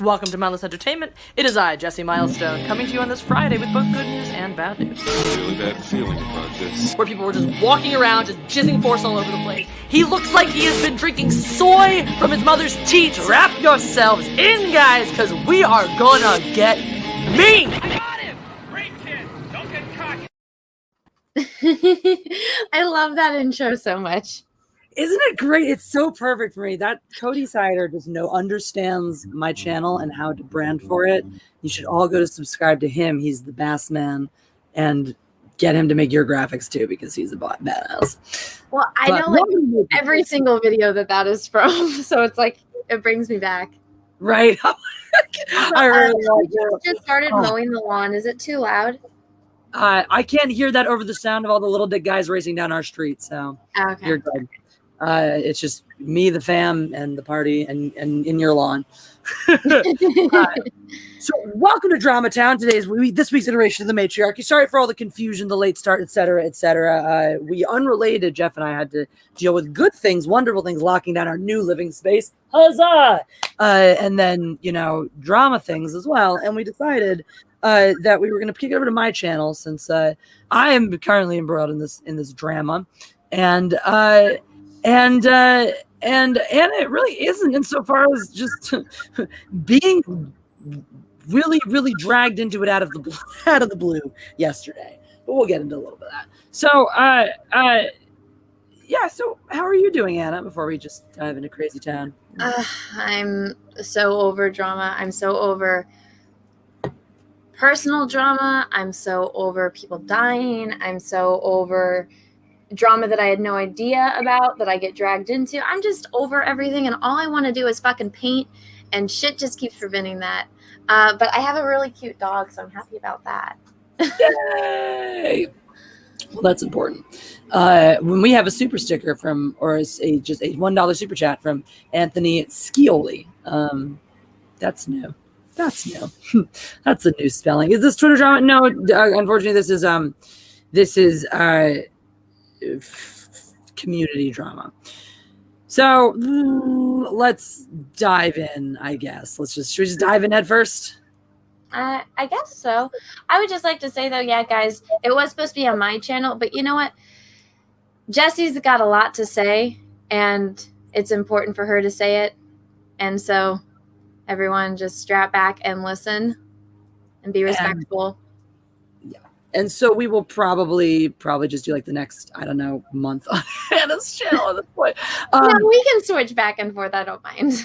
Welcome to Mindless Entertainment. It is I, Jesse Milestone, coming to you on this Friday with both good news and bad news. I have a really bad feeling about this. Where people were just walking around, just jizzing force all over the place. He looks like he has been drinking soy from his mother's teat. Wrap yourselves in, guys, because we are gonna get mean! I got him! Great kid! Don't get cocky! I love that intro so much. Isn't it great? It's so perfect for me. That Cody Sider just understands my channel and how to brand for it. You should all go to subscribe to him. He's the bass man, and get him to make your graphics too, because he's a badass. Well, I know like every single video that is from, so it's like it brings me back. Right? I really like it. Just started mowing the lawn. Is it too loud? I can't hear that over the sound of all the little dick guys racing down our street. So Okay. you're good. It's just me, the fam, and the party, and in your lawn. So welcome to Drama Town. This week's iteration of the Matriarchy. Sorry for all the confusion, the late start, etc., etc. We unrelated, Jeff and I had to deal with good things, wonderful things, locking down our new living space. Huzzah! And then, drama things as well. And we decided that we were going to kick it over to my channel, since I am currently embroiled in this drama. And it really isn't, insofar as just being really, really dragged into it out of the blue yesterday. But we'll get into a little bit of that. So, yeah. So, how are you doing, Anna? Before we just dive into crazy town. I'm so over drama. I'm so over personal drama. I'm so over people dying. I'm so over drama that I had no idea about, that I get dragged into. I'm just over everything, and all I want to do is fucking paint, and shit just keeps preventing that. But I have a really cute dog, so I'm happy about that. Yay! Well, that's important. When we have a super sticker from, or just a $1 super chat from Anthony Scioli, that's new. That's new. That's a new spelling. Is this Twitter drama? No, unfortunately, this is community drama. So let's dive in, I guess. Should we just dive in head first? I guess so. I would just like to say, though, yeah, guys, it was supposed to be on my channel, but you know what? Jesse's got a lot to say, and it's important for her to say it. And so everyone just strap back and listen and be respectful. And so we will probably just do like the next, I don't know, month on Hannah's channel at this point. Yeah, we can switch back and forth. I don't mind.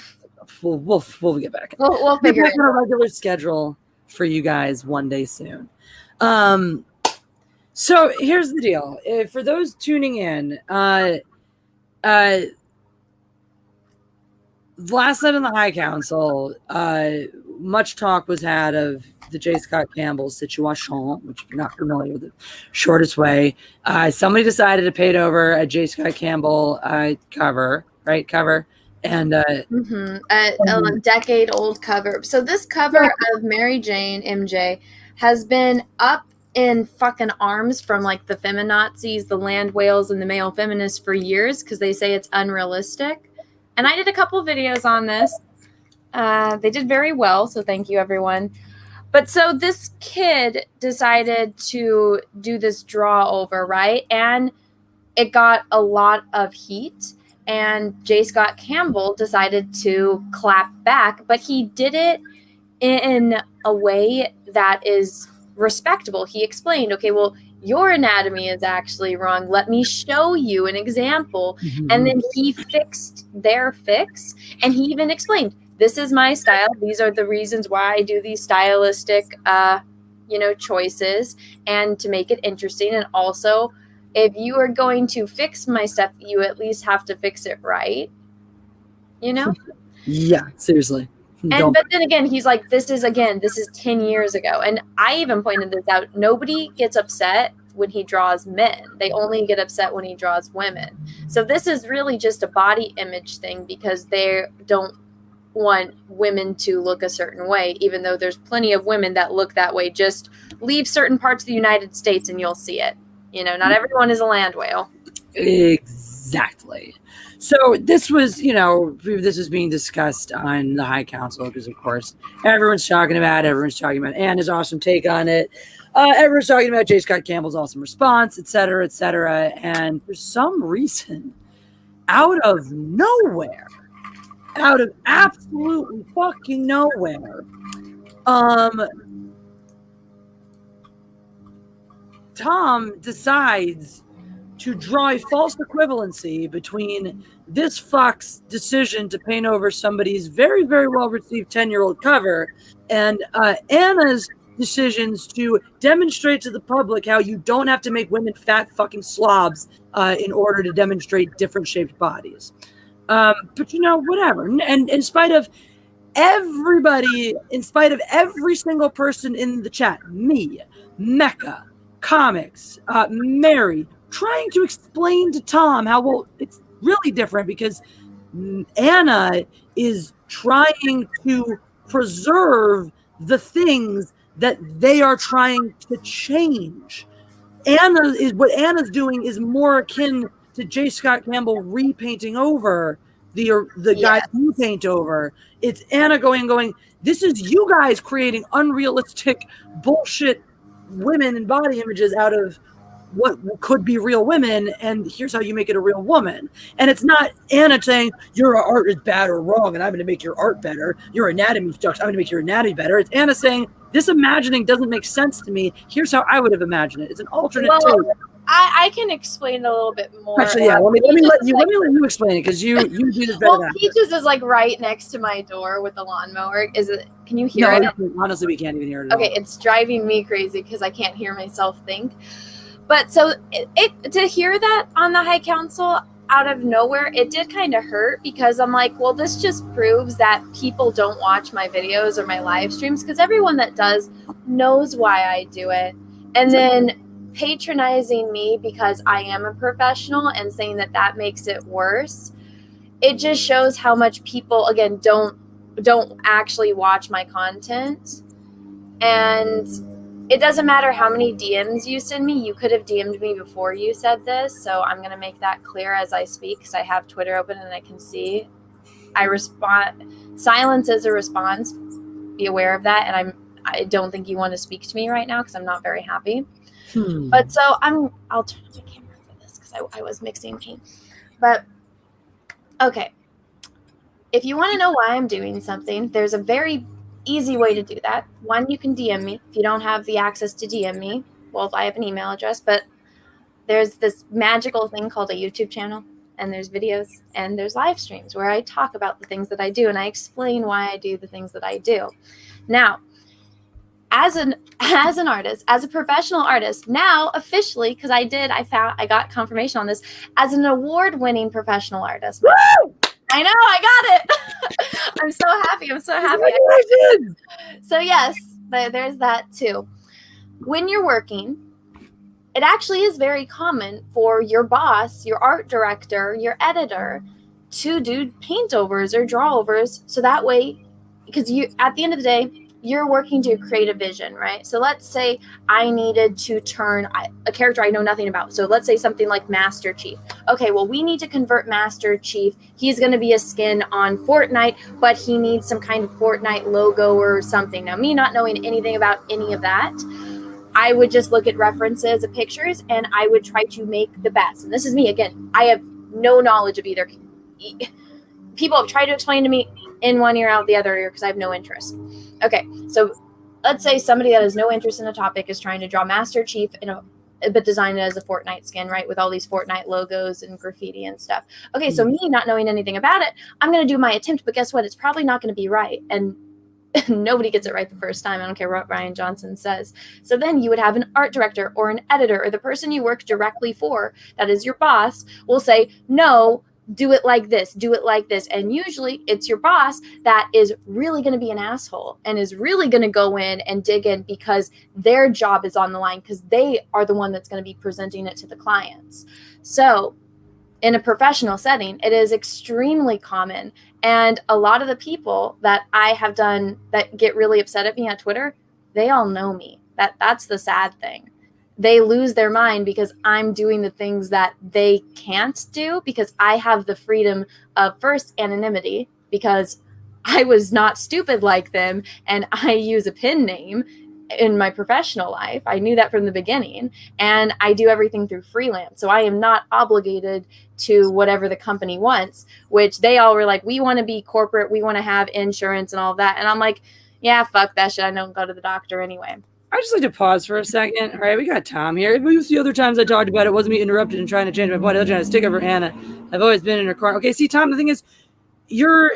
We'll get back. We'll figure it out a regular schedule for you guys one day soon. So here's the deal. For those tuning in, last night in the High Council, much talk was had of the J. Scott Campbell situation, which, if you're not familiar with the shortest way, somebody decided to paint over a J. Scott Campbell cover, and a decade-old cover. So this cover of Mary Jane, MJ, has been up in fucking arms from like the feminazis, the land whales, and the male feminists for years, because they say it's unrealistic. And I did a couple videos on this. They did very well, so thank you, everyone. But so this kid decided to do this draw over, right? And it got a lot of heat. And J. Scott Campbell decided to clap back, but he did it in a way that is respectable. He explained, okay, well, your anatomy is actually wrong. Let me show you an example. Mm-hmm. And then he fixed their fix. And he even explained, this is my style. These are the reasons why I do these stylistic, choices, and to make it interesting. And also, if you are going to fix my stuff, you at least have to fix it right. Yeah, seriously. But then again, he's like, this is 10 years ago. And I even pointed this out. Nobody gets upset when he draws men. They only get upset when he draws women. So this is really just a body image thing, because they don't want women to look a certain way, even though there's plenty of women that look that way. Just leave certain parts of the United States and you'll see it. Not everyone is a land whale. Exactly. So this was, this was being discussed on the High Council because, of course, everyone's talking about it. Everyone's talking about Anna's awesome take on it. Everyone's talking about J. Scott Campbell's awesome response, et cetera, et cetera. And for some reason, out of nowhere, out of absolutely fucking nowhere, Tom decides to draw a false equivalency between this fuck's decision to paint over somebody's very, very well-received 10-year-old cover and Anna's decisions to demonstrate to the public how you don't have to make women fat fucking slobs in order to demonstrate different shaped bodies. But, whatever. And in spite of everybody, in spite of every single person in the chat, me, Mecca, Comics, Mary, trying to explain to Tom how, well, it's really different because Anna is trying to preserve the things that they are trying to change. What Anna's doing is more akin to J. Scott Campbell repainting over the guy who paint over. It's Anna going, this is you guys creating unrealistic bullshit women and body images out of what could be real women, and here's how you make it a real woman. And it's not Anna saying your art is bad or wrong and I'm going to make your art better. Your anatomy sucks, I'm going to make your anatomy better. It's Anna saying this imagining doesn't make sense to me. Here's how I would have imagined it. It's an alternate take. I can explain a little bit more. Actually, yeah. Let me let you explain it because you do this better. Well, Peaches is like right next to my door with the lawnmower. Can you hear it? Honestly, we can't even hear it. Okay, it's driving me crazy because I can't hear myself think. But so to hear that on the High Council out of nowhere, it did kind of hurt because I'm like, well, this just proves that people don't watch my videos or my live streams because everyone that does knows why I do it. And then patronizing me because I am a professional and saying that makes it worse. It just shows how much people, again, don't actually watch my content. And it doesn't matter how many DMs you send me. You could have DM'd me before you said this. So I'm going to make that clear as I speak because I have Twitter open and I can see. I respond. Silence is a response. Be aware of that. And I don't think you want to speak to me right now because I'm not very happy. But so I'll turn on the camera for this because I was mixing paint. But okay. If you want to know why I'm doing something, there's a very easy way to do that. One, you can DM me. If you don't have the access to DM me, well, if I have an email address, but there's this magical thing called a YouTube channel, and there's videos, and there's live streams where I talk about the things that I do, and I explain why I do the things that I do. Now, as an artist, as a professional artist, now officially, because I got confirmation on this, as an award-winning professional artist. Woo! I know, I got it. I'm so happy. So yes, there's that too. When you're working, it actually is very common for your boss, your art director, your editor to do paint overs or draw overs. So that way, because at the end of the day, you're working to create a vision, right? So let's say I needed to turn a character I know nothing about. So let's say something like Master Chief. Okay, well, we need to convert Master Chief. He's going to be a skin on Fortnite, but he needs some kind of Fortnite logo or something. Now, me not knowing anything about any of that, I would just look at references of pictures and I would try to make the best. And this is me. Again, I have no knowledge of either. People have tried to explain to me in one ear, out the other ear because I have no interest. Okay, so let's say somebody that has no interest in a topic is trying to draw Master Chief but design it as a Fortnite skin, right? With all these Fortnite logos and graffiti and stuff. Okay, so me not knowing anything about it, I'm going to do my attempt, but guess what? It's probably not going to be right. And nobody gets it right the first time. I don't care what Ryan Johnson says. So then you would have an art director or an editor or the person you work directly for, that is your boss, will say, no, do it like this, do it like this. And usually it's your boss that is really going to be an asshole and is really going to go in and dig in because their job is on the line because they are the one that's going to be presenting it to the clients. So in a professional setting, it is extremely common. And a lot of the people that I have done that get really upset at me on Twitter, they all know me. That's the sad thing. they lose their mind because I'm doing the things that they can't do, because I have the freedom of, first, anonymity, because I was not stupid like them and I use a pen name in my professional life. I knew that from the beginning, and I do everything through freelance. So I am not obligated to whatever the company wants, which they all were like, we want to be corporate, we want to have insurance and all that. And I'm like, yeah, fuck that shit. I don't go to the doctor anyway. I just like to pause for a second. All right, we got Tom here. The other times I talked about it wasn't me interrupted and trying to change my point. I was trying to stick up for Anna. I've always been in her corner. Okay, see, Tom, the thing is, you're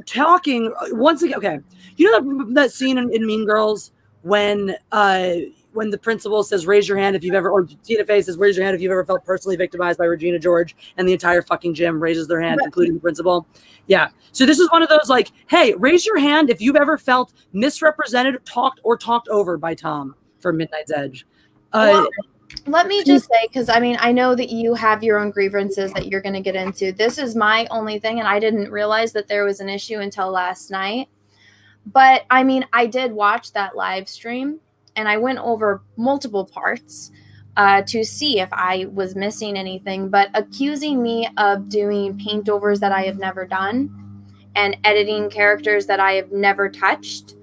talking once again. Okay, you know that scene in Mean Girls when the principal says, raise your hand if you've ever, or Tina Fey says, raise your hand if you've ever felt personally victimized by Regina George, and the entire fucking gym raises their hand, including the principal. Yeah. So this is one of those like, hey, raise your hand if you've ever felt misrepresented, talked over by Tom from Midnight's Edge. Let me just say, because I mean, I know that you have your own grievances that you're going to get into. This is my only thing, and I didn't realize that there was an issue until last night. But I mean, I did watch that live stream, and I went over multiple parts to see if I was missing anything. But accusing me of doing paintovers that I have never done and editing characters that I have never touched,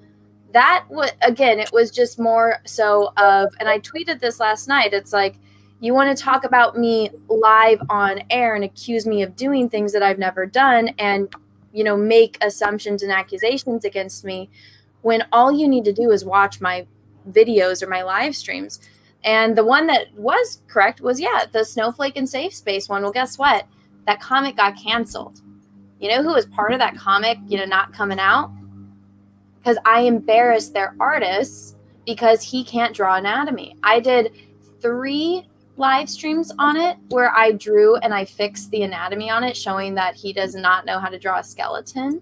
that was, again, it was just more so of, and I tweeted this last night, it's like, you want to talk about me live on air and accuse me of doing things that I've never done and, you know, make assumptions and accusations against me, when all you need to do is watch my videos or my live streams. And the one that was correct was, yeah, the Snowflake and Safe Space one. Well, guess what? That comic got canceled. You know who was part of that comic, you know, not coming out? Because I embarrassed their artists because he can't draw anatomy. I did 3 live streams on it where I drew and I fixed the anatomy on it, showing that he does not know how to draw a skeleton.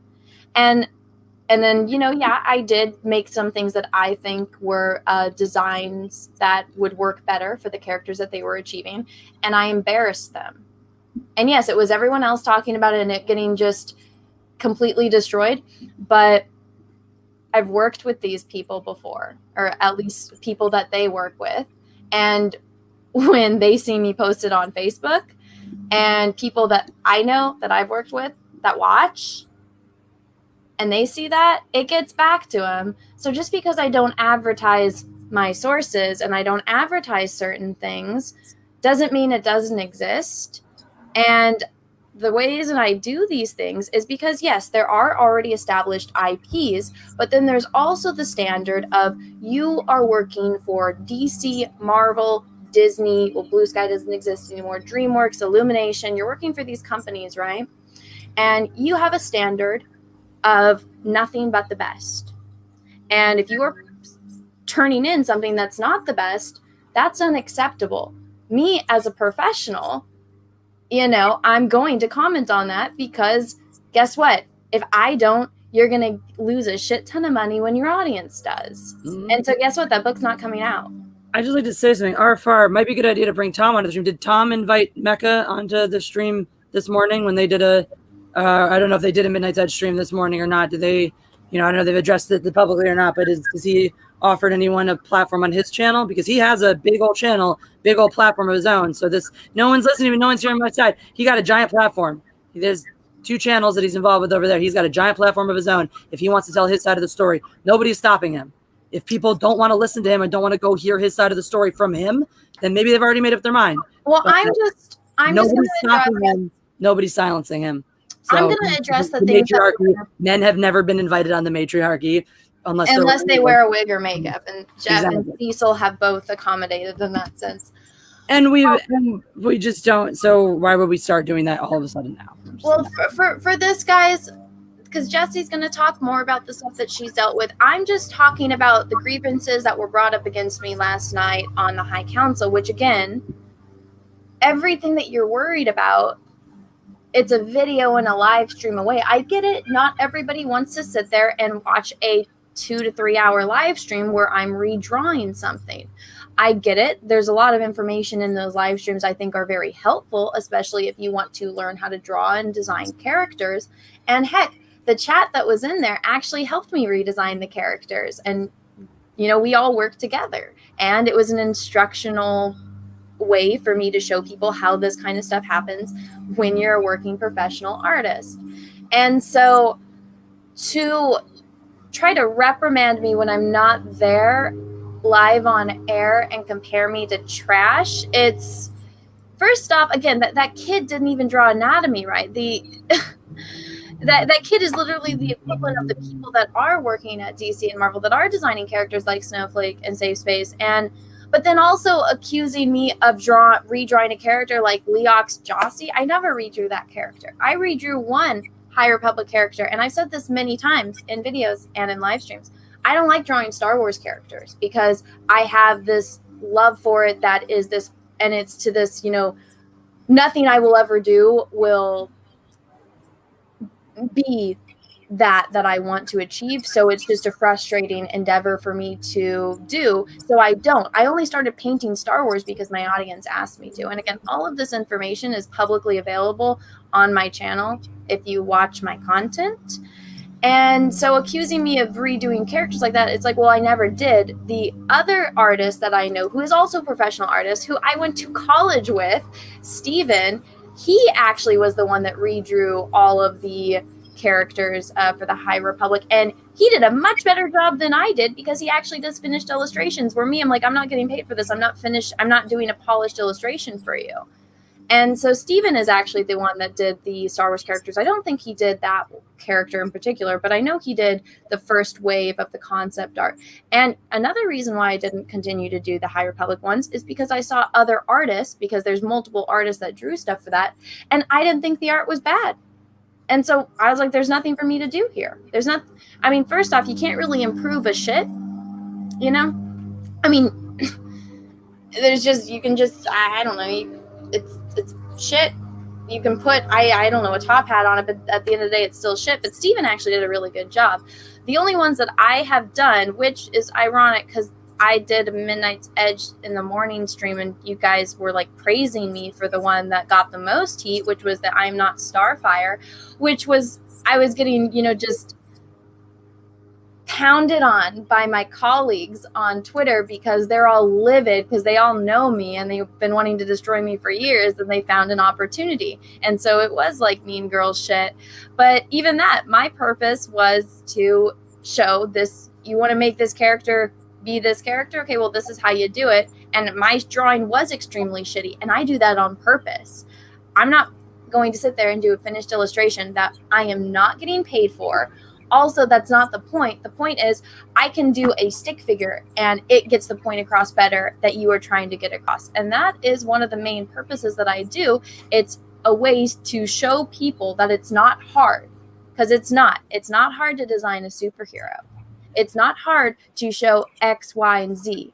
And then, you know, yeah, I did make some things that I think were designs that would work better for the characters that they were achieving. And I embarrassed them. And yes, it was everyone else talking about it and it getting just completely destroyed. But I've worked with these people before, or at least people that they work with. And when they see me posted on Facebook, and people that I know that I've worked with that watch, and they see that, it gets back to them. So just because I don't advertise my sources and I don't advertise certain things doesn't mean it doesn't exist. And the ways that I do these things is because, yes, there are already established IPs, but then there's also the standard of you are working for DC, Marvel, Disney, well, Blue Sky doesn't exist anymore, DreamWorks, Illumination, you're working for these companies, right? And you have a standard of nothing but the best. And if you are turning in something that's not the best, that's unacceptable. Me as a professional, you know, I'm going to comment on that because guess what? If I don't, you're going to lose a shit ton of money when your audience does. Mm-hmm. And so guess what? That book's not coming out. I just like to say something. RFR, might be a good idea to bring Tom onto the stream. Did Tom invite Mecca onto the stream this morning when they did I don't know if they did a Midnight's Edge stream this morning or not. Did they, you know, I don't know if they've addressed it publicly or not, but has he offered anyone a platform on his channel? Because he has a big old channel, big old platform of his own. So no one's listening, no one's hearing my side. He got a giant platform. There's 2 channels that he's involved with over there. He's got a giant platform of his own. If he wants to tell his side of the story, nobody's stopping him. If people don't want to listen to him and don't want to go hear his side of the story from him, then maybe they've already made up their mind. Well, but I'm just nobody's stopping him. Nobody's silencing him. So, I'm going to address the things. Matriarchy. Men have never been invited on the Matriarchy unless they wear a wig or makeup. And Jeff and Cecil have both accommodated in that sense. And we just don't. So why would we start doing that all of a sudden now? Well, for this, guys, because Jesse's going to talk more about the stuff that she's dealt with. I'm just talking about the grievances that were brought up against me last night on the High Council, which, again, everything that you're worried about, it's a video and a live stream away. I get it. Not everybody wants to sit there and watch a 2 to 3 hour live stream where I'm redrawing something. I get it. There's a lot of information in those live streams I think are very helpful, especially if you want to learn how to draw and design characters. And heck, the chat that was in there actually helped me redesign the characters and you know, we all work together. And it was an instructional way for me to show people how this kind of stuff happens when you're a working professional artist. And so to try to reprimand me when I'm not there live on air and compare me to trash, it's first off, again, that kid didn't even draw anatomy right. That kid is literally the equivalent of the people that are working at DC and Marvel that are designing characters like Snowflake and Safe Space, but then also accusing me of redrawing a character like Leox Jossie. I never redrew that character. I redrew one High Republic character, and I've said this many times in videos and in live streams. I don't like drawing Star Wars characters because I have this love for it that is this, and it's to this, you know, nothing I will ever do will be that I want to achieve. So it's just a frustrating endeavor for me to do. So I only started painting Star Wars because my audience asked me to. And again, all of this information is publicly available on my channel if you watch my content. And so accusing me of redoing characters like that, it's like, well, I never did. The other artist that I know, who is also a professional artist, who I went to college with, Steven, he actually was the one that redrew all of the characters for the High Republic. And he did a much better job than I did because he actually does finished illustrations, where me, I'm like, I'm not getting paid for this. I'm not doing a polished illustration for you. And so Steven is actually the one that did the Star Wars characters. I don't think he did that character in particular, but I know he did the first wave of the concept art. And another reason why I didn't continue to do the High Republic ones is because I saw other artists, because there's multiple artists that drew stuff for that, and I didn't think the art was bad. And so I was like, there's nothing for me to do here. I mean, first off, you can't really improve a shit, you know? I mean, you can just, I don't know, it's shit. You can put, I don't know, a top hat on it, but at the end of the day, it's still shit. But Steven actually did a really good job. The only ones that I have done, which is ironic because I did a Midnight's Edge in the morning stream, and you guys were like praising me for the one that got the most heat, which was the I'm Not Starfire, which was, I was getting, you know, just pounded on by my colleagues on Twitter because they're all livid because they all know me and they've been wanting to destroy me for years, and they found an opportunity. And so it was like mean girl shit. But even that, my purpose was to show this, you want to make this character be this character? Okay, well, this is how you do it. And my drawing was extremely shitty, and I do that on purpose. I'm not going to sit there and do a finished illustration that I am not getting paid for. Also, that's not the point. The point is I can do a stick figure and it gets the point across better that you are trying to get across. And that is one of the main purposes that I do. It's a way to show people that it's not hard, because it's not. It's not hard to design a superhero. It's not hard to show X, Y, and Z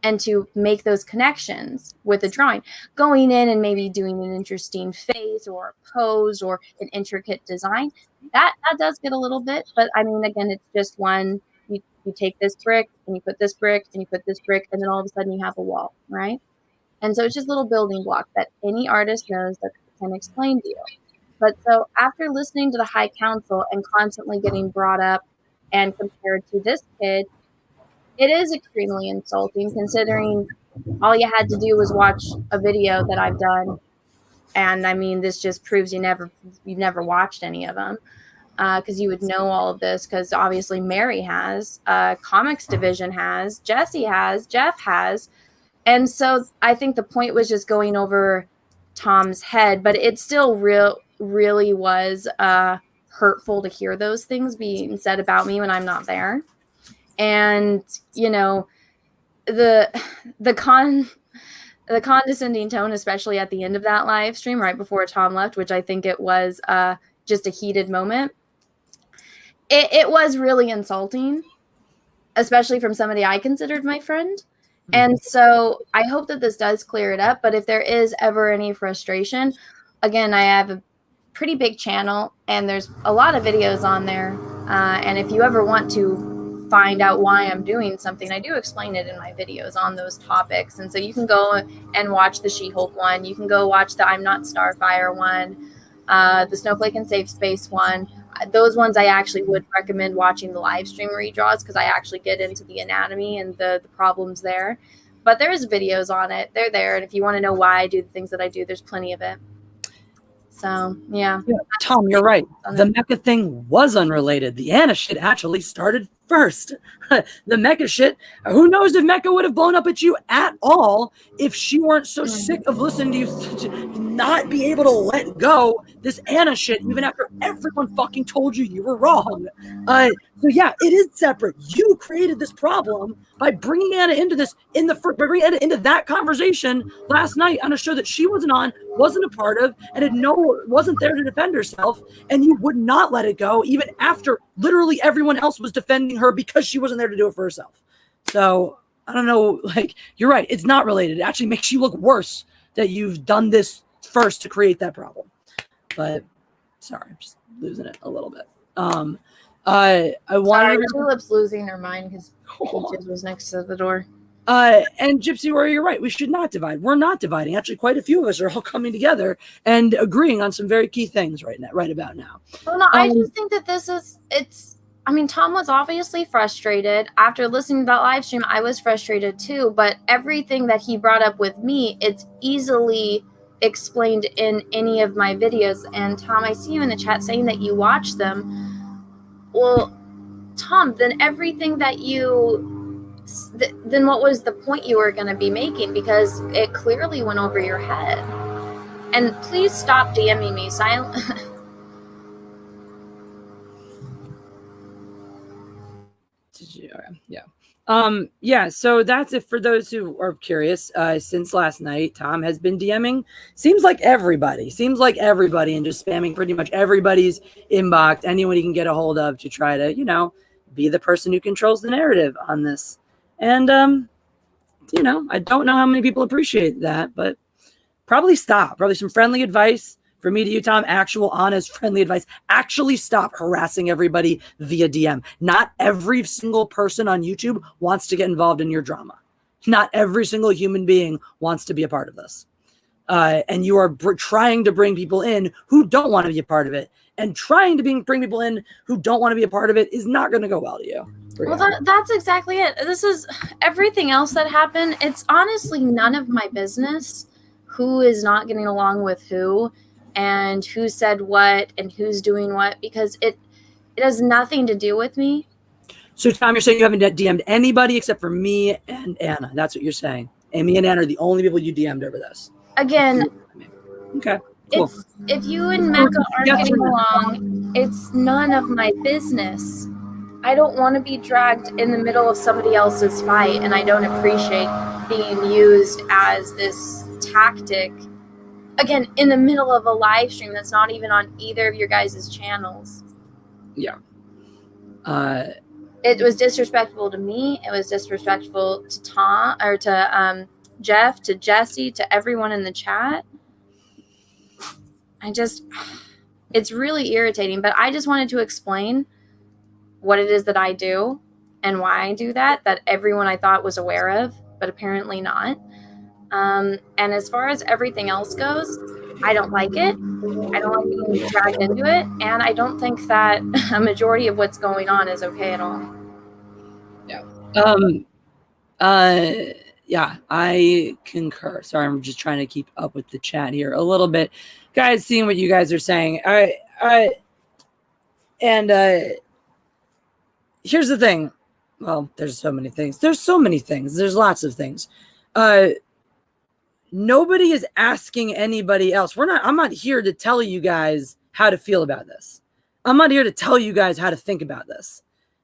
and to make those connections with a drawing. Going in and maybe doing an interesting face or a pose or an intricate design, that does get a little bit. But I mean, again, it's just one. You take this brick and you put this brick and you put this brick, and then all of a sudden you have a wall, right? And so it's just little building blocks that any artist knows that can explain to you. But so after listening to the High Council and constantly getting brought up and compared to this kid, it is extremely insulting, considering all you had to do was watch a video that I've done. And I mean, this just proves you've never watched any of them, because you would know all of this, because obviously Mary has, Comics Division has, Jesse has, Jeff has. And so I think the point was just going over Tom's head, but it still really was hurtful to hear those things being said about me when I'm not there. And, you know, the condescending tone, especially at the end of that live stream, right before Tom left, which I think it was just a heated moment. It was really insulting, especially from somebody I considered my friend. And so I hope that this does clear it up. But if there is ever any frustration, again, I have a pretty big channel and there's a lot of videos on there. And if you ever want to find out why I'm doing something, I do explain it in my videos on those topics. And so you can go and watch the She-Hulk one. You can go watch the I'm Not Starfire one, the Snowflake and Safe Space one. those ones I actually would recommend watching the live stream redraws because I actually get into the anatomy and the problems there. But there's videos on it. They're there. And if you want to know why I do the things that I do, there's plenty of it. So, yeah. Tom, you're right. The mecha thing was unrelated. The Anna shit actually started first. The mecha shit, who knows if mecha would have blown up at you at all if she weren't so sick of listening to you to not be able to let go this Anna shit even after everyone fucking told you were wrong. So yeah, it is separate. You created this problem by bringing Anna into this by bringing Anna into that conversation last night on a show that she wasn't on, wasn't a part of, and wasn't there to defend herself, and you would not let it go even after literally everyone else was defending her because she wasn't there to do it for herself. So I don't know, like, you're right, it's not related. It actually makes you look worse that you've done this first to create that problem. But sorry, I'm just losing it a little bit. I wanted Tulip's losing her mind because Peaches was next to the door. And Gypsy Warrior, you're right. We should not divide. We're not dividing. Actually, quite a few of us are all coming together and agreeing on some very key things right about now. Well, no, I just think that Tom was obviously frustrated. After listening to that live stream, I was frustrated too. But everything that he brought up with me, it's easily explained in any of my videos. And Tom, I see you in the chat saying that you watch them. Well, Tom, then everything that then what was the point you were going to be making? Because it clearly went over your head. And please stop DMing me. Yeah. So that's it for those who are curious. Since last night, Tom has been DMing. Seems like everybody, and just spamming pretty much everybody's inbox, anyone he can get a hold of to try to, be the person who controls the narrative on this. And, I don't know how many people appreciate that, but probably stop. Probably some friendly advice for me to you, Tom, actual, honest, friendly advice. Actually stop harassing everybody via DM. Not every single person on YouTube wants to get involved in your drama. Not every single human being wants to be a part of this. And you are trying to bring people in who don't want to be a part of it. And trying to bring people in who don't want to be a part of it is not going to go well to you. Well, that's exactly it. This is everything else that happened. It's honestly none of my business who is not getting along with who and who said what and who's doing what, because it has nothing to do with me. So, Tom, you're saying you haven't DM'd anybody except for me and Anna. That's what you're saying. And me and Anna are the only people you DM'd over this. Again, okay. Cool. If you and Mecca aren't getting along, it's none of my business. I don't want to be dragged in the middle of somebody else's fight, and I don't appreciate being used as this tactic. Again, in the middle of a live stream that's not even on either of your guys' channels. Yeah. It was disrespectful to me. It was disrespectful to Tom, or to Jeff, to Jesse, to everyone in the chat. It's really irritating, but I just wanted to explain what it is that I do and why I do that everyone I thought was aware of, but apparently not. And as far as everything else goes, I don't like it. I don't like being dragged into it. And I don't think that a majority of what's going on is okay at all. Yeah. Yeah, I concur. Sorry, I'm just trying to keep up with the chat here a little bit. Guys, seeing what you guys are saying. Here's the thing. Well, there's so many things. There's lots of things. Nobody is asking anybody else. I'm not here to tell you guys how to feel about this. I'm not here to tell you guys how to think about this.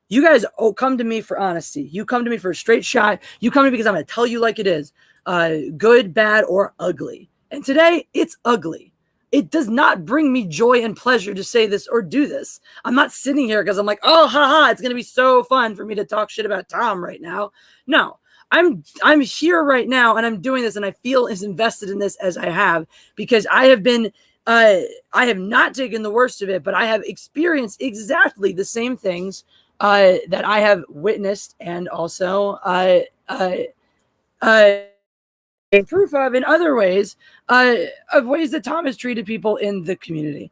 You guys come to me for honesty. You come to me for a straight shot. You come to me because I'm going to tell you like it is. Good, bad, or ugly. And today, it's ugly. It does not bring me joy and pleasure to say this or do this. I'm not sitting here because I'm like, oh, haha, it's going to be so fun for me to talk shit about Tom right now. No, I'm here right now and I'm doing this and I feel as invested in this as I have because I have been, I have not taken the worst of it, but I have experienced exactly the same things that I have witnessed and also proof of in other ways, of ways that Tom has treated people in the community.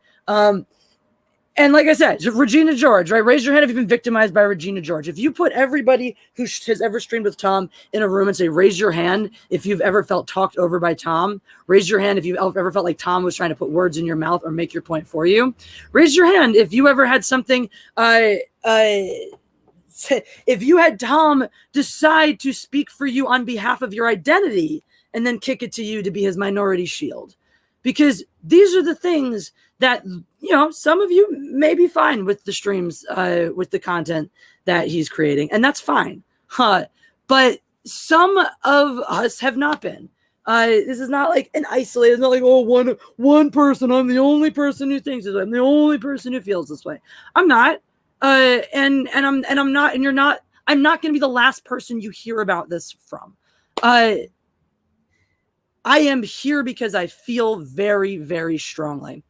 And like I said, Regina George, right? Raise your hand if you've been victimized by Regina George. If you put everybody who has ever streamed with Tom in a room and say, raise your hand if you've ever felt talked over by Tom. Raise your hand if you've ever felt like Tom was trying to put words in your mouth or make your point for you. Raise your hand if you ever had something, if you had Tom decide to speak for you on behalf of your identity and then kick it to you to be his minority shield. Because these are the things that, some of you may be fine with the streams, with the content that he's creating, and that's fine. But some of us have not been. This is not like an isolated, it's not like, one person, I'm the only person who thinks this way. I'm the only person who feels this way. I'm not. And I'm not, and you're not, I'm not going to be the last person you hear about this from. I am here because I feel very, very strongly.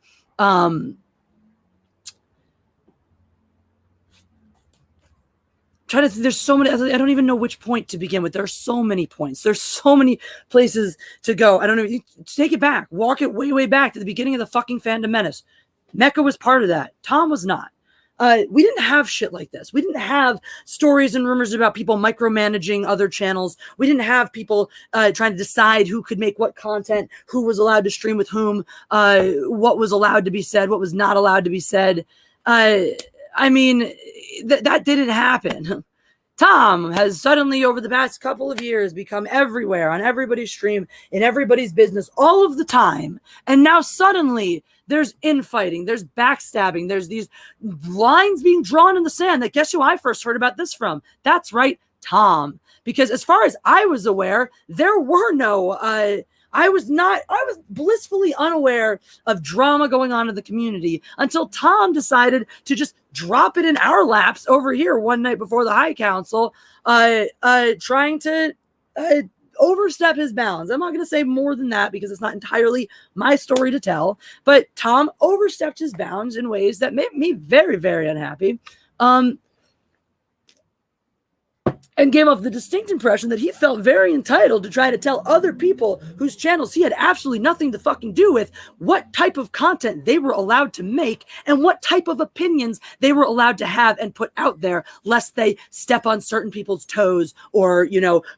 There's so many, I don't even know which point to begin with. There are so many points. There's so many places to go. I don't know. Take it back. Walk it way, way back to the beginning of the fucking Fandom Menace. Mecca was part of that. Tom was not. We didn't have shit like this. We didn't have stories and rumors about people micromanaging other channels. We didn't have people trying to decide who could make what content, who was allowed to stream with whom, what was allowed to be said, what was not allowed to be said. I mean, that didn't happen. Tom has suddenly, over the past couple of years, become everywhere on everybody's stream, in everybody's business, all of the time. And now suddenly there's infighting, there's backstabbing, there's these lines being drawn in the sand that, guess who I first heard about this from? That's right, Tom. Because as far as I was aware, there were no, I was blissfully unaware of drama going on in the community until Tom decided to just drop it in our laps over here one night before the High Council, trying to overstep his bounds. I'm not going to say more than that because it's not entirely my story to tell, but Tom overstepped his bounds in ways that made me very, very unhappy. And gave off the distinct impression that he felt very entitled to try to tell other people whose channels he had absolutely nothing to fucking do with what type of content they were allowed to make and what type of opinions they were allowed to have and put out there, lest they step on certain people's toes or,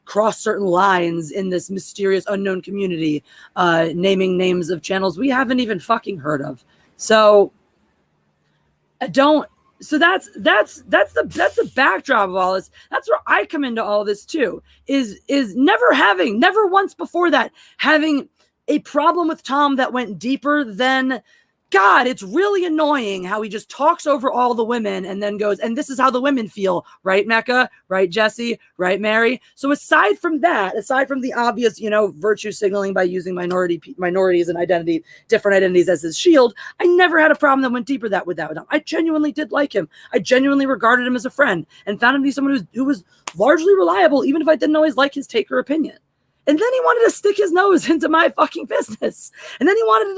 cross certain lines in this mysterious unknown community, naming names of channels we haven't even fucking heard of. So So that's the backdrop of all this. That's where I come into all this too, is never once before that having a problem with Tom that went deeper than, God, it's really annoying how he just talks over all the women and then goes, and this is how the women feel, right, Mecca? Right, Jesse? Right, Mary? So aside from the obvious, virtue signaling by using minorities and different identities as his shield, I never had a problem that went deeper with that. I genuinely did like him. I genuinely regarded him as a friend and found him to be someone who was largely reliable, even if I didn't always like his take or opinion. And then he wanted to stick his nose into my fucking business. And then he wanted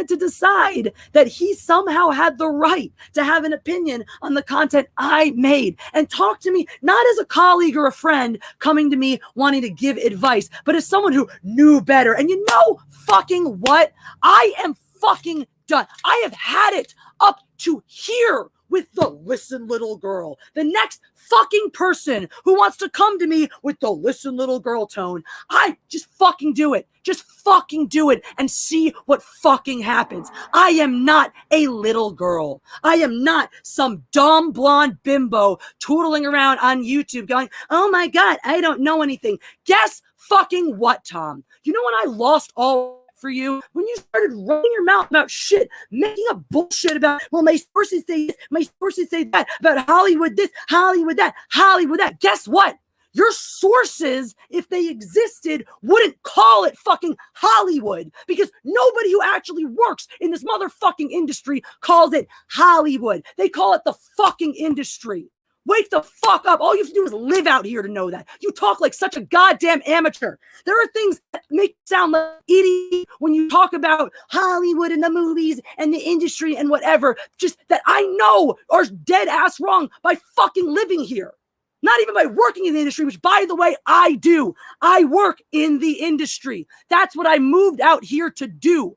to decide that he somehow had the right to have an opinion on the content I made and talk to me, not as a colleague or a friend coming to me wanting to give advice, but as someone who knew better. And you know fucking what? I am fucking done. I have had it up to here with the listen little girl. The next fucking person who wants to come to me with the listen little girl tone, I just fucking do it. Just fucking do it and see what fucking happens. I am not a little girl. I am not some dumb blonde bimbo tootling around on YouTube going, oh my God, I don't know anything. Guess fucking what, Tom? You know when I lost all for you, when you started running your mouth about shit, making up bullshit about, well, my sources say this, my sources say that, about Hollywood this, Hollywood that, Hollywood that. Guess what? Your sources, if they existed, wouldn't call it fucking Hollywood, because nobody who actually works in this motherfucking industry calls it Hollywood. They call it the fucking industry. Wake the fuck up. All you have to do is live out here to know that. You talk like such a goddamn amateur. There are things that make you sound like an idiot when you talk about Hollywood and the movies and the industry and whatever, just that I know are dead ass wrong by fucking living here. Not even by working in the industry, which, by the way, I do. I work in the industry. That's what I moved out here to do.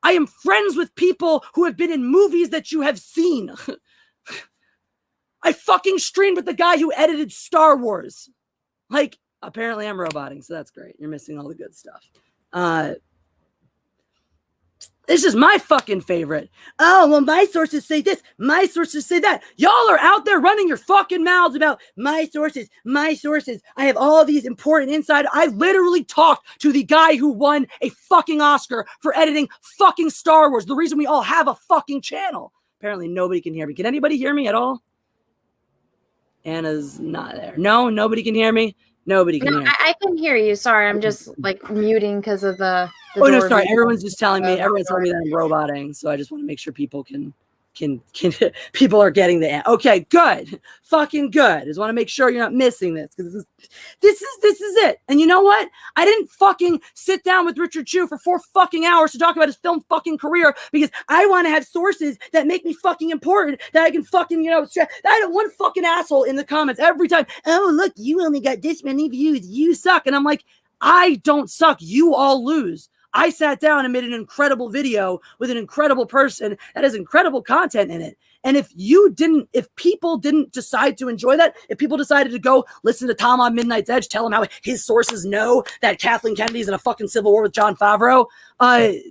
I am friends with people who have been in movies that you have seen. I fucking streamed with the guy who edited Star Wars. Like, apparently I'm roboting, so that's great. You're missing all the good stuff. This is my fucking favorite. Oh, well, my sources say this. My sources say that. Y'all are out there running your fucking mouths about my sources, my sources. I have all these important insider. I literally talked to the guy who won a fucking Oscar for editing fucking Star Wars. The reason we all have a fucking channel. Apparently nobody can hear me. Can anybody hear me at all? Anna's not there. No, nobody can hear me. Nobody can hear me. I can hear you. Sorry, I'm just like muting because of the oh no, door sorry. video. Everyone's just telling me. Everyone's telling me that I'm roboting, so I just want to make sure people can people are getting the okay. Good, fucking good. Just want to make sure you're not missing this because this is it. And you know what? I didn't fucking sit down with Richard Chew for 4 fucking hours to talk about his film fucking career because I want to have sources that make me fucking important that I can fucking I had one fucking asshole in the comments every time. Oh look, you only got this many views. You suck. And I'm like, I don't suck. You all lose. I sat down and made an incredible video with an incredible person that has incredible content in it. And if people didn't decide to enjoy that, if people decided to go listen to Tom on Midnight's Edge, tell him how his sources know that Kathleen Kennedy's in a fucking civil war with Jon Favreau,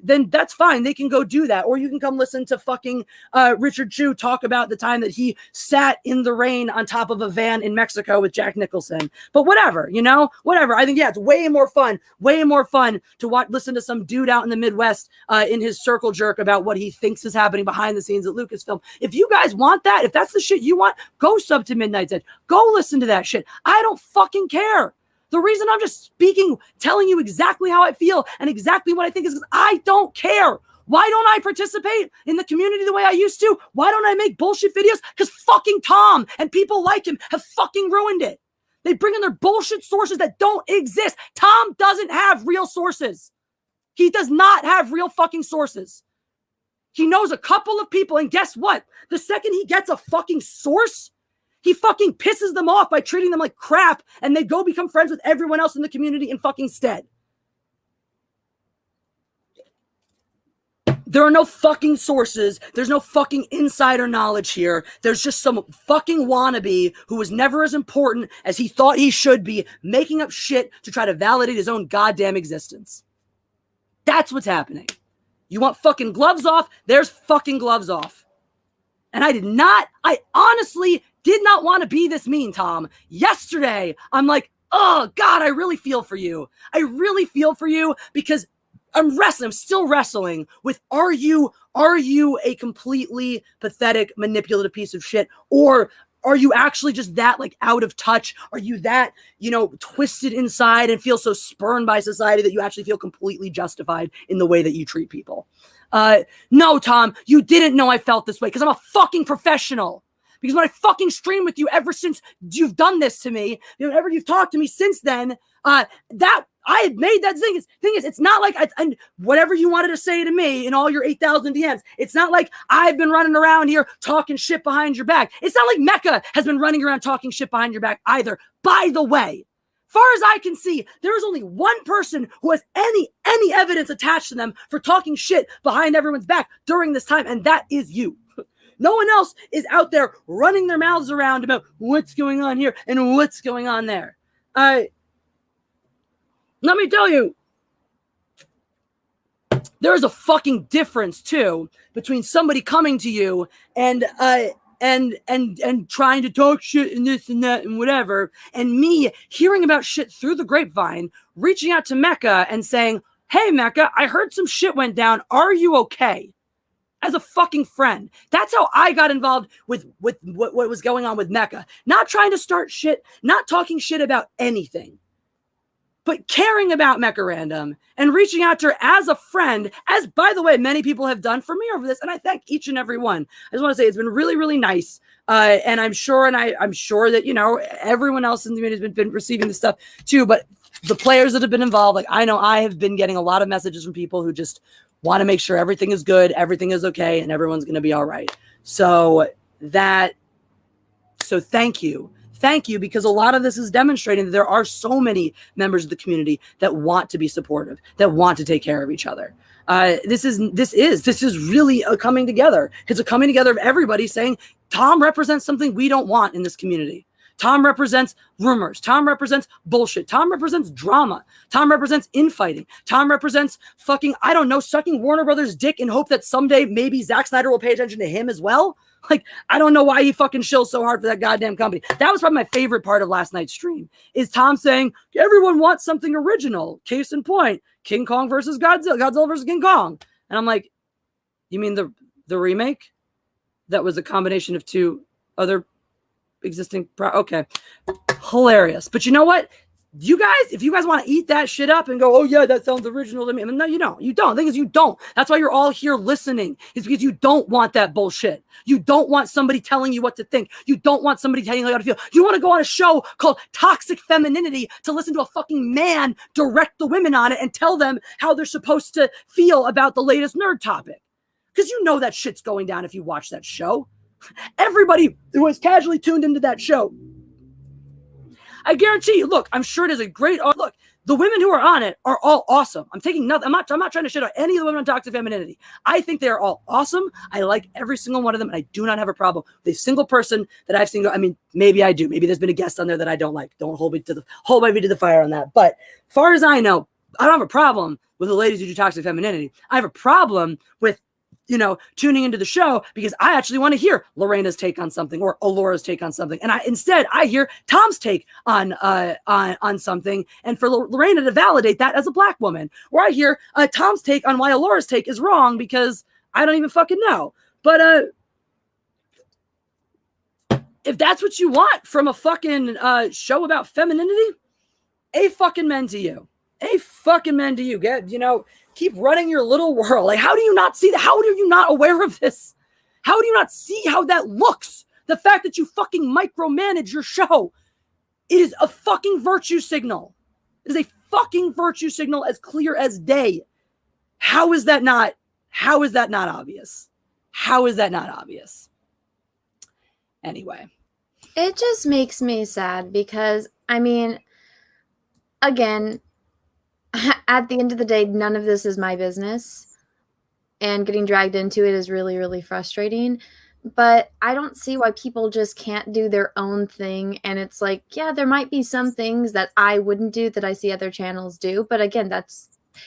then that's fine. They can go do that. Or you can come listen to fucking Richard Chew talk about the time that he sat in the rain on top of a van in Mexico with Jack Nicholson. But whatever, whatever. I think, yeah, it's way more fun to listen to some dude out in the Midwest in his circle jerk about what he thinks is happening behind the scenes at Lucasfilm. If you guys want that, if that's the shit you want, go sub to Midnight's Edge. Go listen to that shit. I don't fucking care. The reason I'm just speaking, telling you exactly how I feel and exactly what I think is because I don't care. Why don't I participate in the community the way I used to? Why don't I make bullshit videos? Because fucking Tom and people like him have fucking ruined it. They bring in their bullshit sources that don't exist. Tom doesn't have real sources. He does not have real fucking sources. He knows a couple of people, and guess what? The second he gets a fucking source, he fucking pisses them off by treating them like crap, and they go become friends with everyone else in the community in fucking stead. There are no fucking sources. There's no fucking insider knowledge here. There's just some fucking wannabe who was never as important as he thought he should be, making up shit to try to validate his own goddamn existence. That's what's happening. You want fucking gloves off? There's fucking gloves off. And I honestly did not want to be this mean, Tom. Yesterday, I'm like, oh God, I really feel for you. I really feel for you because I'm still wrestling with, are you a completely pathetic, manipulative piece of shit? Or are you actually just that like out of touch? Are you that, twisted inside and feel so spurned by society that you actually feel completely justified in the way that you treat people? No, Tom, you didn't know I felt this way because I'm a fucking professional. Because when I fucking stream with you ever since you've done this to me, whenever you've talked to me since then, that I had made that thing. It's not like and whatever you wanted to say to me in all your 8,000 DMs, it's not like I've been running around here talking shit behind your back. It's not like Mecca has been running around talking shit behind your back either. By the way, far as I can see, there is only one person who has any evidence attached to them for talking shit behind everyone's back during this time, and that is you. No one else is out there running their mouths around about what's going on here and what's going on there. Let me tell you, there's a fucking difference too between somebody coming to you and trying to talk shit and this and that and whatever, and me hearing about shit through the grapevine, reaching out to Mecca and saying, "Hey Mecca, I heard some shit went down. Are you okay?" As a fucking friend. That's how I got involved with what was going on with Mecca. Not trying to start shit, not talking shit about anything, but caring about Mecca Random and reaching out to her as a friend, as, by the way, many people have done for me over this, and I thank each and every one. I just want to say it's been really, really nice, and I'm sure that, everyone else in the community has been receiving this stuff too, but the players that have been involved, like I know I have been getting a lot of messages from people who just want to make sure everything is good, everything is okay, and everyone's going to be all right. So thank you. thank you, because a lot of this is demonstrating that there are so many members of the community that want to be supportive, that want to take care of each other. This is really a coming together. It's a coming together of everybody saying Tom represents something we don't want in this community. Tom represents rumors. Tom represents bullshit. Tom represents drama. Tom represents infighting. Tom represents fucking, I don't know, sucking Warner Brothers' dick in hope that someday maybe Zack Snyder will pay attention to him as well. Like, I don't know why he fucking shills so hard for that goddamn company. That was probably my favorite part of last night's stream, is Tom saying, everyone wants something original. Case in point, King Kong versus Godzilla, Godzilla versus King Kong. And I'm like, you mean the remake? That was a combination of two other existing okay, hilarious. But you know what, you guys, if you guys want to eat that shit up and go, oh yeah, that sounds original to me, I mean, no, you don't. The thing is, you don't. That's why you're all here listening, is because you don't want that bullshit. You don't want somebody telling you what to think. You don't want somebody telling you how to feel. You want to go on a show called Toxic Femininity to listen to a fucking man direct the women on it and tell them how they're supposed to feel about the latest nerd topic, because you know that shit's going down if you watch that show. Everybody who was casually tuned into that show, I guarantee you, look, I'm sure it is a great, look, the women who are on it are all awesome. I'm taking nothing. I'm not trying to shit on any of the women on Toxic Femininity. I think they are all awesome. I like every single one of them, and I do not have a problem with a single person that I've seen. I mean, maybe I do. Maybe there's been a guest on there that I don't like. Don't hold me to the fire on that. But as far as I know, I don't have a problem with the ladies who do Toxic Femininity. I have a problem with, tuning into the show because I actually want to hear Lorena's take on something or Alora's take on something. And instead I hear Tom's take on something, and for Lorena to validate that as a black woman, or I hear Tom's take on why Alora's take is wrong because I don't even fucking know. But if that's what you want from a fucking show about femininity, a fucking men to you. A fucking men to you. Keep running your little world. Like, how do you not see that? How are you not aware of this? How do you not see how that looks? The fact that you fucking micromanage your show, it is a fucking virtue signal. It is a fucking virtue signal as clear as day. How is that not obvious? How is that not obvious? Anyway. It just makes me sad because, I mean, again, at the end of the day, none of this is my business, and getting dragged into it is really, really frustrating. But I don't see why people just can't do their own thing. And it's like, yeah, there might be some things that I wouldn't do that I see other channels do. But again,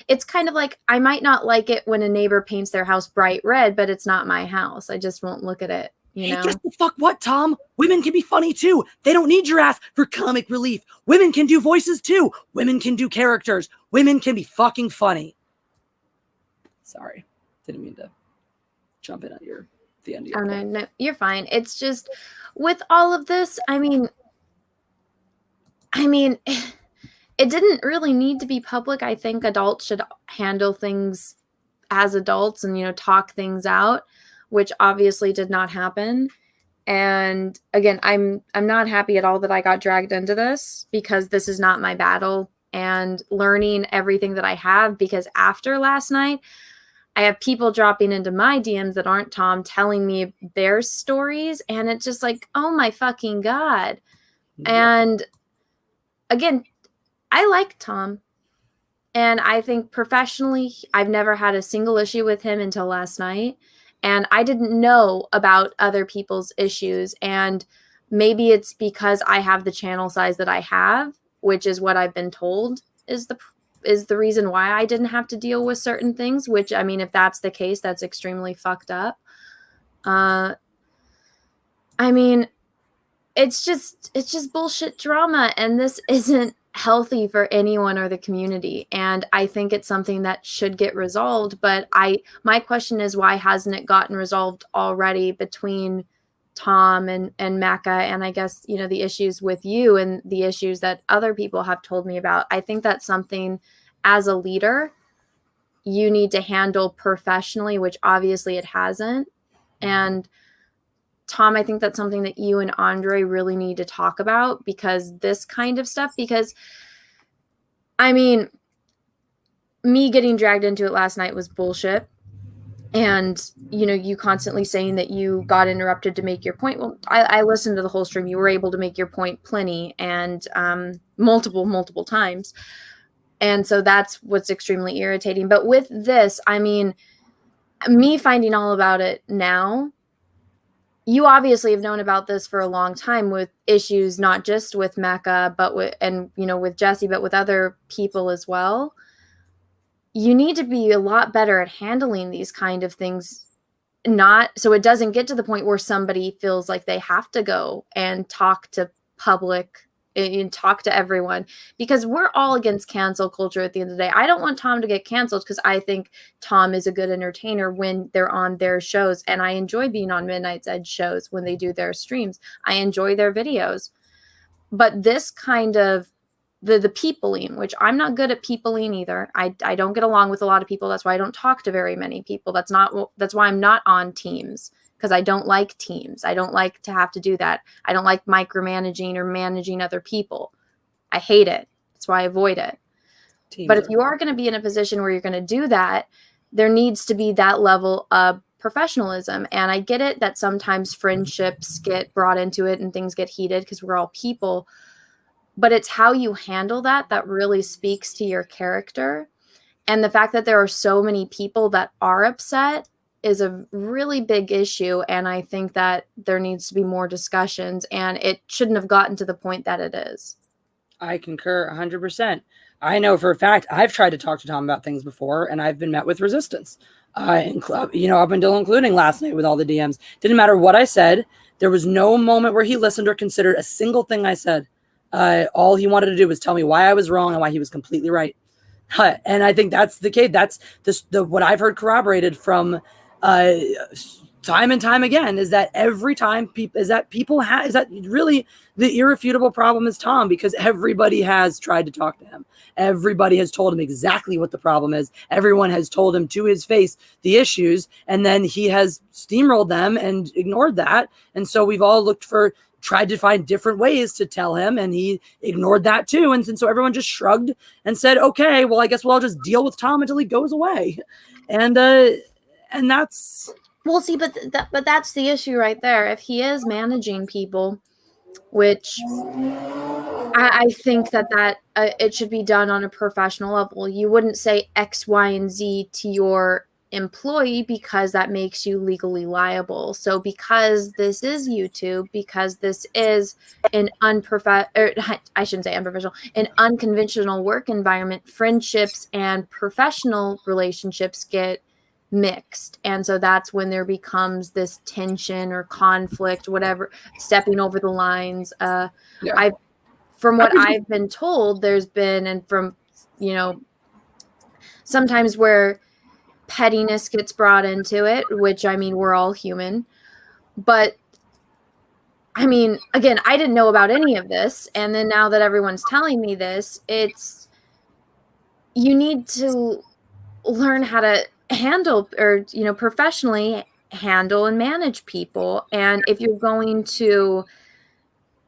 it's kind of like, I might not like it when a neighbor paints their house bright red, but it's not my house. I just won't look at it. Hey, guess the fuck what, Tom? Women can be funny too. They don't need your ass for comic relief. Women can do voices too. Women can do characters. Women can be fucking funny. Sorry, didn't mean to jump in at the end of your point. No, you're fine. It's just with all of this, I mean, it didn't really need to be public. I think adults should handle things as adults and, talk things out, which obviously did not happen. And again, I'm not happy at all that I got dragged into this, because this is not my battle, and learning everything that I have, because after last night, I have people dropping into my DMs that aren't Tom telling me their stories. And it's just like, oh my fucking God. Yeah. And again, I like Tom. And I think professionally, I've never had a single issue with him until last night. And I didn't know about other people's issues. And maybe it's because I have the channel size that I have, which is what I've been told is the reason why I didn't have to deal with certain things, which, I mean, if that's the case, that's extremely fucked up. I mean, it's just bullshit drama. And this isn't healthy for anyone or the community. And I think it's something that should get resolved. But my question is, why hasn't it gotten resolved already between Tom and Mecca, and I guess, the issues with you and the issues that other people have told me about? I think that's something as a leader you need to handle professionally, which obviously it hasn't. And Tom, I think that's something that you and Andre really need to talk about, because this kind of stuff, because I mean, me getting dragged into it last night was bullshit. and you constantly saying that you got interrupted to make your point. Well, I listened to the whole stream. You were able to make your point plenty and multiple times, and so that's what's extremely irritating. But with this, I mean, me finding all about it now, you obviously have known about this for a long time with issues not just with Mecca but with Jesse, but with other people as well. You need to be a lot better at handling these kind of things, not so it doesn't get to the point where somebody feels like they have to go and talk to public and talk to everyone, because we're all against cancel culture at the end of the day. I don't want Tom to get canceled because I think Tom is a good entertainer when they're on their shows, and I enjoy being on Midnight's Edge shows when they do their streams. I enjoy their videos. But this kind of the peopling, which I'm not good at peopling either. I don't get along with a lot of people. That's why I don't talk to very many people. That's why I'm not on teams, because I don't like teams. I don't like to have to do that. I don't like micromanaging or managing other people. I hate it. That's why I avoid it. But if you are going to be in a position where you're going to do that, there needs to be that level of professionalism. And I get it that sometimes friendships get brought into it and things get heated because we're all people. But it's how you handle that really speaks to your character. And the fact that there are so many people that are upset is a really big issue. And I think that there needs to be more discussions, and it shouldn't have gotten to the point that it is. I concur 100%. I know for a fact I've tried to talk to Tom about things before, and I've been met with resistance. Up until including last night with all the DMs. Didn't matter what I said. There was no moment where he listened or considered a single thing I said. All he wanted to do was tell me why I was wrong and why he was completely right. And I think that's the case. That's what I've heard corroborated from time and time again, is that every time is that really the irrefutable problem is Tom, because everybody has tried to talk to him. Everybody has told him exactly what the problem is. Everyone has told him to his face the issues, and then he has steamrolled them and ignored that. And so we've all tried to find different ways to tell him, and he ignored that too. And so everyone just shrugged and said, okay, well, I guess we'll all just deal with Tom until he goes away. And that's... Well, see, but that's the issue right there. If he is managing people, which I think that it should be done on a professional level. You wouldn't say X, Y, and Z to your employee because that makes you legally liable. So because this is YouTube, because this is an an unconventional work environment, friendships and professional relationships get mixed. And so that's when there becomes this tension or conflict, whatever, stepping over the lines. From what I've been told, there's been, and from, sometimes where pettiness gets brought into it, which, I mean, we're all human. But I mean, again, I didn't know about any of this. And then now that everyone's telling me this, you need to learn how to handle or, professionally handle and manage people. And if you're going to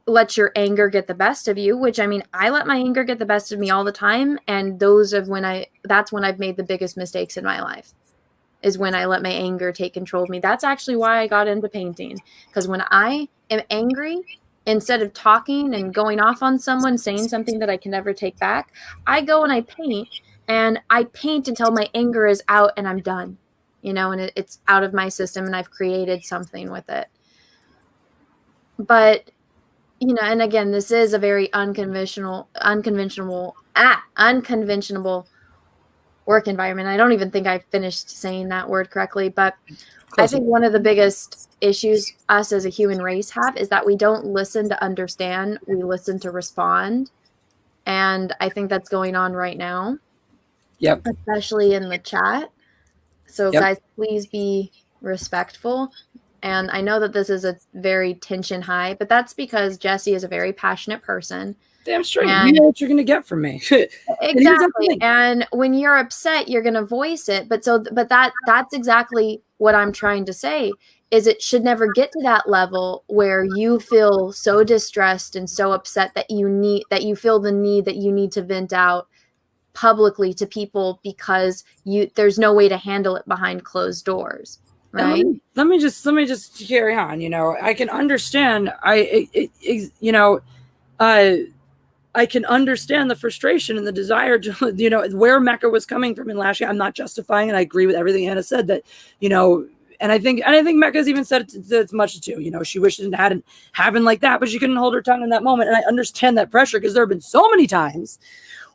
let your anger get the best of you, which, I mean, I let my anger get the best of me all the time. And that's when I've made the biggest mistakes in my life, is when I let my anger take control of me. That's actually why I got into painting. Because when I am angry, instead of talking and going off on someone, saying something that I can never take back, I go and I paint. And I paint until my anger is out and I'm done, and it's out of my system and I've created something with it. But, and again, this is a very unconventional work environment. I don't even think I finished saying that word correctly, but I think one of the biggest issues us as a human race have is that we don't listen to understand. We listen to respond. And I think that's going on right now. Yep. Especially in the chat. So guys, please be respectful. And I know that this is a very tension high, but that's because Jesse is a very passionate person. Damn straight. You know what you're going to get from me. Exactly. And when you're upset, you're going to voice it. But that's exactly what I'm trying to say, is it should never get to that level where you feel so distressed and so upset that you feel the need that you need to vent out publicly to people because there's no way to handle it behind closed doors, right? Let me just carry on. You know, I can understand. I can understand the frustration and the desire to, you know, where Mecca was coming from in last year. I'm not justifying it. I agree with everything Anna said, that, you know, and I think Mecca's even said it as much too. You know, she wished it hadn't happened like that, but she couldn't hold her tongue in that moment. And I understand that pressure, because there have been so many times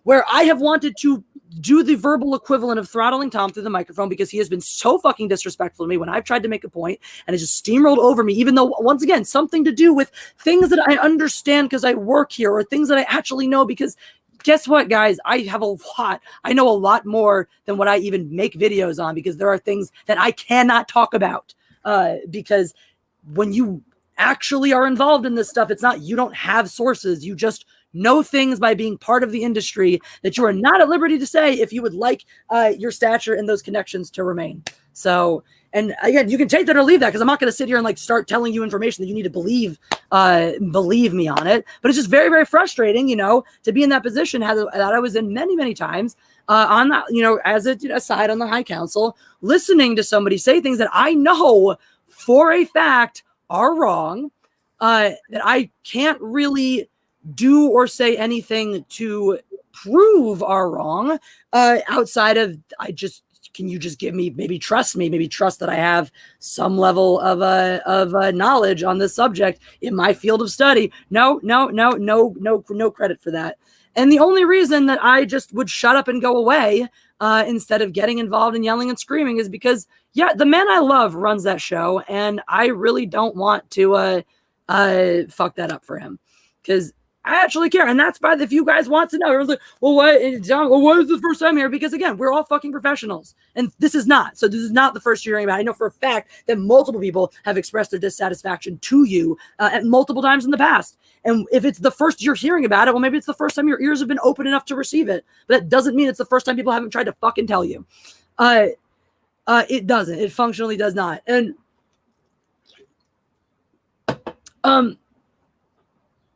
where I have wanted to do the verbal equivalent of throttling Tom through the microphone, because he has been so fucking disrespectful to me when I've tried to make a point, and it's just steamrolled over me, even though, once again, something to do with things that I understand because I work here, or things that I actually know, because guess what, guys? I know a lot more than what I even make videos on, because there are things that I cannot talk about, because when you actually are involved in this stuff, it's not, you don't have sources, you just know things by being part of the industry that you are not at liberty to say if you would like your stature and those connections to remain. So, and again, you can take that or leave that, because I'm not going to sit here and like start telling you information that you need to believe me on it. But it's just very, very frustrating, you know, to be in that position that I was in many, many times on that, you know, as a side on the High Council, listening to somebody say things that I know for a fact are wrong, that I can't really do or say anything to prove are wrong, outside of, can you just give me, maybe trust that I have some level of knowledge on this subject in my field of study. No credit for that. And the only reason that I just would shut up and go away instead of getting involved and yelling and screaming is because, yeah, the man I love runs that show, and I really don't want to fuck that up for him, because I actually care. And that's if you guys want to know, like, well, what is the first time here? Because again, we're all fucking professionals, and this is not the first you're hearing about. I know for a fact that multiple people have expressed their dissatisfaction to you at multiple times in the past. And if it's the first you're hearing about it, well, maybe it's the first time your ears have been open enough to receive it. But that doesn't mean it's the first time people haven't tried to fucking tell you. It doesn't. It functionally does not. And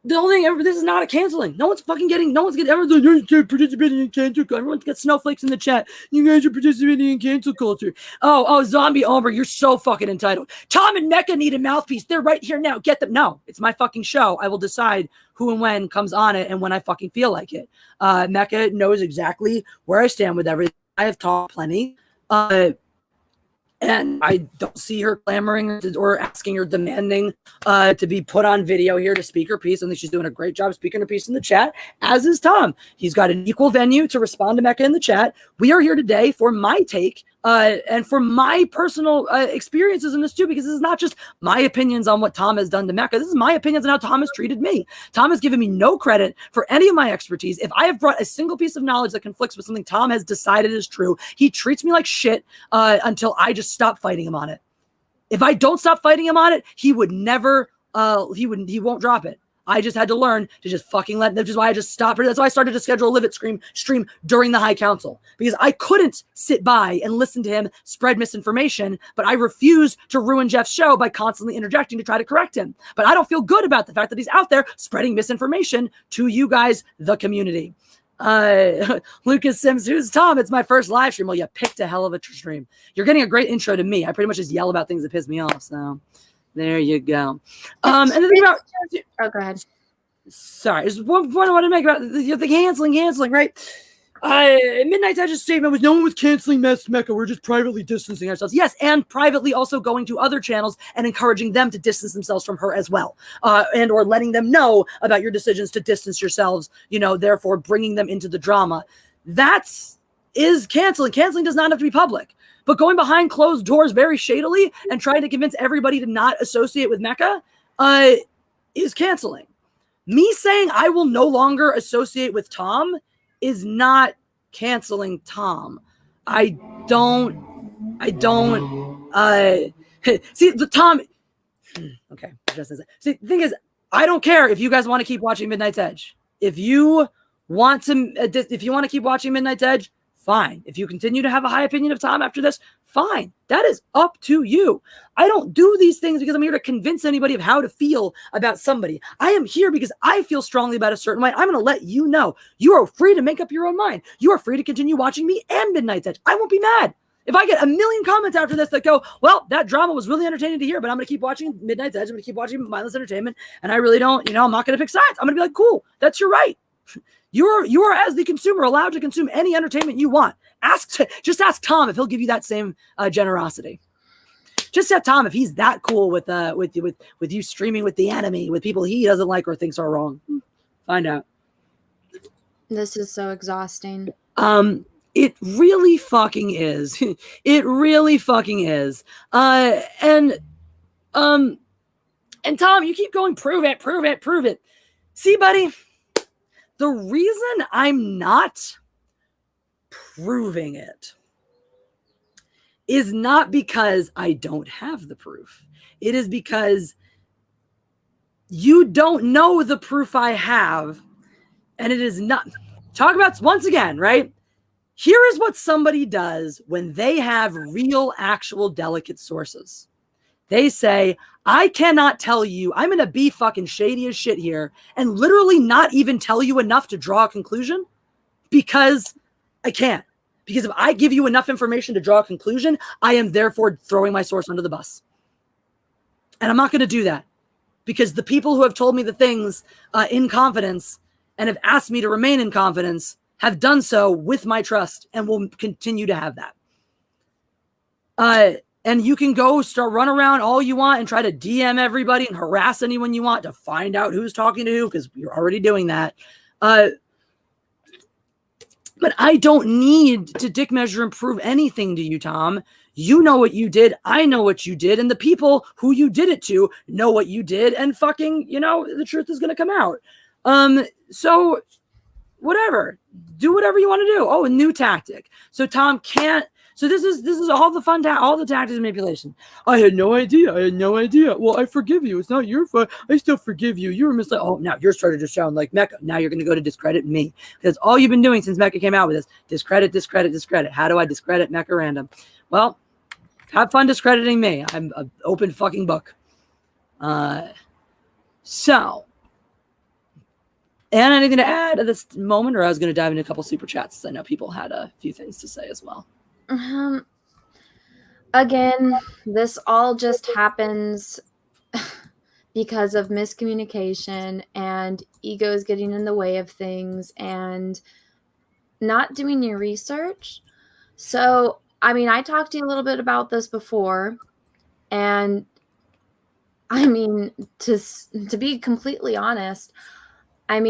the only thing, this is not a canceling. No one's getting, everyone's participating in cancel culture. Everyone's got snowflakes in the chat. You guys are participating in cancel culture. Oh, Zombie Ombre, you're so fucking entitled. Tom and Mecca need a mouthpiece. They're right here now. Get them. No, it's my fucking show. I will decide who and when comes on it and when I fucking feel like it. Mecca knows exactly where I stand with everything. I have talked plenty. And I don't see her clamoring or asking or demanding to be put on video here to speak her piece. I think she's doing a great job speaking her piece in the chat, as is Tom. He's got an equal venue to respond to Mecca in the chat. We are here today for my take and for my personal experiences in this too, because this is not just my opinions on what Tom has done to Mecca. This is my opinions on how Tom has treated me. Tom has given me no credit for any of my expertise. If I have brought a single piece of knowledge that conflicts with something Tom has decided is true, he treats me like shit until I just stop fighting him on it. If I don't stop fighting him on it, he would never, he won't drop it. I just had to learn to just fucking let, which is why I just stopped. That's why I started to schedule a LIVIT stream during the High Council, because I couldn't sit by and listen to him spread misinformation, but I refused to ruin Jeff's show by constantly interjecting to try to correct him. But I don't feel good about the fact that he's out there spreading misinformation to you guys, the community. Lucas Sims, who's Tom? It's my first live stream. Well, you picked a hell of a stream. You're getting a great intro to me. I pretty much just yell about things that piss me off, so there you go. And the thing about, oh, go ahead. Sorry, there's one point I want to make about the canceling, right? Midnight's Edge's statement was no one was canceling Mecca. We're just privately distancing ourselves. Yes, and privately also going to other channels and encouraging them to distance themselves from her as well, and or letting them know about your decisions to distance yourselves. You know, therefore bringing them into the drama. Is canceling. Canceling does not have to be public. But going behind closed doors very shadily and trying to convince everybody to not associate with Mecca is canceling. Me saying I will no longer associate with Tom is not canceling Tom. I don't see the Tom. Okay. See, the thing is, I don't care if you guys want to keep watching Midnight's Edge. If you want to keep watching Midnight's Edge, fine. If you continue to have a high opinion of Tom after this, fine. That is up to you. I don't do these things because I'm here to convince anybody of how to feel about somebody. I am here because I feel strongly about a certain way. I'm going to let you know. You are free to make up your own mind. You are free to continue watching me and Midnight's Edge. I won't be mad. If I get a million comments after this that go, well, that drama was really entertaining to hear, but I'm going to keep watching Midnight's Edge. I'm going to keep watching mindless entertainment. And I really don't, I'm not going to pick sides. I'm going to be like, cool, that's your right. You are, as the consumer, allowed to consume any entertainment you want. Just ask Tom if he'll give you that same generosity. Just ask Tom if he's that cool with you streaming with the enemy, with people he doesn't like or thinks are wrong. Find out. This is so exhausting. It really fucking is. It really fucking is. And Tom, you keep going, prove it, prove it, prove it. See, buddy, the reason I'm not proving it is not because I don't have the proof. It is because you don't know the proof I have, and it is not. Talk about, once again, right? Here is what somebody does when they have real, actual, delicate sources. They say, I cannot tell you, I'm going to be fucking shady as shit here and literally not even tell you enough to draw a conclusion because I can't. Because if I give you enough information to draw a conclusion, I am therefore throwing my source under the bus. And I'm not going to do that because the people who have told me the things in confidence and have asked me to remain in confidence have done so with my trust and will continue to have that. And you can go run around all you want and try to DM everybody and harass anyone you want to find out who's talking to who, because you're already doing that. But I don't need to dick measure and prove anything to you, Tom. You know what you did. I know what you did. And the people who you did it to know what you did. And fucking, the truth is going to come out. So whatever. Do whatever you want to do. Oh, a new tactic. So Tom can't. So this is all the fun, all the tactics of manipulation. I had no idea. Well, I forgive you. It's not your fault. I still forgive you. You were misled. Oh, now you're starting to sound like Mecca. Now you're going to go to discredit me. Because all you've been doing since Mecca came out with this. Discredit, discredit, discredit. How do I discredit Mecca Random? Well, have fun discrediting me. I'm an open fucking book. So, and anything to add at this moment, or I was going to dive into a couple super chats. I know people had a few things to say as well. Again, this all just happens because of miscommunication and egos getting in the way of things and not doing your research. So, I talked to you a little bit about this before, and to be completely honest, I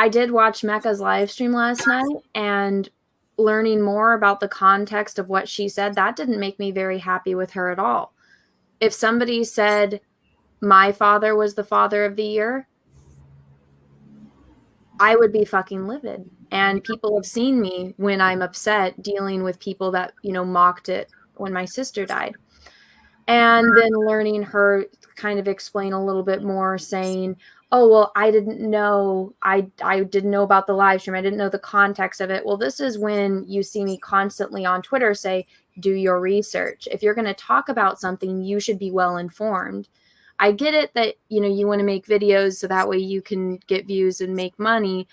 did watch Mecca's live stream last night, and learning more about the context of what she said, that didn't make me very happy with her at all. If somebody said my father was the father of the year, I would be fucking livid. And people have seen me when I'm upset dealing with people that, mocked it when my sister died. And then learning her kind of explain a little bit more, saying, oh, well, I didn't know. I didn't know about the live stream. I didn't know the context of it. Well, this is when you see me constantly on Twitter say, do your research. If you're going to talk about something, you should be well informed. I get it that, you want to make videos so that way you can get views and make money.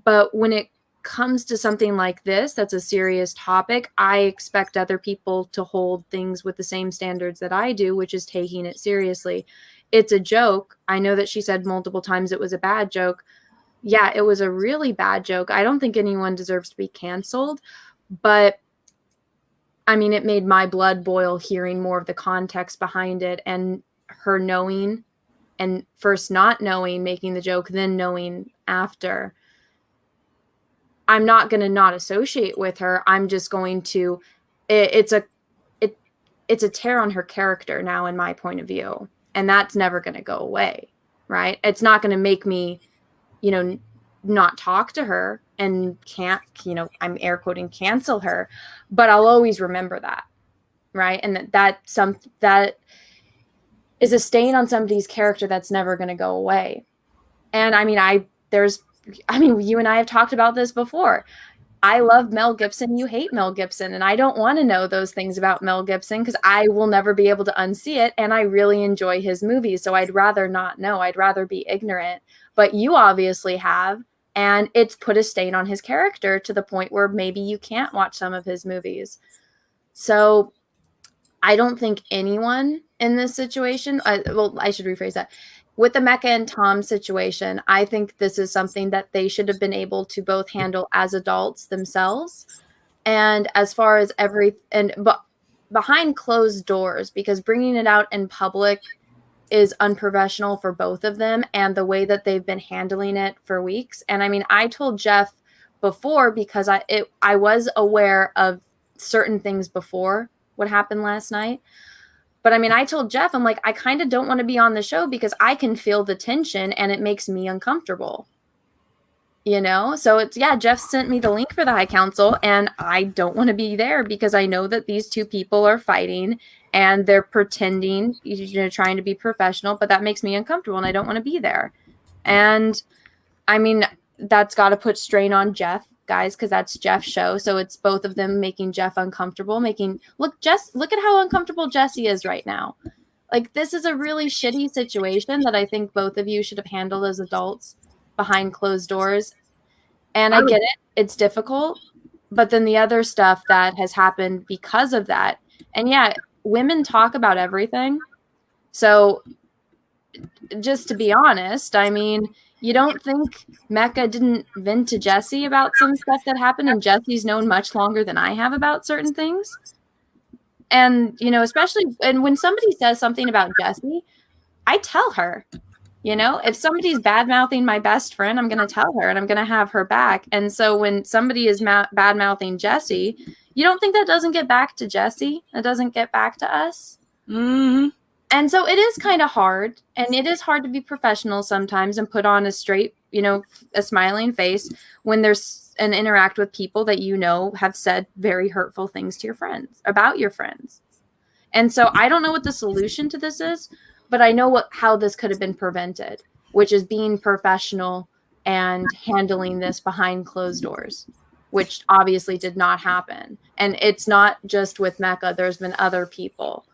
But when it comes to something like this, that's a serious topic, I expect other people to hold things with the same standards that I do, which is taking it seriously. It's a joke. I know that she said multiple times it was a bad joke. Yeah, it was a really bad joke. I don't think anyone deserves to be canceled, but it made my blood boil hearing more of the context behind it and her knowing, and first not knowing, making the joke, then knowing after. I'm not going to not associate with her. I'm just going to, it's a tear on her character now in my point of view. And that's never going to go away, right? It's not going to make me, not talk to her and can't, I'm air quoting, cancel her, but I'll always remember that, right? And that is a stain on somebody's character that's never going to go away. And you and I have talked about this before. I love Mel Gibson, you hate Mel Gibson, and I don't want to know those things about Mel Gibson because I will never be able to unsee it, and I really enjoy his movies, so I'd rather not know. I'd rather be ignorant. But you obviously have, and it's put a stain on his character to the point where maybe you can't watch some of his movies. So I don't think anyone in this situation, well, I should rephrase that. With the Mecca and Tom situation, I think this is something that they should have been able to both handle as adults themselves. And as far as but behind closed doors, because bringing it out in public is unprofessional for both of them and the way that they've been handling it for weeks. And I mean, I told Jeff before because I was aware of certain things before what happened last night. But I mean, I told Jeff, I'm like, I kind of don't want to be on the show because I can feel the tension and it makes me uncomfortable. You know? So it's, yeah, Jeff sent me the link for the High Council and I don't want to be there because I know that these two people are fighting and they're pretending, you know, trying to be professional, but that makes me uncomfortable and I don't want to be there. And I mean, that's got to put strain on Jeff, guys, because that's Jeff's show. So it's both of them making Jeff uncomfortable, look at how uncomfortable Jesse is right now. Like, this is a really shitty situation that I think both of you should have handled as adults behind closed doors. And I get it. It's difficult. But then the other stuff that has happened because of that. And yeah, women talk about everything. So just to be honest, I mean, you don't think Mecca didn't vent to Jesse about some stuff that happened, and Jesse's known much longer than I have about certain things? And, you know, especially, and when somebody says something about Jesse, I tell her, you know, if somebody's bad-mouthing my best friend, I'm going to tell her and I'm going to have her back. And so when somebody is bad-mouthing Jesse, you don't think that doesn't get back to Jesse? That doesn't get back to us? Mm-hmm. And so it is kind of hard, and it is hard to be professional sometimes and put on a straight, you know, a smiling face when there's and interact with people that you know have said very hurtful things to your friends, about your friends. And so I don't know what the solution to this is, but I know how this could have been prevented, which is being professional and handling this behind closed doors, which obviously did not happen. And it's not just with Mecca. There's been other people,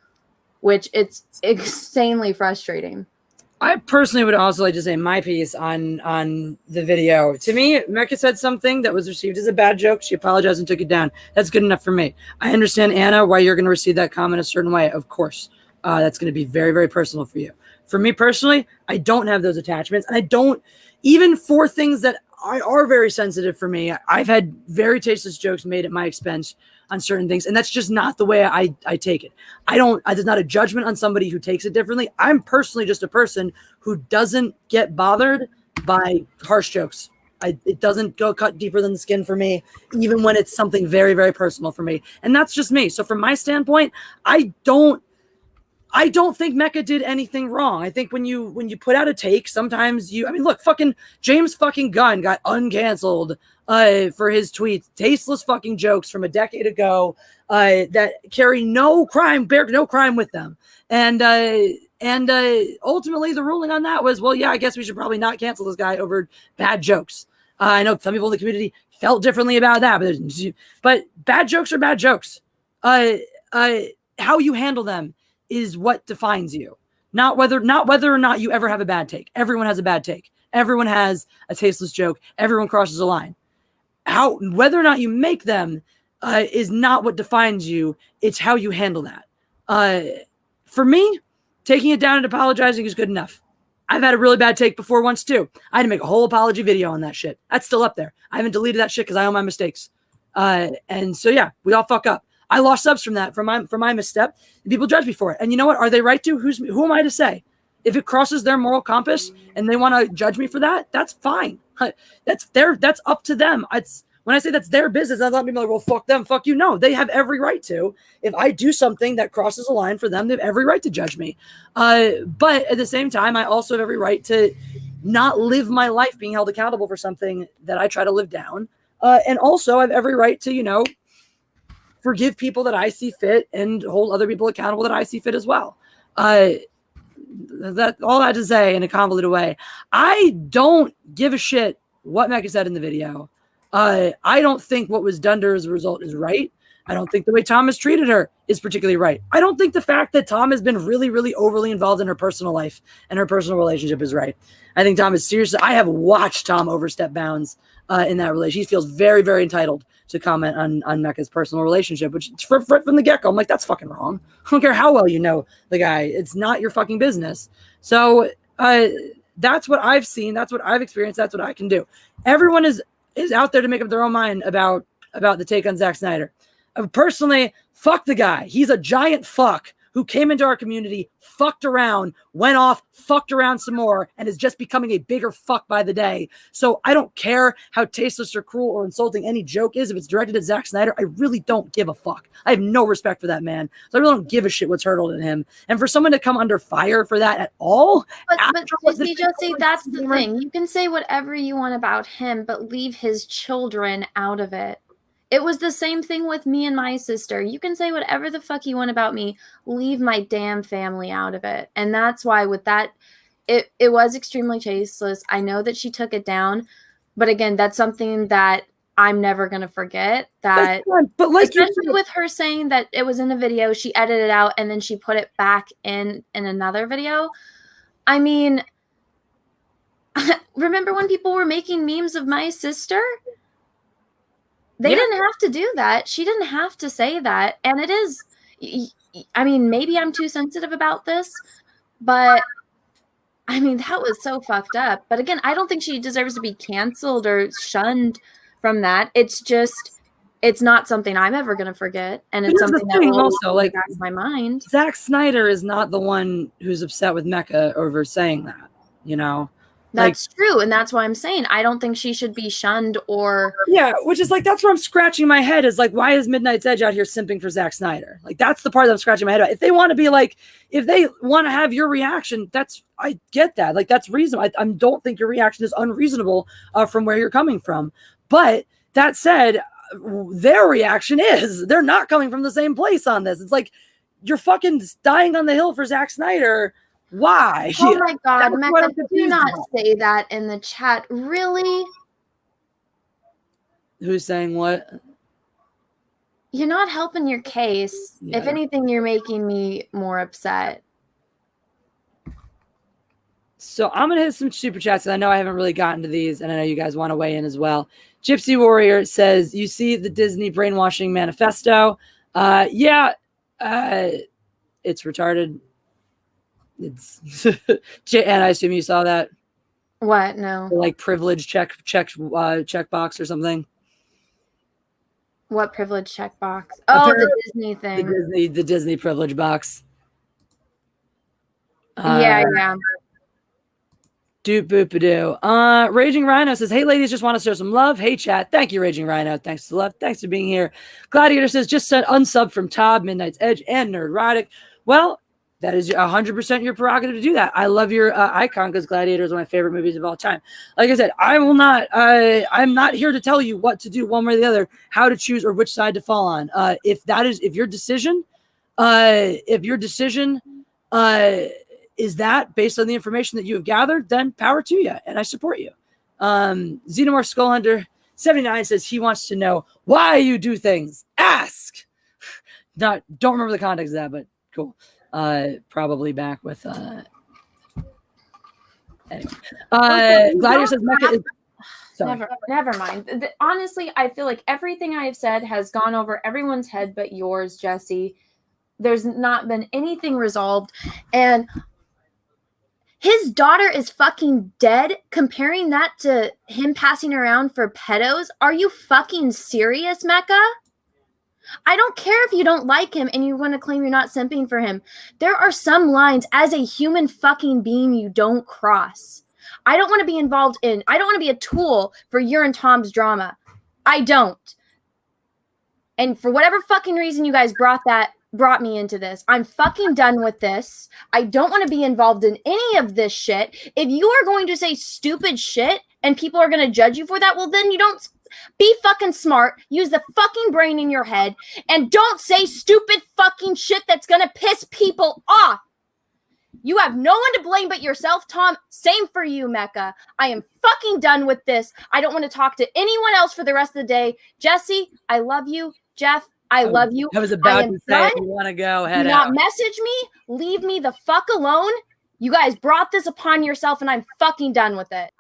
which it's insanely frustrating. I personally would also like to say my piece on the video. To me, Mecca said something that was received as a bad joke. She apologized and took it down. That's good enough for me. I understand, Anna, why you're going to receive that comment a certain way. Of course, that's going to be very, very personal for you. For me personally, I don't have those attachments. And I don't, even for things that are very sensitive for me, I've had very tasteless jokes made at my expense on certain things, and that's just not the way I take it. There's not a judgment on somebody who takes it differently. I'm personally just a person who doesn't get bothered by harsh jokes. It doesn't go cut deeper than the skin for me, even when it's something very, very personal for me. And that's just me. So from my standpoint, I don't think Mecca did anything wrong. I think when you put out a take, sometimes look, fucking James fucking Gunn got uncanceled for his tweets, tasteless fucking jokes from a decade ago that carry bear no crime with them. And ultimately the ruling on that was, well, yeah, I guess we should probably not cancel this guy over bad jokes. I know some people in the community felt differently about that, but bad jokes are bad jokes. How you handle them is what defines you. Not whether or not you ever have a bad take. Everyone has a bad take. Everyone has a tasteless joke. Everyone crosses a line. Whether or not you make them is not what defines you. It's how you handle that. For me, taking it down and apologizing is good enough. I've had a really bad take before once too. I had to make a whole apology video on that shit. That's still up there. I haven't deleted that shit because I own my mistakes. And so yeah, we all fuck up. I lost subs from that, from my misstep, and people judge me for it. And you know what? Are they right to? Who am I to say? If it crosses their moral compass and they want to judge me for that, that's fine. That's up to them. When I say that's their business, that's not me like, well, fuck them, fuck you. No, they have every right to. If I do something that crosses a line for them, they have every right to judge me. But at the same time, I also have every right to not live my life being held accountable for something that I try to live down. And also I have every right to, forgive people that I see fit and hold other people accountable that I see fit as well. That all that to say in a convoluted way, I don't give a shit what Mecca said in the video. I don't think what was done to her as a result is right. I don't think the way Tom has treated her is particularly right. I don't think the fact that Tom has been really, really overly involved in her personal life and her personal relationship is right. I think Tom is seriously, I have watched Tom overstep bounds in that relationship. He feels very, very entitled to comment on Mecca's personal relationship, which from the get-go, I'm like, that's fucking wrong. I don't care how well you know the guy. It's not your fucking business. So that's what I've seen. That's what I've experienced. That's what I can do. Everyone is out there to make up their own mind about the take on Zack Snyder. Personally, fuck the guy. He's a giant fuck who came into our community, fucked around, went off, fucked around some more, and is just becoming a bigger fuck by the day. So I don't care how tasteless or cruel or insulting any joke is. If it's directed at Zack Snyder, I really don't give a fuck. I have no respect for that man. So I really don't give a shit what's hurtled at him. And for someone to come under fire for that at all? But Josie, that's the thing. You can say whatever you want about him, but leave his children out of it. It was the same thing with me and my sister. You can say whatever the fuck you want about me. Leave my damn family out of it. And that's why with that, it was extremely tasteless. I know that she took it down. But again, that's something that I'm never going to forget. That, but like especially with her saying that it was in a video, she edited it out and then she put it back in another video. I mean, remember when people were making memes of my sister? They didn't have to do that. She didn't have to say that. And it is, I mean, maybe I'm too sensitive about this, but I mean, that was so fucked up. But again, I don't think she deserves to be canceled or shunned from that. It's just, it's not something I'm ever going to forget. And it's something that will also like back in my mind. Zack Snyder is not the one who's upset with Mecca over saying that, you know? That's true. And that's why I'm saying I don't think she should be shunned or. Yeah, which is like, that's where I'm scratching my head is like, why is Midnight's Edge out here simping for Zack Snyder? Like, that's the part that I'm scratching my head about. If they want to be like, if they want to have your reaction, I get that. Like, that's reasonable. I don't think your reaction is unreasonable from where you're coming from. But that said, their reaction is they're not coming from the same place on this. It's like, you're fucking dying on the hill for Zack Snyder. Why? Oh my God, Mecca, do not say that in the chat. Really? Who's saying what? You're not helping your case. Yeah. If anything, you're making me more upset. So I'm going to hit some super chats. I know I haven't really gotten to these, and I know you guys want to weigh in as well. Gypsy Warrior says, you see the Disney brainwashing manifesto. It's retarded. It's and I assume you saw that. What? No. Like privilege checkbox or something. What privilege checkbox? Oh, the Disney thing. The Disney privilege box. Yeah. Doop boop a doo. Raging Rhino says, hey ladies, just want to show some love. Hey chat. Thank you, Raging Rhino. Thanks for the love. Thanks for being here. Gladiator says, just sent unsub from Todd, Midnight's Edge, and Nerdrotic. Well, that is 100% your prerogative to do that. I love your icon because Gladiator is one of my favorite movies of all time. Like I said, I'm not here to tell you what to do one way or the other, how to choose or which side to fall on. If your decision is that based on the information that you have gathered, then power to you, and I support you. Xenomorph Skullhunter 79 says he wants to know why you do things. Ask. Don't remember the context of that, but cool. Probably back with anyway. Gladiator says Mecca is never mind. Honestly, I feel like everything I have said has gone over everyone's head but yours, Jesse. There's not been anything resolved, and his daughter is fucking dead. Comparing that to him passing around for pedos, are you fucking serious, Mecca? I don't care if you don't like him and you want to claim you're not simping for him. There are some lines as a human fucking being you don't cross. I don't want to be involved in, I don't want to be a tool for your and Tom's drama. I don't. And for whatever fucking reason you guys brought me into this, I'm fucking done with this. I don't want to be involved in any of this shit. If you are going to say stupid shit and people are going to judge you for that, well, then you don't. Be fucking smart, use the fucking brain in your head, and don't say stupid fucking shit that's gonna piss people off. You have no one to blame but yourself, Tom. Same for you, Mecca. I am fucking done with this. I don't want to talk to anyone else for the rest of the day. Jesse, I love you. Jeff, I love you. I was about to say, done. if you want to go, Do head not out. message me. Leave me the fuck alone. You guys brought this upon yourself, and I'm fucking done with it.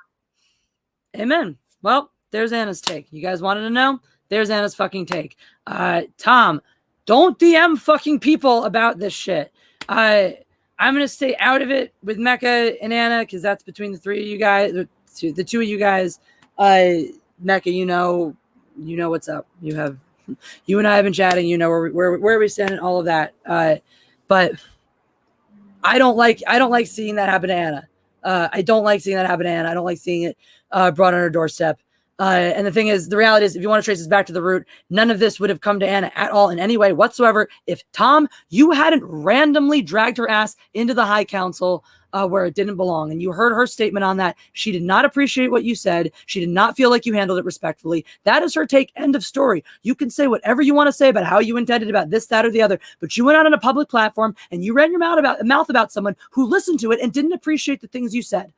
Amen. Well, there's Anna's take. You guys wanted to know? There's Anna's fucking take. Tom, don't DM fucking people about this shit. I'm going to stay out of it with Mecca and Anna because that's between the three of you guys, the two of you guys. Mecca, you know what's up. You and I have been chatting. You know where we stand and all of that. But I don't like seeing that happen to Anna. I don't like seeing that happen to Anna. I don't like seeing it brought on her doorstep. And the thing is, the reality is, if you want to trace this back to the root, none of this would have come to Anna at all in any way whatsoever if, Tom, you hadn't randomly dragged her ass into the High Council where it didn't belong. And you heard her statement on that. She did not appreciate what you said. She did not feel like you handled it respectfully. That is her take. End of story. You can say whatever you want to say about how you intended about this, that, or the other, but you went out on a public platform and you ran your mouth about someone who listened to it and didn't appreciate the things you said.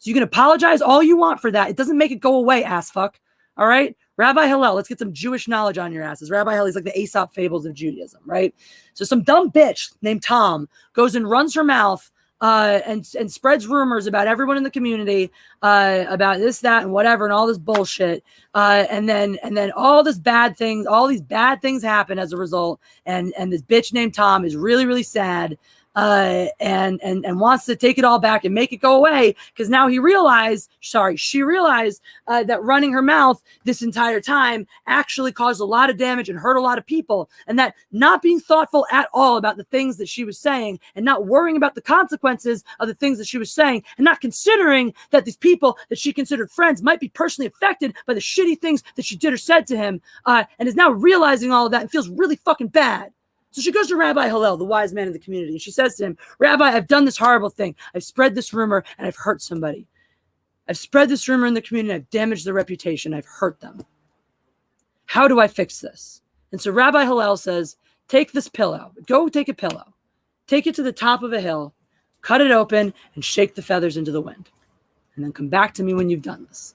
So you can apologize all you want for that. It doesn't make it go away, ass fuck. All right? Rabbi Hillel, let's get some Jewish knowledge on your asses. Rabbi Hillel is like the Aesop fables of Judaism, right? So some dumb bitch named Tom goes and runs her mouth and spreads rumors about everyone in the community about this, that, and whatever, and all this bullshit. And then all these bad things happen as a result. And this bitch named Tom is really, really sad. And wants to take it all back and make it go away because now she realized that running her mouth this entire time actually caused a lot of damage and hurt a lot of people, and that not being thoughtful at all about the things that she was saying and not worrying about the consequences of the things that she was saying and not considering that these people that she considered friends might be personally affected by the shitty things that she did or said to him, and is now realizing all of that and feels really fucking bad. So she goes to Rabbi Hillel, the wise man in the community, and she says to him, Rabbi, I've done this horrible thing. I've spread this rumor and I've hurt somebody. I've spread this rumor in the community. I've damaged their reputation. I've hurt them. How do I fix this? And so Rabbi Hillel says, take this pillow. Go take a pillow. Take it to the top of a hill, cut it open, and shake the feathers into the wind. And then come back to me when you've done this.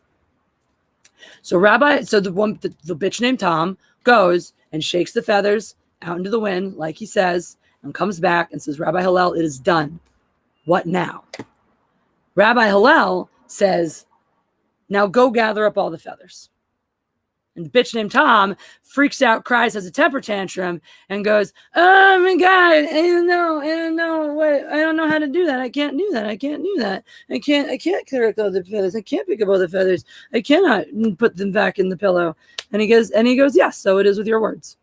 So the bitch named Tom goes and shakes the feathers out into the wind, like he says, and comes back and says, Rabbi Hillel, it is done. What now? Rabbi Hillel says, now go gather up all the feathers. And the bitch named Tom freaks out, cries, has a temper tantrum, and goes, oh my God, I don't know how to do that. I can't do that. I can't clear up all the feathers. I can't pick up all the feathers. I cannot put them back in the pillow. And he goes, yes, so it is with your words.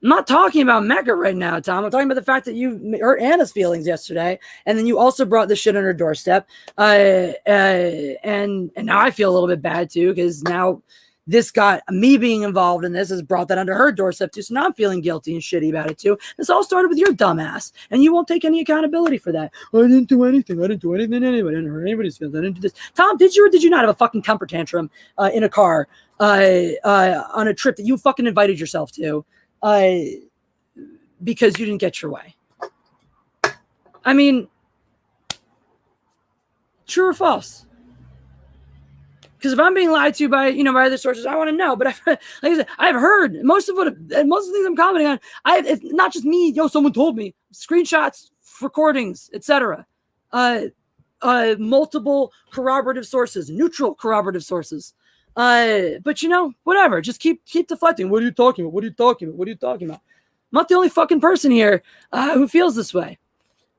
I'm not talking about Mecca right now, Tom. I'm talking about the fact that you hurt Anna's feelings yesterday, and then you also brought this shit on her doorstep. And now I feel a little bit bad too, because now this got me being involved in this has brought that under her doorstep too. So now I'm feeling guilty and shitty about it too. This all started with your dumbass, and you won't take any accountability for that. I didn't do anything. I didn't do anything anyway. I didn't hurt anybody's feelings. I didn't do this. Tom, did you or did you not have a fucking temper tantrum in a car on a trip that you fucking invited yourself to? Because you didn't get your way. I mean, true or false? Because if I'm being lied to by other sources, I want to know. But like I said, I've heard most of the things I'm commenting on. It's not just me. Someone told me. Screenshots, recordings, etc. Multiple corroborative sources, neutral corroborative sources. But whatever. Just keep deflecting. What are you talking about? What are you talking about? What are you talking about? I'm not the only fucking person here who feels this way.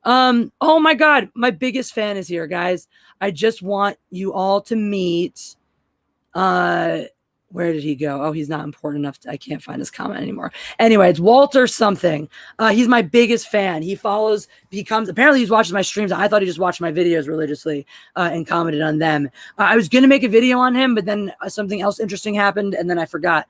Oh my God, my biggest fan is here, guys. I just want you all to meet. Where did he go? Oh, he's not important enough. I can't find his comment anymore. Anyway, it's Walter something. He's my biggest fan. Apparently he's watching my streams. I thought he just watched my videos religiously and commented on them. I was going to make a video on him, but then something else interesting happened and then I forgot.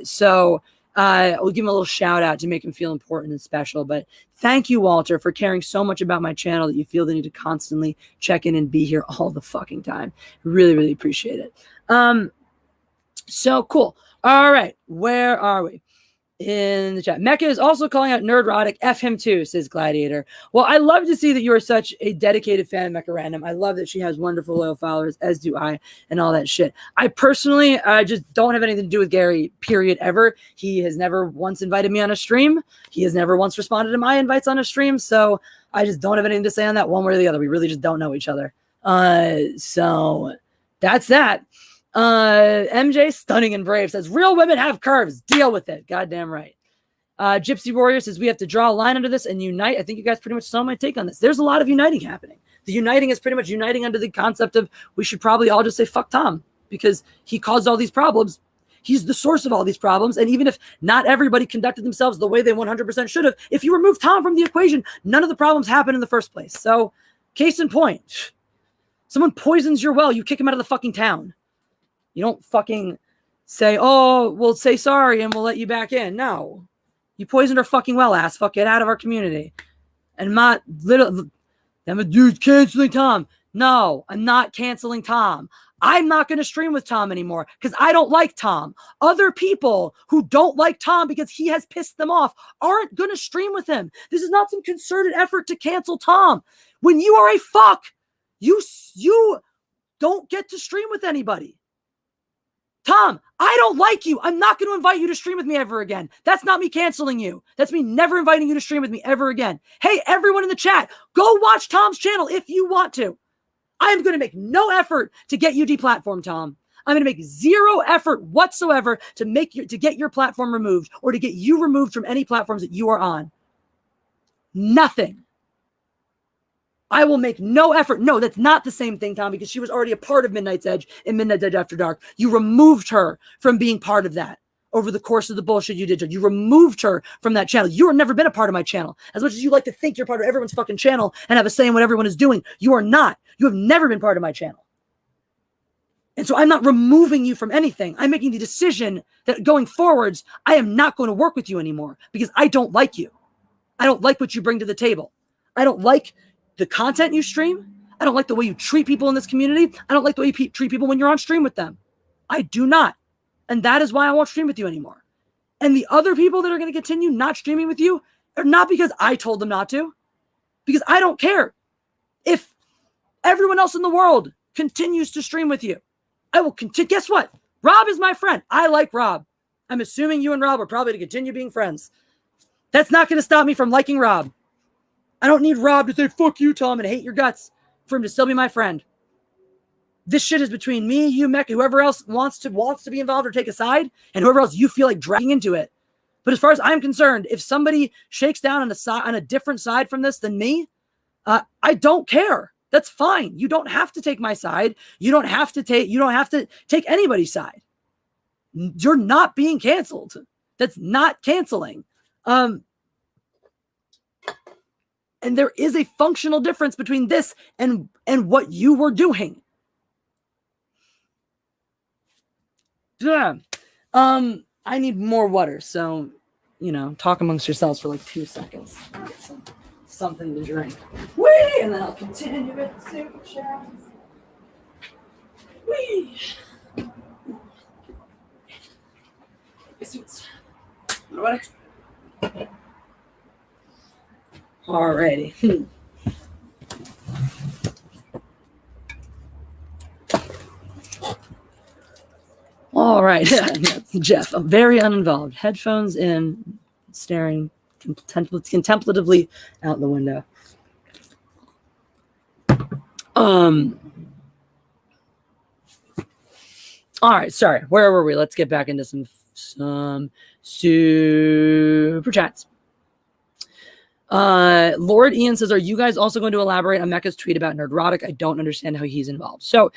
So we'll give him a little shout out to make him feel important and special. But thank you, Walter, for caring so much about my channel that you feel the need to constantly check in and be here all the fucking time. Really, really appreciate it. So cool. All right. Where are we? in the chat. Mecca is also calling out Nerdrotic. F him too, says Gladiator. Well, I love to see that you are such a dedicated fan of Mecca Random. I love that she has wonderful loyal followers, as do I, and all that shit. I personally just don't have anything to do with Gary, period, ever. He has never once invited me on a stream. He has never once responded to my invites on a stream. So I just don't have anything to say on that one way or the other. We really just don't know each other. So that's that. MJ Stunning and Brave says real women have curves, deal with it. Goddamn right. Gypsy Warrior says we have to draw a line under this and unite. I think you guys pretty much saw my take on this. There's a lot of uniting happening. The uniting is pretty much uniting under the concept of we should probably all just say fuck Tom because he caused all these problems. He's the source of all these problems. And even if not everybody conducted themselves the way they 100% should have, if you remove Tom from the equation, none of the problems happen in the first place. So case in point, someone poisons your well, you kick him out of the fucking town. You don't fucking say, oh, we'll say sorry and we'll let you back in. No. You poisoned our fucking well, ass. Fuck, get out of our community. And not little, them a dude's canceling Tom. No, I'm not canceling Tom. I'm not going to stream with Tom anymore because I don't like Tom. Other people who don't like Tom because he has pissed them off aren't going to stream with him. This is not some concerted effort to cancel Tom. When you are a fuck, you don't get to stream with anybody. Tom, I don't like you. I'm not going to invite you to stream with me ever again. That's not me canceling you. That's me never inviting you to stream with me ever again. Hey, everyone in the chat, go watch Tom's channel if you want to. I'm going to make no effort to get you deplatformed, Tom. I'm going to make zero effort whatsoever to get your platform removed or to get you removed from any platforms that you are on. Nothing. I will make no effort. No, that's not the same thing, Tom, because she was already a part of Midnight's Edge and Midnight's Edge After Dark. You removed her from being part of that over the course of the bullshit you did. You removed her from that channel. You have never been a part of my channel. As much as you like to think you're part of everyone's fucking channel and have a say in what everyone is doing, you are not. You have never been part of my channel. And so I'm not removing you from anything. I'm making the decision that going forwards, I am not going to work with you anymore because I don't like you. I don't like what you bring to the table. I don't like the content you stream. I don't like the way you treat people in this community. I don't like the way you treat people when you're on stream with them. I do not. And that is why I won't stream with you anymore. And the other people that are going to continue not streaming with you are not because I told them not to, because I don't care. If everyone else in the world continues to stream with you, I will continue. Guess what? Rob is my friend. I like Rob. I'm assuming you and Rob are probably to continue being friends. That's not going to stop me from liking Rob. I don't need Rob to say, fuck you, Tom, and hate your guts for him to still be my friend. This shit is between me, you, Mecca, whoever else wants to be involved or take a side, and whoever else you feel like dragging into it. But as far as I'm concerned, if somebody shakes down on a different side from this than me, I don't care. That's fine. You don't have to take my side. You don't have to take anybody's side. You're not being canceled. That's not canceling. And there is a functional difference between this and what you were doing. Yeah. I need more water, so talk amongst yourselves for like 2 seconds. I'll get something to drink. Whee! And then I'll continue with the super chats. Whee! Water. Alrighty. All right. Jeff, very uninvolved. Headphones in, staring contemplatively out the window. All right. Sorry. Where were we? Let's get back into some super chats. Lord Ian says, are you guys also going to elaborate on Mecca's tweet about Nerdrotic? I don't understand how he's involved. So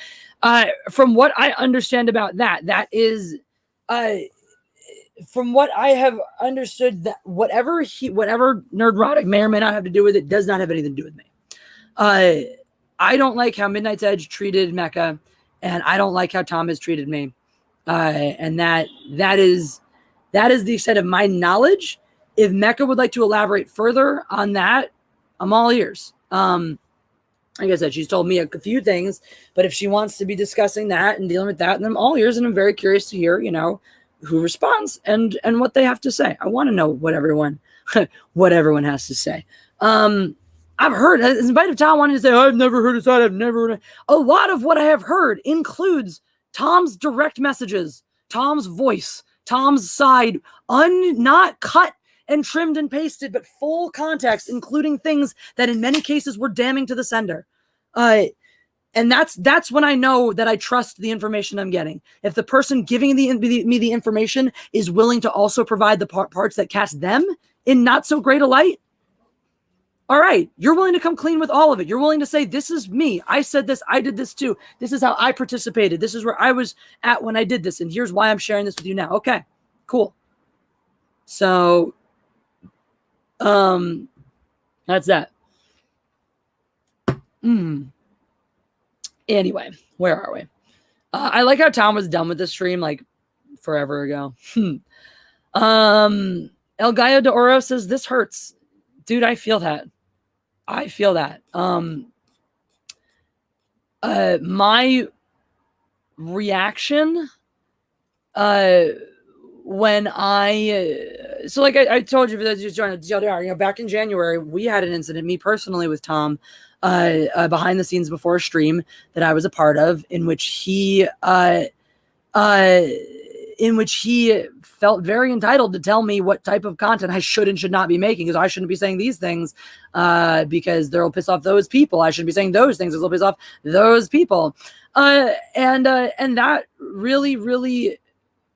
from what I understand about that is from what I have understood, that whatever Nerdrotic may or may not have to do with it does not have anything to do with me. I don't like how Midnight's Edge treated Mecca, and I don't like how Tom has treated me. And that is the extent of my knowledge. If Mecca would like to elaborate further on that, I'm all ears. Like I said, she's told me a few things, but if she wants to be discussing that and dealing with that, then I'm all ears, and I'm very curious to hear, who responds and what they have to say. I want to know what everyone has to say. I've heard, in spite of Tom wanting to say, I've never heard his side, I've never heard. A lot of what I have heard includes Tom's direct messages, Tom's voice, Tom's side, not cut and trimmed and pasted, but full context, including things that in many cases were damning to the sender. And that's when I know that I trust the information I'm getting. If the person giving me the information is willing to also provide the parts that cast them in not so great a light, all right, you're willing to come clean with all of it. You're willing to say, this is me. I said this. I did this too. This is how I participated. This is where I was at when I did this. And here's why I'm sharing this with you now. Okay, cool. So, that's that. Anyway, where are we? I like how Tom was done with the stream like forever ago. El Gallo de Oro says, this hurts. Dude, I feel that. I feel that. My reaction when so like I told you for those who's joining the TLDR, back in January, we had an incident, me personally with Tom, behind the scenes before a stream that I was a part of, in which he felt very entitled to tell me what type of content I should and should not be making, because I shouldn't be saying these things because they'll piss off those people. I shouldn't be saying those things because they'll piss off those people. And that really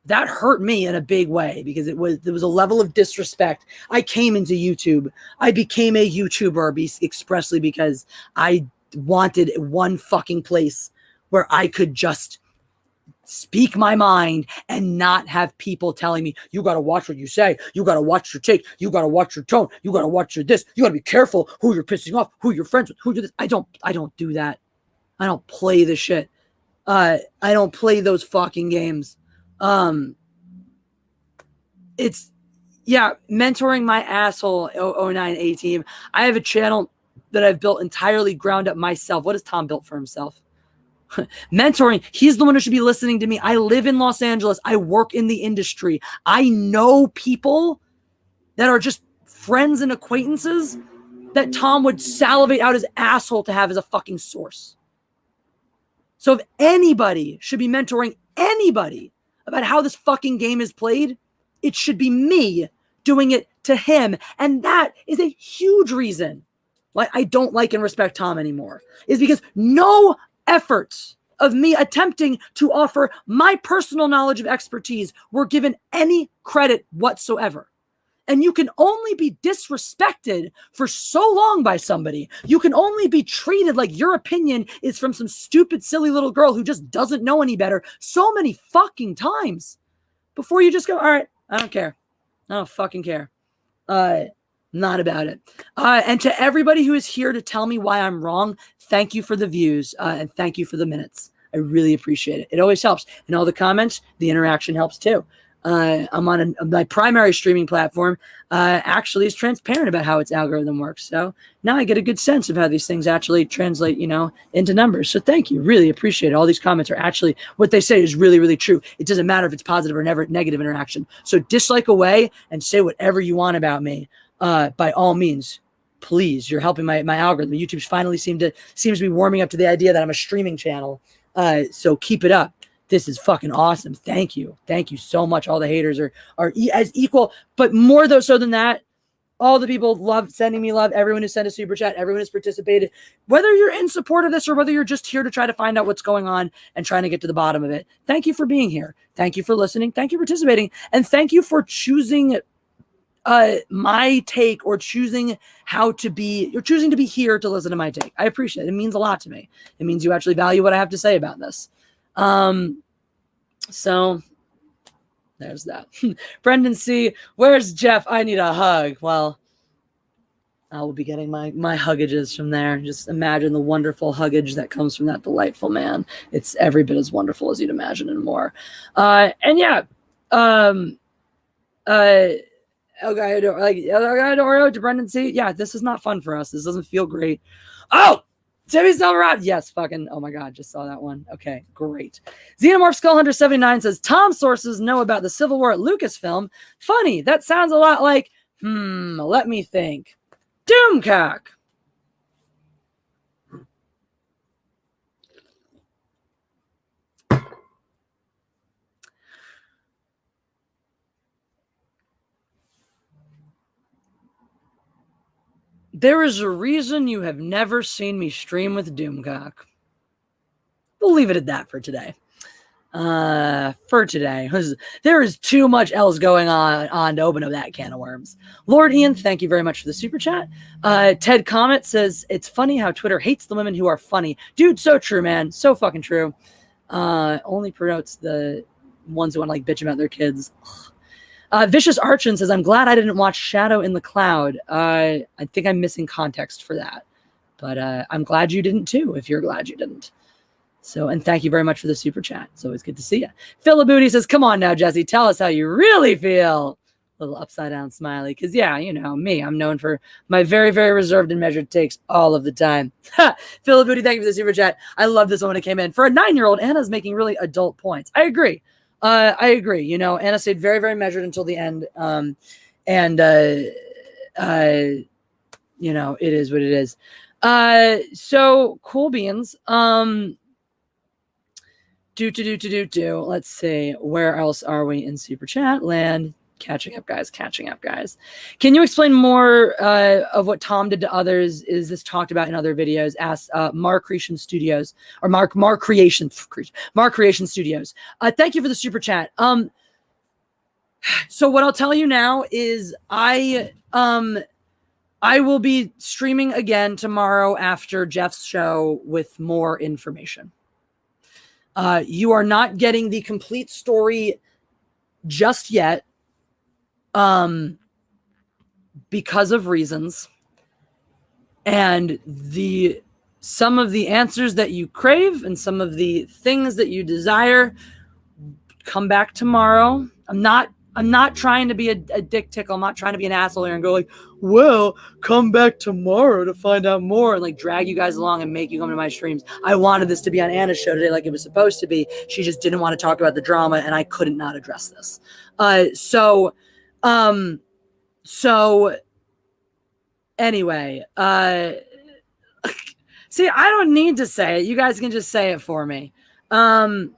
that hurt me in a big way, because there was a level of disrespect. I came into YouTube. I became a YouTuber expressly because I wanted one fucking place where I could just speak my mind and not have people telling me, you got to watch what you say. You got to watch your take. You got to watch your tone. You got to watch your this. You got to be careful who you're pissing off, who you're friends with, who you're this. I don't do that. I don't play the shit. I don't play those fucking games. It's mentoring my asshole 09A team. I have a channel that I've built entirely ground up myself. What has Tom built for himself? Mentoring. He's the one who should be listening to me. I live in Los Angeles. I work in the industry. I know people that are just friends and acquaintances that Tom would salivate out his asshole to have as a fucking source. So if anybody should be mentoring anybody about how this fucking game is played, it should be me doing it to him. And that is a huge reason why I don't like and respect Tom anymore, is because no efforts of me attempting to offer my personal knowledge of expertise were given any credit whatsoever. And you can only be disrespected for so long by somebody. You can only be treated like your opinion is from some stupid, silly little girl who just doesn't know any better so many fucking times before you just go, all right, I don't care. I don't fucking care. Not about it. And to everybody who is here to tell me why I'm wrong, thank you for the views and thank you for the minutes. I really appreciate it. It always helps. And all the comments, the interaction helps too. I'm on my primary streaming platform actually is transparent about how its algorithm works. So now I get a good sense of how these things actually translate, into numbers. So thank you. Really appreciate it. All these comments are actually, what they say is really, really true. It doesn't matter if it's positive or negative interaction. So dislike away and say whatever you want about me. By all means, please. You're helping my algorithm. YouTube's finally seems to be warming up to the idea that I'm a streaming channel. So keep it up. This is fucking awesome. Thank you. Thank you so much. All the haters are as equal, but more though so than that. All the people love sending me love. Everyone who sent a super chat, everyone who's participated, whether you're in support of this or whether you're just here to try to find out what's going on and trying to get to the bottom of it. Thank you for being here. Thank you for listening. Thank you for participating. And thank you for choosing my take, or choosing to be here to listen to my take. I appreciate it. It means a lot to me. It means you actually value what I have to say about this. So there's that. Brendan C, where's Jeff? I need a hug. Well, I will be getting my huggages from there. Just imagine the wonderful huggage that comes from that delightful man. It's every bit as wonderful as you'd imagine and more. And yeah, El Gallo to Brendan C. Yeah, this is not fun for us. This doesn't feel great. Oh, Timmy Silverado. Yes, fucking. Oh my God, just saw that one. Okay, great. Xenomorph Skull Hunter 79 says Tom's sources know about the Civil War at Lucasfilm. Funny. That sounds a lot like. Let me think. Doomcock. There is a reason you have never seen me stream with Doomcock. We'll leave it at that for today. There is too much else going on to open up that can of worms. Lord Ian, thank you very much for the super chat. Ted Comet says, it's funny how Twitter hates the women who are funny. Dude, so true, man. So fucking true. Only promotes the ones who want to like bitch about their kids. Vicious Archon says, I'm glad I didn't watch Shadow in the Cloud. I think I'm missing context for that. But I'm glad you didn't too, if you're glad you didn't. So, and thank you very much for the super chat. It's always good to see you. Philibooty says, come on now, Jesse, tell us how you really feel. Little upside down smiley. Because, yeah, you know, me, I'm known for my very, very reserved and measured takes all of the time. Philibooty, thank you for the super chat. I love this one when it came in. For a 9-year-old, Anna's making really adult points. I agree. You know, Anna stayed very, very measured until the end. You know, it is what it is. So cool beans. Let's see. Where else are we in super chat land? Catching up, guys. Can you explain more of what Tom did to others? Is this talked about in other videos? Asked Mark Creation Studios or Mark Creation Studios. Thank you for the super chat. So what I'll tell you now is I will be streaming again tomorrow after Jeff's show with more information. You are not getting the complete story just yet. Because of reasons, and some of the answers that you crave and some of the things that you desire come back tomorrow. I'm not trying to be a dick tickle. I'm not trying to be an asshole here and go like, well, come back tomorrow to find out more and like drag you guys along and make you come to my streams. I wanted this to be on Anna's show today like it was supposed to be. She just didn't want to talk about the drama and I couldn't not address this. So anyway, see, I don't need to say it. You guys can just say it for me. Annie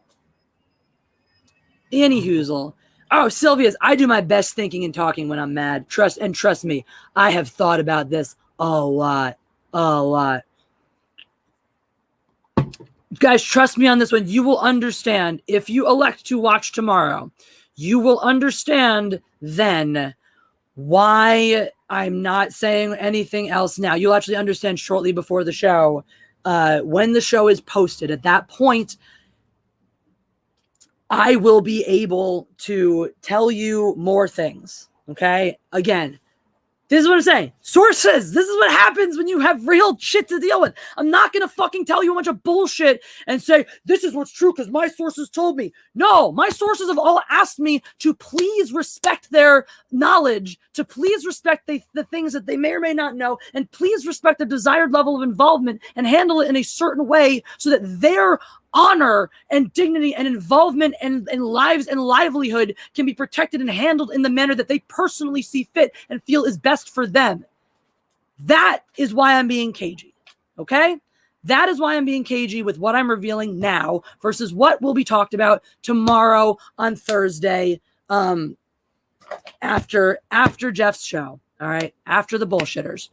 Hoozle. Oh, Sylvia's, I do my best thinking and talking when I'm mad. Trust me, I have thought about this a lot. Guys, trust me on this one. You will understand if you elect to watch tomorrow. You will understand then why I'm not saying anything else now. You'll actually understand shortly before the show, when the show is posted. At that point, I will be able to tell you more things. Okay? Again, this is what I'm saying. Sources. This is what happens when you have real shit to deal with. I'm not going to fucking tell you a bunch of bullshit and say, this is what's true because my sources told me. No, my sources have all asked me to please respect their knowledge, to please respect the things that they may or may not know, and please respect their desired level of involvement and handle it in a certain way so that their honor and dignity and involvement and lives and livelihood can be protected and handled in the manner that they personally see fit and feel is best for them. That is why I'm being cagey. Okay? That is why I'm being cagey with what I'm revealing now versus what will be talked about tomorrow on Thursday after Jeff's show. All right? After the bullshitters.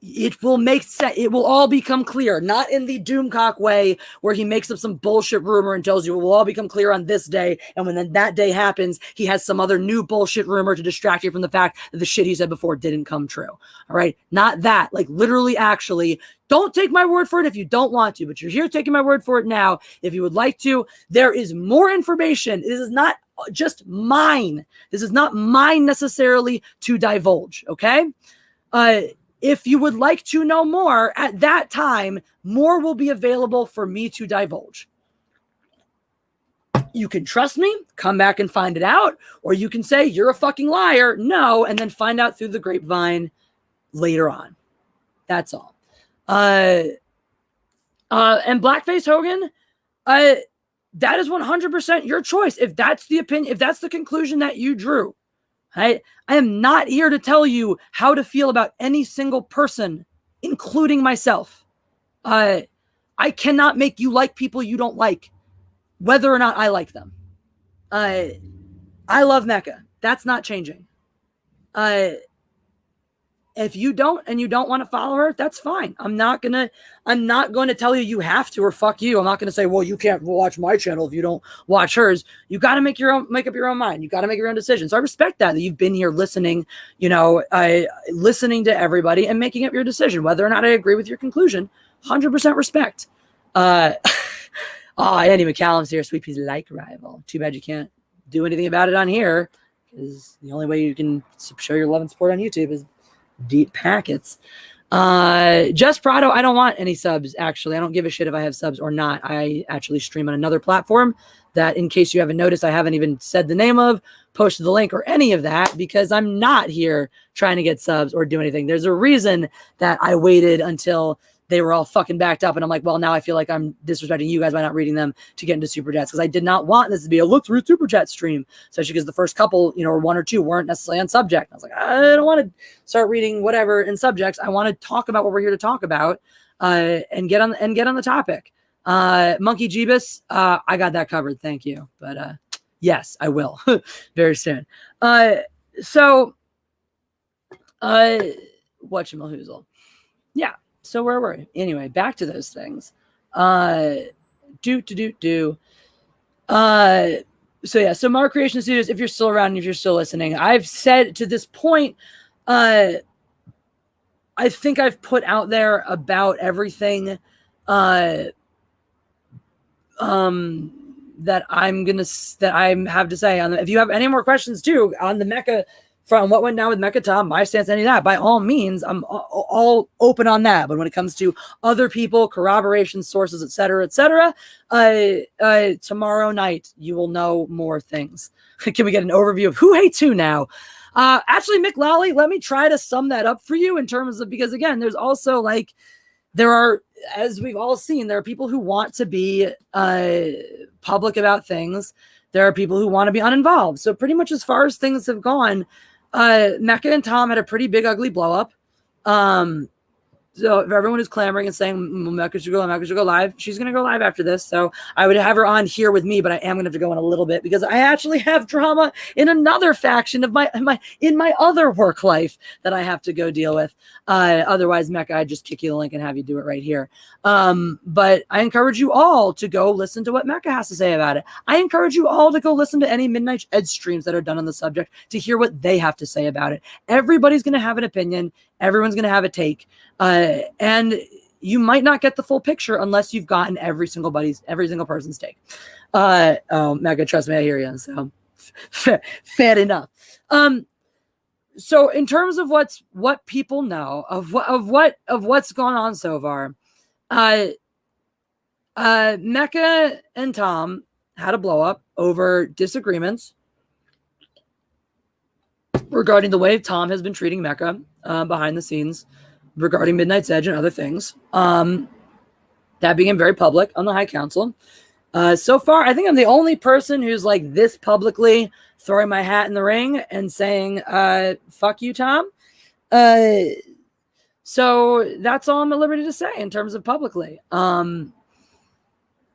It will make sense. It will all become clear, not in the Doomcock way where he makes up some bullshit rumor and tells you it will all become clear on this day. And when then that day happens, he has some other new bullshit rumor to distract you from the fact that the shit he said before didn't come true. All right. Not that, like literally, actually, don't take my word for it if you don't want to, but you're here taking my word for it now. If you would like to, there is more information. This is not just mine. This is not mine necessarily to divulge. Okay. If you would like to know more at that time, more will be available for me to divulge. You can trust me, come back and find it out, or you can say you're a fucking liar, no, and then find out through the grapevine later on. That's all. And Blackface Hogan, that is 100% your choice. If that's the opinion, if that's the conclusion that you drew, I am not here to tell you how to feel about any single person, including myself. I cannot make you like people you don't like, whether or not I like them. I love Mecca. That's not changing. If you don't and you don't want to follow her, that's fine. I'm not going to tell you have to, or fuck you. I'm not going to say, well, you can't watch my channel if you don't watch hers. You got to make up your own mind. You got to make your own decision. So I respect that you've been here listening, listening to everybody and making up your decision, whether or not I agree with your conclusion. 100% respect. Andy McCallum's here. Sweet Pea's like rival. Too bad you can't do anything about it on here, because the only way you can show your love and support on YouTube is deep packets. Just Prado, I don't want any subs. Actually, I don't give a shit if I have subs or not. I actually stream on another platform that, in case you haven't noticed, I haven't even said the name of, posted the link, or any of that, because I'm not here trying to get subs or do anything. There's a reason that I waited until they were all fucking backed up, and I'm like, well, now I feel like I'm disrespecting you guys by not reading them to get into super chats, because I did not want this to be a look through super chat stream, especially because the first couple, or one or two weren't necessarily on subject. I was like, I don't want to start reading whatever in subjects. I want to talk about what we're here to talk about, and get on the topic. Monkey Jeebus, I got that covered, thank you. But yes, I will very soon. Whatchamahoozle. Yeah. So where were we? Anyway, back to those things. So Mark Creation Studios, if you're still around and if you're still listening, I've said to this point, I think I've put out there about everything that I have to say on the, if you have any more questions too on the Mecca, from what went down with Mecca Tom, my stance, any of that, by all means, I'm all open on that. But when it comes to other people, corroboration, sources, etc., tomorrow night you will know more things. Can we get an overview of who hates who now? Actually, Mick Lally, let me try to sum that up for you in terms of, because again, there's also there are, as we've all seen, there are people who want to be public about things. There are people who want to be uninvolved. So pretty much as far as things have gone, Mecca and Tom had a pretty big, ugly blow up. So if everyone is clamoring and saying Mecca should go live, she's going to go live after this. So I would have her on here with me, but I am going to have to go in a little bit because I actually have drama in another faction of my other work life that I have to go deal with. Otherwise, Mecca, I'd just kick you the link and have you do it right here. But I encourage you all to go listen to what Mecca has to say about it. I encourage you all to go listen to any Midnight Ed streams that are done on the subject to hear what they have to say about it. Everybody's going to have an opinion. Everyone's going to have a take. And you might not get the full picture unless you've gotten every single person's take. Mecca, trust me, I hear you. So fair enough. So in terms of what people know of what's gone on so far, Mecca and Tom had a blow up over disagreements regarding the way Tom has been treating Mecca behind the scenes regarding Midnight's Edge and other things. That became very public on the High Council. So far, I think I'm the only person who's like this publicly throwing my hat in the ring and saying, fuck you, Tom. So that's all I'm at liberty to say in terms of publicly. I'm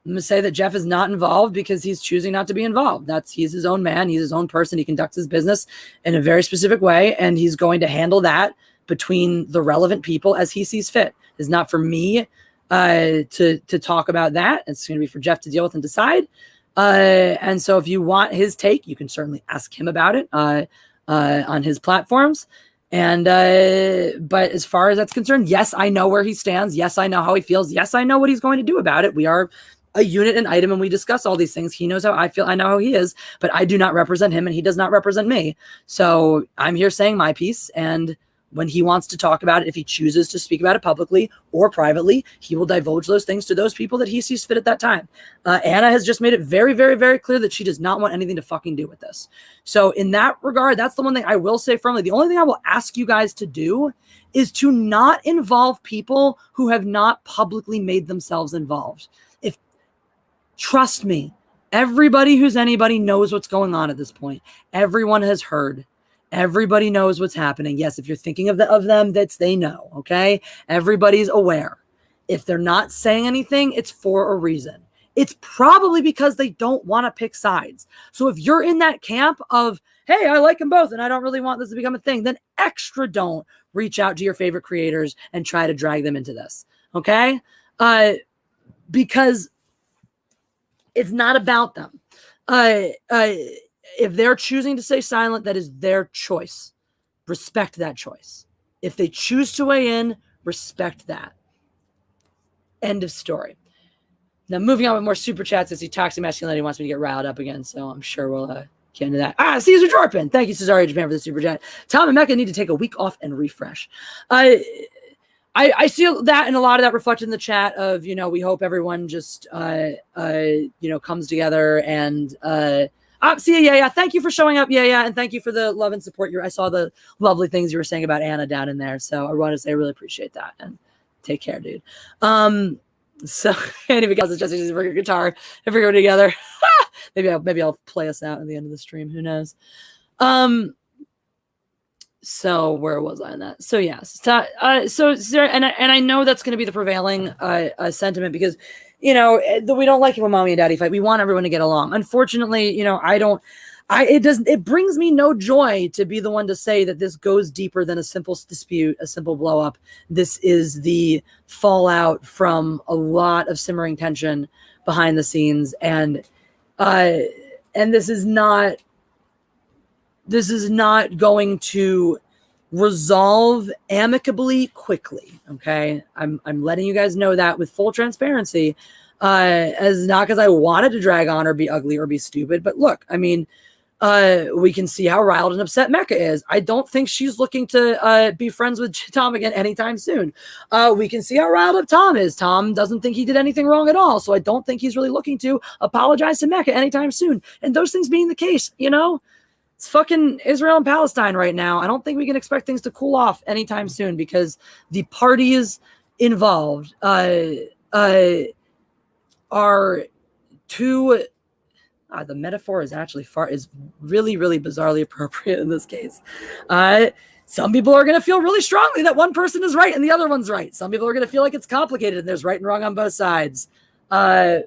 going to say that Jeff is not involved because he's choosing not to be involved. He's his own man. He's his own person. He conducts his business in a very specific way, and he's going to handle that between the relevant people as he sees fit. It's not for me to talk about that. It's going to be for Jeff to deal with and decide. And so if you want his take, you can certainly ask him about it on his platforms. And but as far as that's concerned, yes, I know where he stands. Yes, I know how he feels. Yes, I know what he's going to do about it. We are a unit and item, and we discuss all these things. He knows how I feel. I know how he is, but I do not represent him, and he does not represent me. So I'm here saying my piece, and when he wants to talk about it, if he chooses to speak about it publicly or privately, he will divulge those things to those people that he sees fit at that time. Anna has just made it very, very, very clear that she does not want anything to fucking do with this. So in that regard, that's the one thing I will say firmly. The only thing I will ask you guys to do is to not involve people who have not publicly made themselves involved. Trust me, everybody who's anybody knows what's going on at this point. Everyone has heard. Everybody knows what's happening. Yes, if you're thinking of them, they know, okay? Everybody's aware. If they're not saying anything, it's for a reason. It's probably because they don't want to pick sides. So if you're in that camp of, hey, I like them both and I don't really want this to become a thing, then extra don't reach out to your favorite creators and try to drag them into this, okay? Because it's not about them. If they're choosing to stay silent, that is their choice. Respect that choice. If they choose to weigh in, respect that. End of story. Now, moving on with more super chats, as he toxic masculinity wants me to get riled up again, so I'm sure we'll get into that. Caesar Jorpin. Thank you, Cesario Japan, for the super chat. Tom and Mecca need to take a week off and refresh. I see that and a lot of that reflected in the chat of, we hope everyone just, comes together and, see ya, yeah. Thank you for showing up. Yeah. And thank you for the love and support. I saw the lovely things you were saying about Anna down in there. So I want to say I really appreciate that and take care, dude. So anyway, guys, it's just using your guitar if we go together. maybe I'll play us out at the end of the stream. Who knows? So where was I on that? So yes. And I know that's going to be the prevailing sentiment because, we don't like it when mommy and daddy fight. We want everyone to get along. Unfortunately, it brings me no joy to be the one to say that this goes deeper than a simple dispute, a simple blow up. This is the fallout from a lot of simmering tension behind the scenes. And this is not going to resolve amicably quickly. Okay. I'm letting you guys know that with full transparency, as not because I wanted to drag on or be ugly or be stupid, but look, we can see how riled and upset Mecca is. I don't think she's looking to be friends with Tom again anytime soon. We can see how riled up Tom is. Tom doesn't think he did anything wrong at all. So I don't think he's really looking to apologize to Mecca anytime soon. And those things being the case, it's fucking Israel and Palestine right now. I don't think we can expect things to cool off anytime soon because the parties involved are too. The metaphor is actually is really, really bizarrely appropriate in this case. Some people are going to feel really strongly that one person is right and the other one's right. Some people are going to feel like it's complicated and there's right and wrong on both sides. Yeah,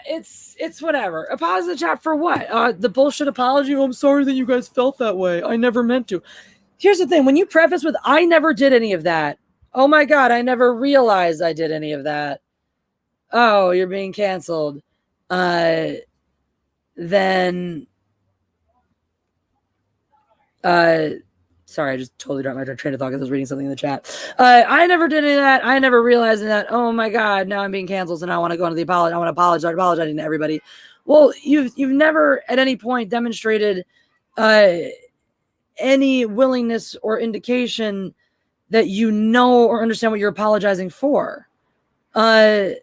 it's whatever. Apologize in the chat for what? The bullshit apology. Oh, I'm sorry that you guys felt that way. I never meant to. Here's the thing. When you preface with, I never did any of that. Oh my God, I never realized I did any of that. Oh, you're being canceled. Then, sorry, I just totally dropped my train of thought because I was reading something in the chat. I never did any of that. I never realized that. Oh my God, now I'm being canceled, and I want to go into the apology. I want to apologizing to everybody. Well, you've never at any point demonstrated any willingness or indication that you know or understand what you're apologizing for. Blackface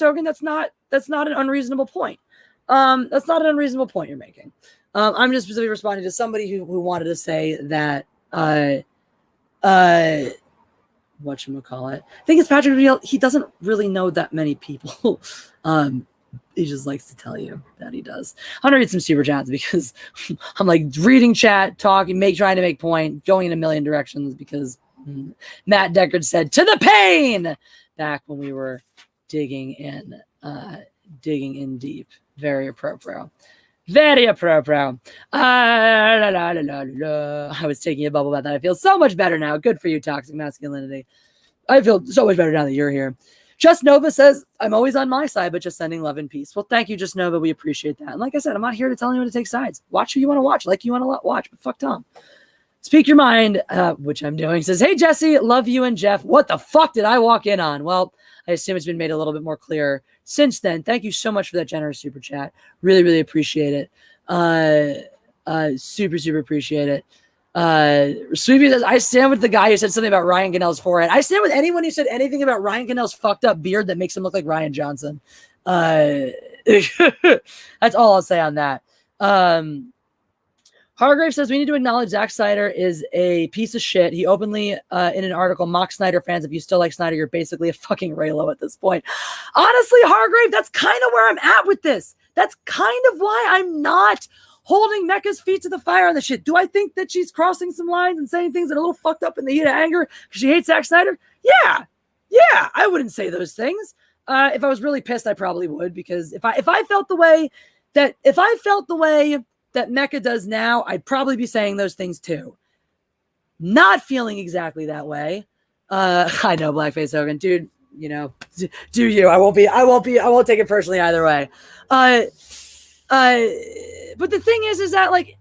Hogan, that's not an unreasonable point. That's not an unreasonable point you're making. I'm just specifically responding to somebody who wanted to say that whatchamacallit. I think it's Patrick O'Neill. He doesn't really know that many people. He just likes to tell you that he does. I'm gonna read some super chats because I'm like reading chat, talking, trying to make point, going in a million directions because Matt Deckard said to the pain back when we were digging in deep. Very appropriate. Very appropriate. I was taking a bubble bath and I feel so much better now. Good for you, toxic masculinity. I feel so much better now that you're here. Just Nova says, I'm always on my side, but just sending love and peace. Well, thank you, Just Nova. We appreciate that. And like I said, I'm not here to tell anyone to take sides. Watch who you want to watch, like you want to watch, but fuck Tom. Speak your mind, which I'm doing. Says, hey, Jesse, love you and Jeff. What the fuck did I walk in on? Well, I assume it's been made a little bit more clear since then. Thank you so much for that generous super chat. Really, really appreciate it. Super, super appreciate it. Sweepy says, I stand with the guy who said something about Ryan Gannell's forehead. I stand with anyone who said anything about Ryan Gannell's fucked up beard that makes him look like Ryan Johnson. That's all I'll say on that. Hargrave says, we need to acknowledge Zack Snyder is a piece of shit. He openly, in an article, mocks Snyder fans. If you still like Snyder, you're basically a fucking Raylo at this point. Honestly, Hargrave, that's kind of where I'm at with this. That's kind of why I'm not holding Mecca's feet to the fire on this shit. Do I think that she's crossing some lines and saying things that are a little fucked up in the heat of anger because she hates Zack Snyder? Yeah, I wouldn't say those things. If I was really pissed, I probably would, because if I felt the way that Mecca does now, I'd probably be saying those things too. Not feeling exactly that way. I know, Blackface Hogan, dude. You know, do you? I won't take it personally either way. But the thing is that, like,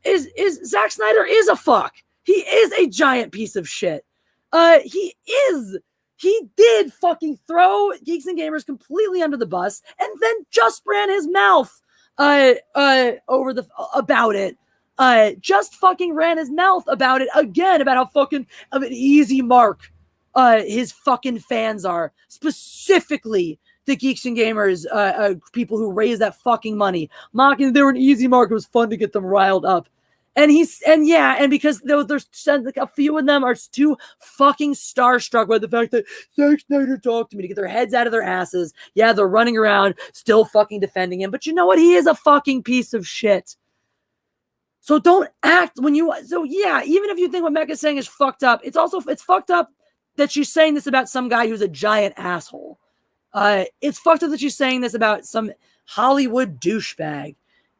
is Zack Snyder is a fuck. He is a giant piece of shit. He did fucking throw Geeks and Gamers completely under the bus, and then just ran his mouth about it. Just fucking ran his mouth about it again, about how fucking of an easy mark his fucking fans are, specifically the Geeks and Gamers, people who raise that fucking money, mocking they were an easy mark. It was fun to get them riled up. And because there's like a few of them are too fucking starstruck by the fact that Zack Snyder talked to me to get their heads out of their asses. Yeah, they're running around still fucking defending him. But you know what? He is a fucking piece of shit. So don't act even if you think what Mecca's saying is fucked up, it's fucked up that she's saying this about some guy who's a giant asshole. It's fucked up that she's saying this about some Hollywood douchebag.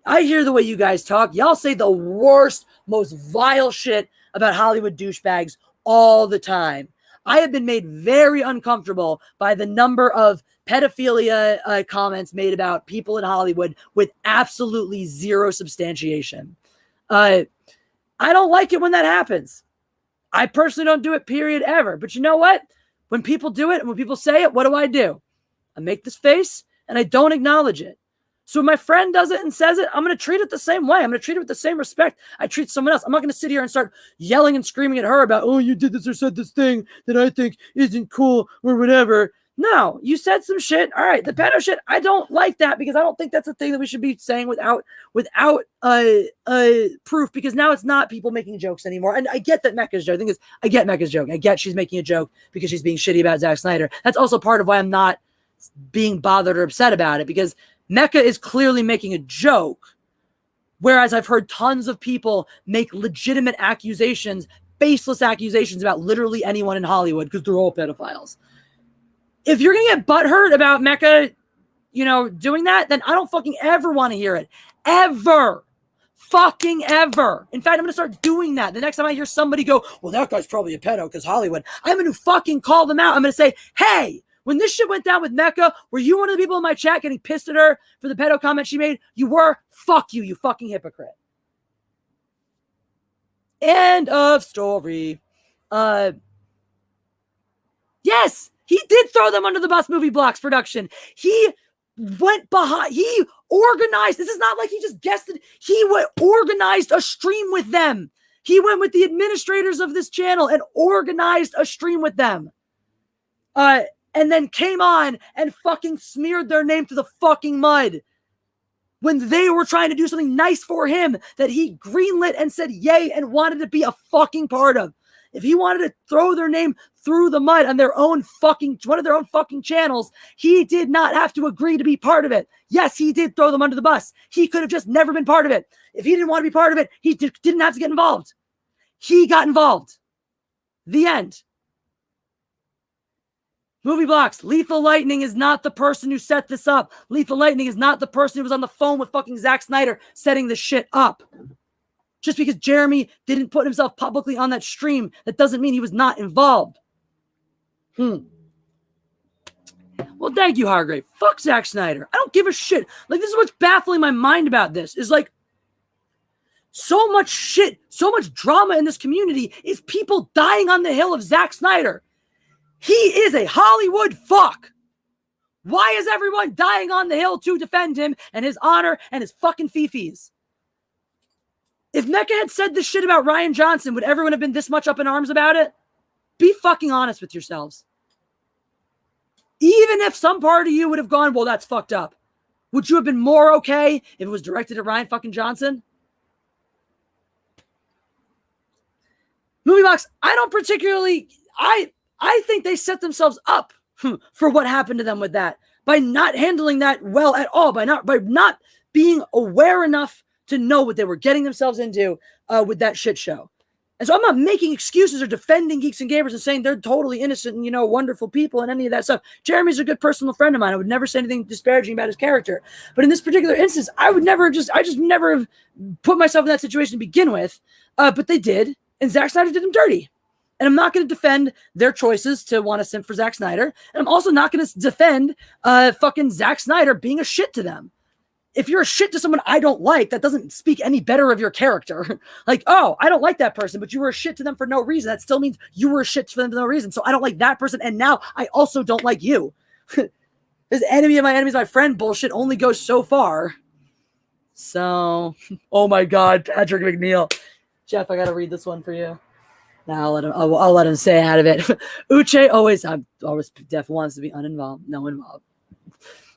I hear the way you guys talk. Y'all say the worst, most vile shit about Hollywood douchebags all the time. I have been made very uncomfortable by the number of pedophilia comments made about people in Hollywood with absolutely zero substantiation. I don't like it when that happens. I personally don't do it, period, ever. But you know what? When people do it and when people say it, what do? I make this face and I don't acknowledge it. So when my friend does it and says it, I'm going to treat it the same way. I'm going to treat it with the same respect I treat someone else. I'm not going to sit here and start yelling and screaming at her about, oh, you did this or said this thing that I think isn't cool or whatever. No, you said some shit. All right, the pedo shit, I don't like that, because I don't think that's a thing that we should be saying without proof, because now it's not people making jokes anymore. And I get that Mecca's joke. The thing is, I get Mecca's joke. I get she's making a joke because she's being shitty about Zack Snyder. That's also part of why I'm not being bothered or upset about it, because Mecca is clearly making a joke, whereas I've heard tons of people make legitimate accusations, baseless accusations about literally anyone in Hollywood because they're all pedophiles. If you're going to get butthurt about Mecca, doing that, then I don't fucking ever want to hear it. Ever. Fucking ever. In fact, I'm going to start doing that. The next time I hear somebody go, well, that guy's probably a pedo because Hollywood, I'm going to fucking call them out. I'm going to say, hey, when this shit went down with Mecca, were you one of the people in my chat getting pissed at her for the pedo comment she made? You were? Fuck you, you fucking hypocrite. End of story. Yes, he did throw them under the bus. Movie Blocks production. He went behind. He organized. This is not like he just guessed it. He organized a stream with them. He went with the administrators of this channel and organized a stream with them. And then came on and fucking smeared their name to the fucking mud when they were trying to do something nice for him that he greenlit and said yay and wanted to be a fucking part of. If he wanted to throw their name through the mud on their own fucking, one of their own fucking channels, he did not have to agree to be part of it. Yes, he did throw them under the bus. He could have just never been part of it. If he didn't want to be part of it, he didn't have to get involved. He got involved. The end. Movie Blocks. Lethal Lightning is not the person who set this up. Lethal Lightning is not the person who was on the phone with fucking Zack Snyder setting this shit up. Just because Jeremy didn't put himself publicly on that stream, that doesn't mean he was not involved. Well, thank you, Hargrave. Fuck Zack Snyder. I don't give a shit. Like, this is what's baffling my mind about this. Is like, so much shit, so much drama in this community is people dying on the hill of Zack Snyder. He is a Hollywood fuck. Why is everyone dying on the hill to defend him and his honor and his fucking fifis? If Mecca had said this shit about Ryan Johnson, would everyone have been this much up in arms about it? Be fucking honest with yourselves. Even if some part of you would have gone, well, that's fucked up, would you have been more okay if it was directed at Ryan fucking Johnson? Movie Box, I don't particularly, I think they set themselves up for what happened to them with that by not handling that well at all, by not being aware enough to know what they were getting themselves into with that shit show. And so I'm not making excuses or defending Geeks and Gamers and saying they're totally innocent and, you know, wonderful people and any of that stuff. Jeremy's a good personal friend of mine. I would never say anything disparaging about his character. But in this particular instance, I just never have put myself in that situation to begin with. But they did. And Zack Snyder did them dirty. And I'm not going to defend their choices to want to simp for Zack Snyder. And I'm also not going to defend fucking Zack Snyder being a shit to them. If you're a shit to someone I don't like, that doesn't speak any better of your character. Like, oh, I don't like that person, but you were a shit to them for no reason. That still means you were a shit for them for no reason. So I don't like that person. And now I also don't like you. This enemy of my enemy is my friend bullshit only goes so far. So, oh my God, Patrick McNeil. Jeff, I got to read this one for you. Now I'll let him say out of it. Uche always Def wants to be uninvolved. No involved.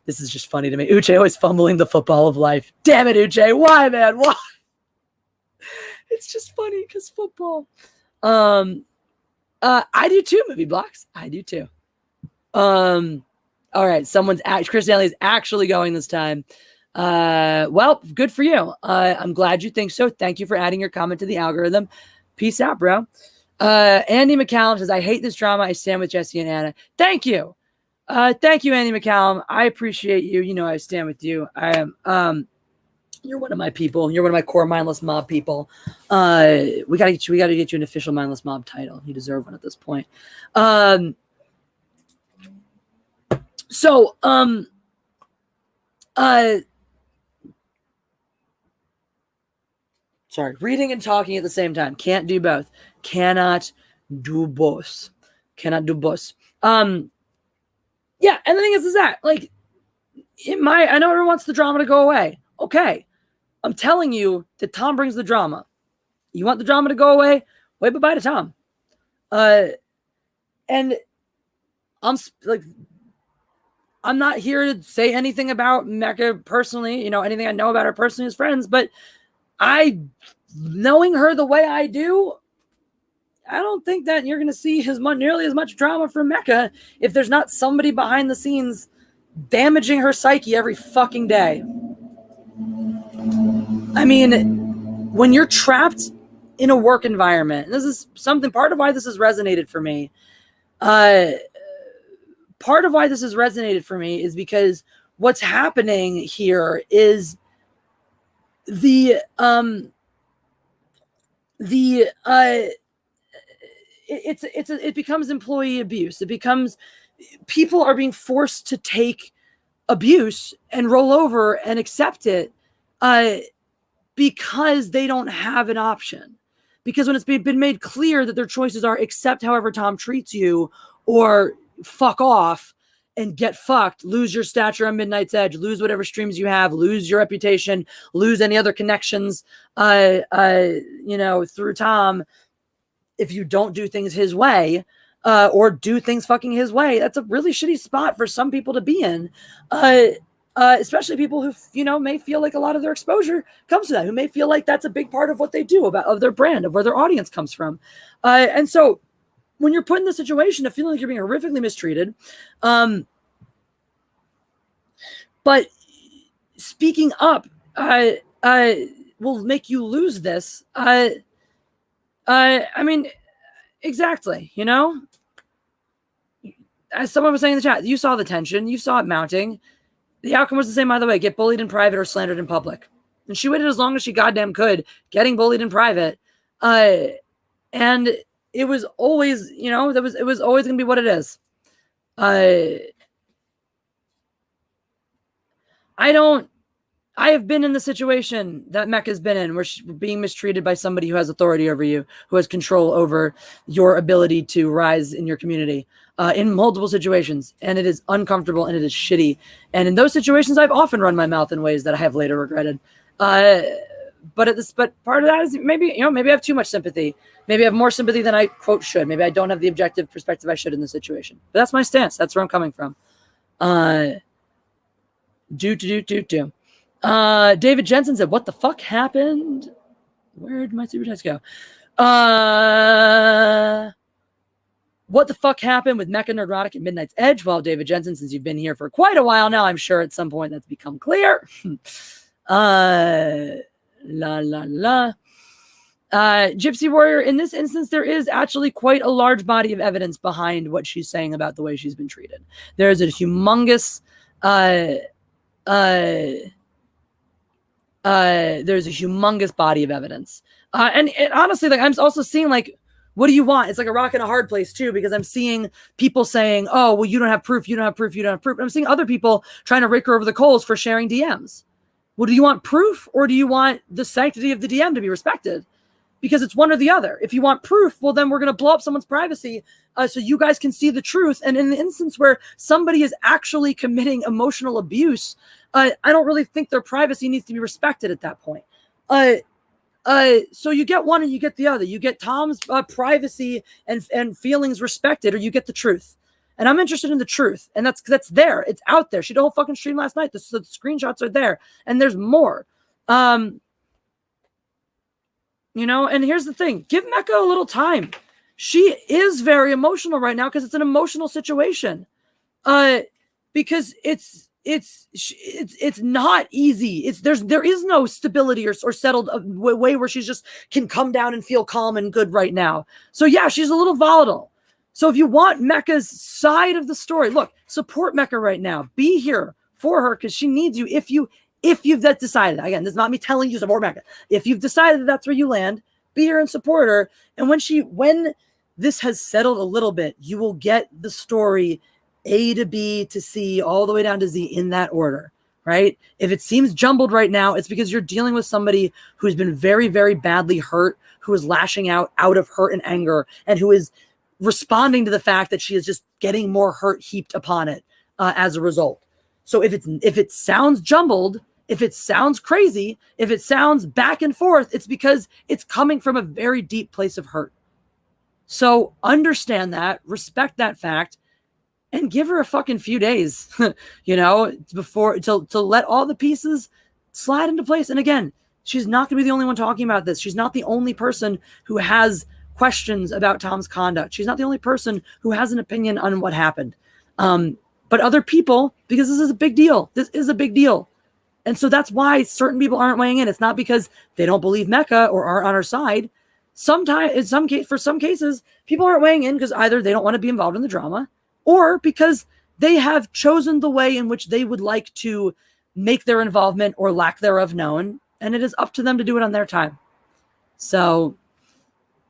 This is just funny to me. Uche always fumbling the football of life. Damn it, Uche. Why, man? Why? It's just funny because football. I do too, Movie Blocks. I do too. All right. Chris Daly is actually going this time. Well, good for you. I'm glad you think so. Thank you for adding your comment to the algorithm. Peace out, bro. Andy McCallum says, I hate this drama. I stand with Jesse and Anna. Thank you. Thank you, Andy McCallum. I appreciate you. You know, I stand with you. I am, you're one of my people. You're one of my core mindless mob people. We gotta get you an official mindless mob title. You deserve one at this point. Sorry, reading and talking at the same time. Can't do both. Cannot do both. Cannot do both. Yeah, and the thing is that, like, I know everyone wants the drama to go away. Okay. I'm telling you that Tom brings the drama. You want the drama to go away? Wave bye-bye to Tom. And I'm not here to say anything about Mecca personally, you know, anything I know about her personally as friends, but knowing her the way I do, I don't think that you're going to see nearly as much drama from Mecca if there's not somebody behind the scenes damaging her psyche every fucking day. I mean, when you're trapped in a work environment, and this is part of why this has resonated for me. Part of why this has resonated for me is because what's happening here is it becomes employee abuse. It becomes people are being forced to take abuse and roll over and accept it because they don't have an option. Because when it's been made clear that their choices are accept however Tom treats you or fuck off and get fucked, lose your stature on Midnight's Edge, lose whatever streams you have, lose your reputation, lose any other connections, through Tom. If you don't do things his way, or do things fucking his way, that's a really shitty spot for some people to be in. Especially people who, may feel like a lot of their exposure comes to that, who may feel like that's a big part of what they do, of their brand, of where their audience comes from. And so when you're put in the situation of feeling like you're being horrifically mistreated, but speaking up will make you lose this. I mean, exactly, as someone was saying in the chat, you saw the tension, you saw it mounting. The outcome was the same either way, get bullied in private or slandered in public. And she waited as long as she goddamn could, getting bullied in private. And it was always, it was always going to be what it is. I don't I have been in the situation that Mecca's been in, where she's being mistreated by somebody who has authority over you, who has control over your ability to rise in your community, in multiple situations. And it is uncomfortable and it is shitty. And in those situations, I've often run my mouth in ways that I have later regretted. But part of that is maybe I have too much sympathy. Maybe I have more sympathy than I quote should. Maybe I don't have the objective perspective I should in the situation. But that's my stance. That's where I'm coming from. David Jensen said, "What the fuck happened? Where did my super text go? What the fuck happened with Mecha Nerdrotic and Midnight's Edge?" Well, David Jensen, since you've been here for quite a while now, I'm sure at some point that's become clear. Gypsy Warrior, in this instance, there is actually quite a large body of evidence behind what she's saying about the way she's been treated. There's a humongous body of evidence. And honestly, like, I'm also seeing, like, what do you want? It's like a rock and a hard place too, because I'm seeing people saying, "Oh, well, you don't have proof. You don't have proof. You don't have proof." And I'm seeing other people trying to rake her over the coals for sharing DMs. Well, do you want proof, or do you want the sanctity of the DM to be respected? Because it's one or the other. If you want proof, well, then we're going to blow up someone's privacy so you guys can see the truth. And in the instance where somebody is actually committing emotional abuse, I don't really think their privacy needs to be respected at that point. So you get one and you get the other. You get Tom's privacy and feelings respected, or you get the truth. And I'm interested in the truth. And that's there. It's out there. She did a whole fucking stream last night. The screenshots are there. And there's more. And here's the thing. Give Mecca a little time. She is very emotional right now because it's an emotional situation. Because it's not easy. There is no stability or settled way where she's just can come down and feel calm and good right now. So yeah, she's a little volatile. So if you want Mecca's side of the story, look, support Mecca right now. Be here for her because she needs you. If you've decided, again, this is not me telling you support Mecca. If you've decided that that's where you land, be here and support her. And when this has settled a little bit, you will get the story A to B to C, all the way down to Z in that order, right? If it seems jumbled right now, it's because you're dealing with somebody who's been very, very badly hurt, who is lashing out of hurt and anger, and who is responding to the fact that she is just getting more hurt heaped upon it as a result. So if it sounds jumbled, if it sounds crazy, if it sounds back and forth, it's because it's coming from a very deep place of hurt. So understand that, respect that fact, and give her a fucking few days, before to let all the pieces slide into place. And again, she's not going to be the only one talking about this. She's not the only person who has questions about Tom's conduct. She's not the only person who has an opinion on what happened. But other people, because this is a big deal. This is a big deal. And so that's why certain people aren't weighing in. It's not because they don't believe Mecca or aren't on her side. For some cases, people aren't weighing in because either they don't want to be involved in the drama, or because they have chosen the way in which they would like to make their involvement or lack thereof known. And it is up to them to do it on their time. So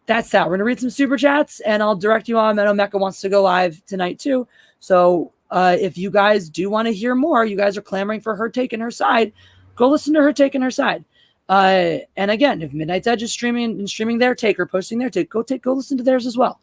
that's that. We're going to read some super chats and I'll direct you on. I know Mecca wants to go live tonight too. So if you guys do want to hear more, you guys are clamoring for her taking her side, go listen to her taking her side. And again, if Midnight's Edge is streaming their take or posting their take, go listen to theirs as well.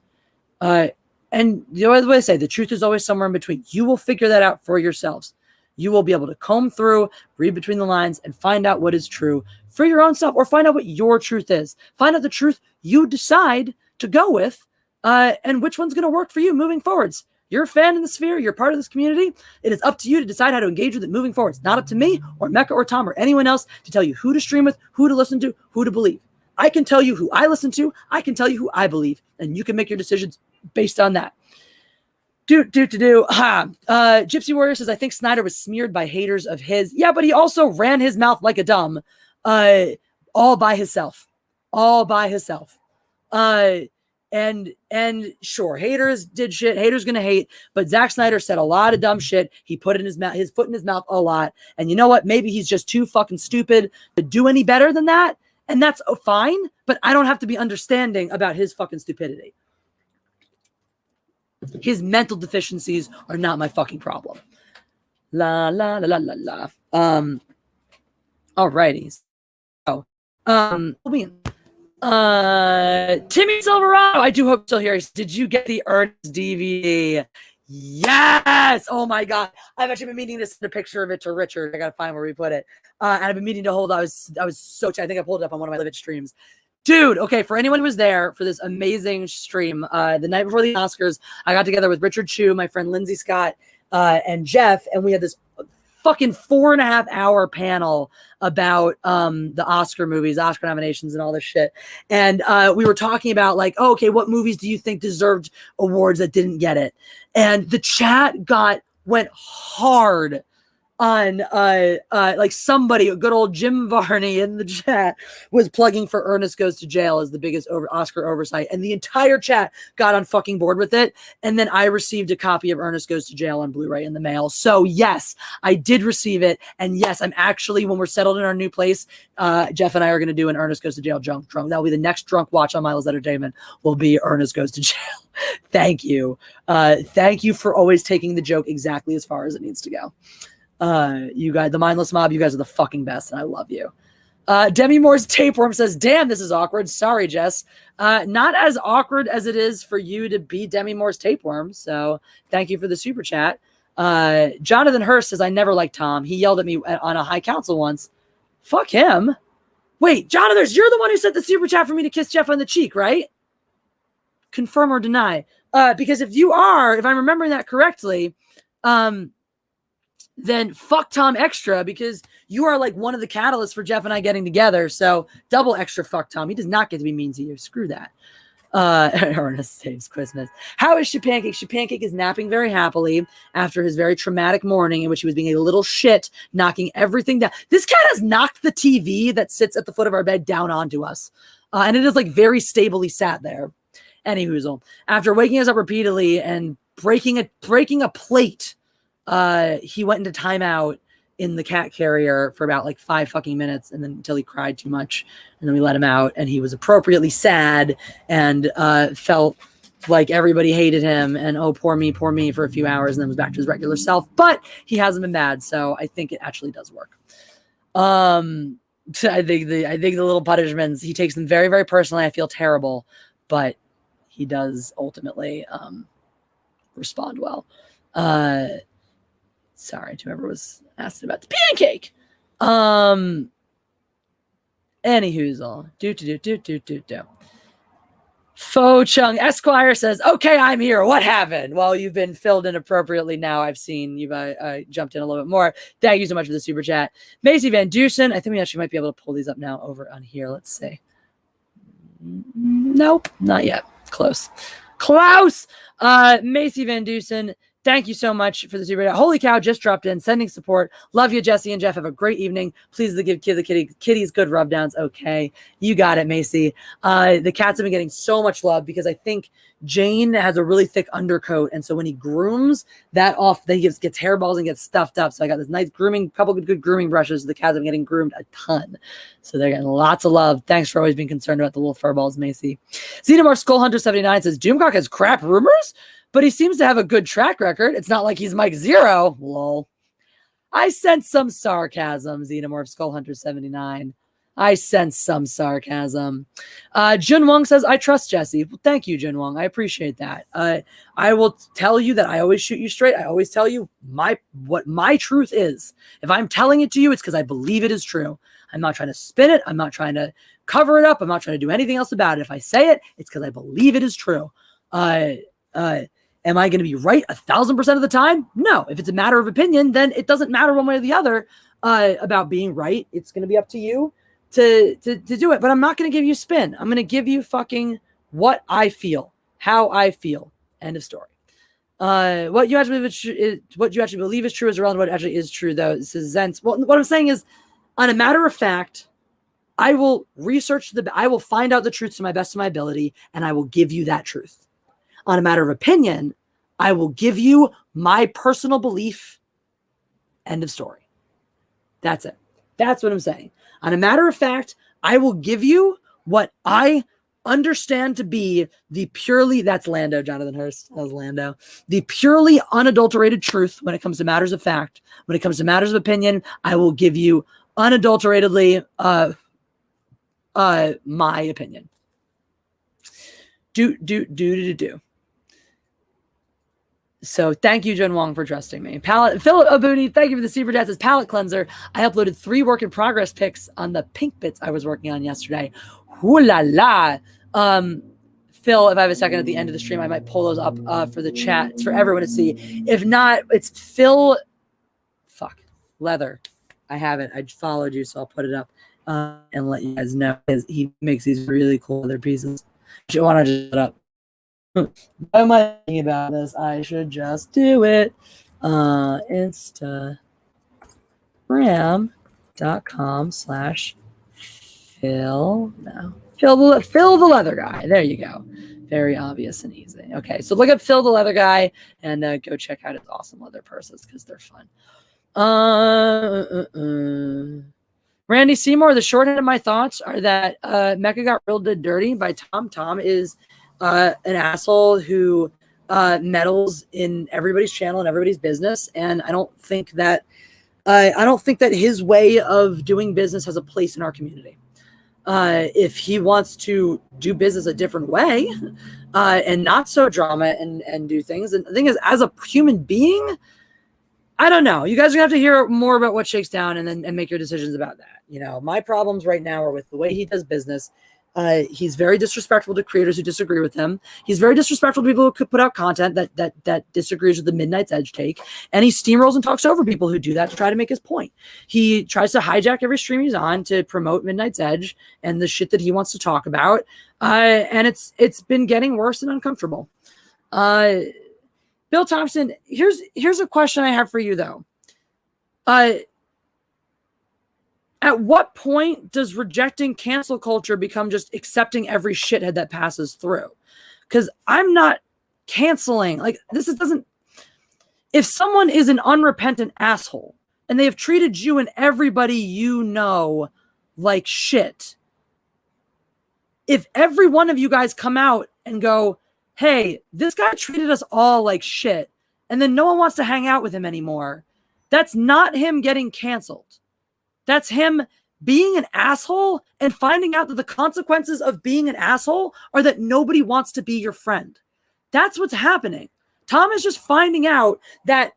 And the other way I say, the truth is always somewhere in between. You will figure that out for yourselves. You will be able to comb through, read between the lines, and find out what is true for your own self, or find out what your truth is. Find out the truth you decide to go with, and which one's going to work for you moving forwards. You're a fan in the sphere. You're part of this community. It is up to you to decide how to engage with it moving forward. It's not up to me or Mecca or Tom or anyone else to tell you who to stream with, who to listen to, who to believe. I can tell you who I listen to. I can tell you who I believe, and you can make your decisions based on that. Gypsy Warrior says, I think Snyder was smeared by haters of his. Yeah, but he also ran his mouth like a dumb, all by himself. And sure, haters did shit. Haters gonna hate, but Zack Snyder said a lot of dumb shit. He put in his mouth, his foot in his mouth a lot. And you know what? Maybe he's just too fucking stupid to do any better than that. And that's fine, but I don't have to be understanding about his fucking stupidity. His mental deficiencies are not my fucking problem. La la la la la la. Alrighty. So, Timmy Silverado, I do hope you're still here. Did you get the Ernest DVD? Yes! Oh my god. I've actually been meaning to send a picture of it to Richard. I gotta find where we put it. And I've been meaning to hold. I was so I think I pulled it up on one of my LIVIT streams. Dude, okay, for anyone who was there for this amazing stream, the night before the Oscars, I got together with Richard Chu, my friend Lindsay Scott, and Jeff, and we had this fucking 4.5-hour panel about the Oscar movies, Oscar nominations, and all this shit. And we were talking about like, oh, okay, what movies do you think deserved awards that didn't get it? And the chat went hard on like somebody, a good old Jim Varney in the chat was plugging for Ernest Goes to Jail as the biggest Oscar oversight, and the entire chat got on fucking board with it. And then I received a copy of Ernest Goes to Jail on Blu-ray in the mail. So yes, I did receive it, and yes, I'm actually, when we're settled in our new place, Jeff and I are going to do an Ernest Goes to Jail drunk. That'll be the next drunk watch on Miles Entertainment. Will be Ernest Goes to Jail. Thank you for always taking the joke exactly as far as it needs to go. You guys, the mindless mob, you guys are the fucking best, and I love you. Demi Moore's tapeworm says, damn, this is awkward. Sorry, Jess. Not as awkward as it is for you to be Demi Moore's tapeworm. So thank you for the super chat. Jonathan Hurst says, I never liked Tom. He yelled at me on a high council once. Fuck him. Wait, Jonathan, you're the one who sent the super chat for me to kiss Jeff on the cheek, right? Confirm or deny. Because if I'm remembering that correctly, then fuck Tom extra, because you are like one of the catalysts for Jeff and I getting together. So double extra fuck Tom. He does not get to be mean to you. Screw that. Ernest saves Christmas. How is Shapancake? Shapancake is napping very happily after his very traumatic morning in which he was being a little shit, knocking everything down. This cat has knocked the TV that sits at the foot of our bed down onto us. And it is like very stably sat there. Anyhoozle. After waking us up repeatedly and breaking a plate, he went into timeout in the cat carrier for about like 5 fucking minutes, and then until he cried too much, and then we let him out, and he was appropriately sad and felt like everybody hated him, and oh, poor me for a few hours, and then was back to his regular self. But he hasn't been bad, so I think it actually does work. I think the little punishments, he takes them very, very personally. I feel terrible, but he does ultimately respond well. Sorry to whoever was asking about the pancake. Anyhoozle. Do. Fo Chung Esquire says, okay, I'm here. What happened? Well, you've been filled in appropriately now. I've seen you've jumped in a little bit more. Thank you so much for the super chat. Macy Van Dusen. I think we actually might be able to pull these up now over on here. Let's see. Nope, not yet. Close. Klaus. Macy Van Dusen. Thank you so much for the super chat. Holy cow, just dropped in, sending support. Love you, Jesse and Jeff. Have a great evening. Please give the kitties good rub downs. Okay, you got it, Macy. The cats have been getting so much love because I think Jane has a really thick undercoat, and so when he grooms that off, then he gets hairballs and gets stuffed up. So I got this nice couple of good grooming brushes. The cats have been getting groomed a ton, so they're getting lots of love. Thanks for always being concerned about the little fur balls, Macy. Xenomorph Skull Hunter 79 says Doomcock has crap rumors, but he seems to have a good track record. It's not like he's Mike Zero. Lol. I sense some sarcasm, Xenomorph Skull Hunter 79. I sense some sarcasm. Jun Wong says, I trust Jesse. Well, thank you, Jun Wong. I appreciate that. I will tell you that I always shoot you straight. I always tell you what my truth is. If I'm telling it to you, it's because I believe it is true. I'm not trying to spin it. I'm not trying to cover it up. I'm not trying to do anything else about it. If I say it, it's because I believe it is true. Am I going to be right 1,000% of the time? No. If it's a matter of opinion, then it doesn't matter one way or the other about being right. It's going to be up to you to do it. But I'm not going to give you spin. I'm going to give you fucking what I feel, how I feel. End of story. What you actually believe is true is irrelevant. What actually is true, though, this is Zen's. Well, what I'm saying is, on a matter of fact, I will I will find out the truth to my best of my ability, and I will give you that truth. On a matter of opinion, I will give you my personal belief. End of story. That's it. That's what I'm saying. On a matter of fact, I will give you what I understand to be the purely, that's Lando, Jonathan Hurst, that was Lando, the purely unadulterated truth when it comes to matters of fact. When it comes to matters of opinion, I will give you unadulteratedly my opinion. Do. So thank you, Jen Wong, for trusting me. Philip Abuni, thank you for the super chats. Palette cleanser. I uploaded 3 work in progress pics on the pink bits I was working on yesterday. Ooh la la. Phil, if I have a second at the end of the stream, I might pull those up for the chat. It's for everyone to see. If not, it's Phil. Leather. I haven't. I followed you, so I'll put it up and let you guys know. He makes these really cool leather pieces. You want to just put up. Why am I thinking about this? I should just do it. Instagram.com/Phil. No. Phil the leather guy. There you go. Very obvious and easy. Okay, so look up Phil the leather guy and go check out his awesome leather purses because they're fun. Randy Seymour, the shorthand of my thoughts are that Mecca got real dirty by Tom. Tom is an asshole who meddles in everybody's channel and everybody's business, and I don't think that his way of doing business has a place in our community. If he wants to do business a different way and not so drama and do things, and the thing is, as a human being, I don't know. You guys are gonna have to hear more about what shakes down and make your decisions about that. You know, my problems right now are with the way he does business. He's very disrespectful to creators who disagree with him. He's very disrespectful to people who could put out content that disagrees with the Midnight's Edge take. And he steamrolls and talks over people who do that to try to make his point. He tries to hijack every stream he's on to promote Midnight's Edge and the shit that he wants to talk about. And it's been getting worse and uncomfortable. Bill Thompson, here's a question I have for you though. At what point does rejecting cancel culture become just accepting every shithead that passes through? Because I'm not canceling. Like, if someone is an unrepentant asshole and they have treated you and everybody you know like shit, if every one of you guys come out and go, hey, this guy treated us all like shit, and then no one wants to hang out with him anymore, that's not him getting canceled. That's him being an asshole and finding out that the consequences of being an asshole are that nobody wants to be your friend. That's what's happening. Tom is just finding out that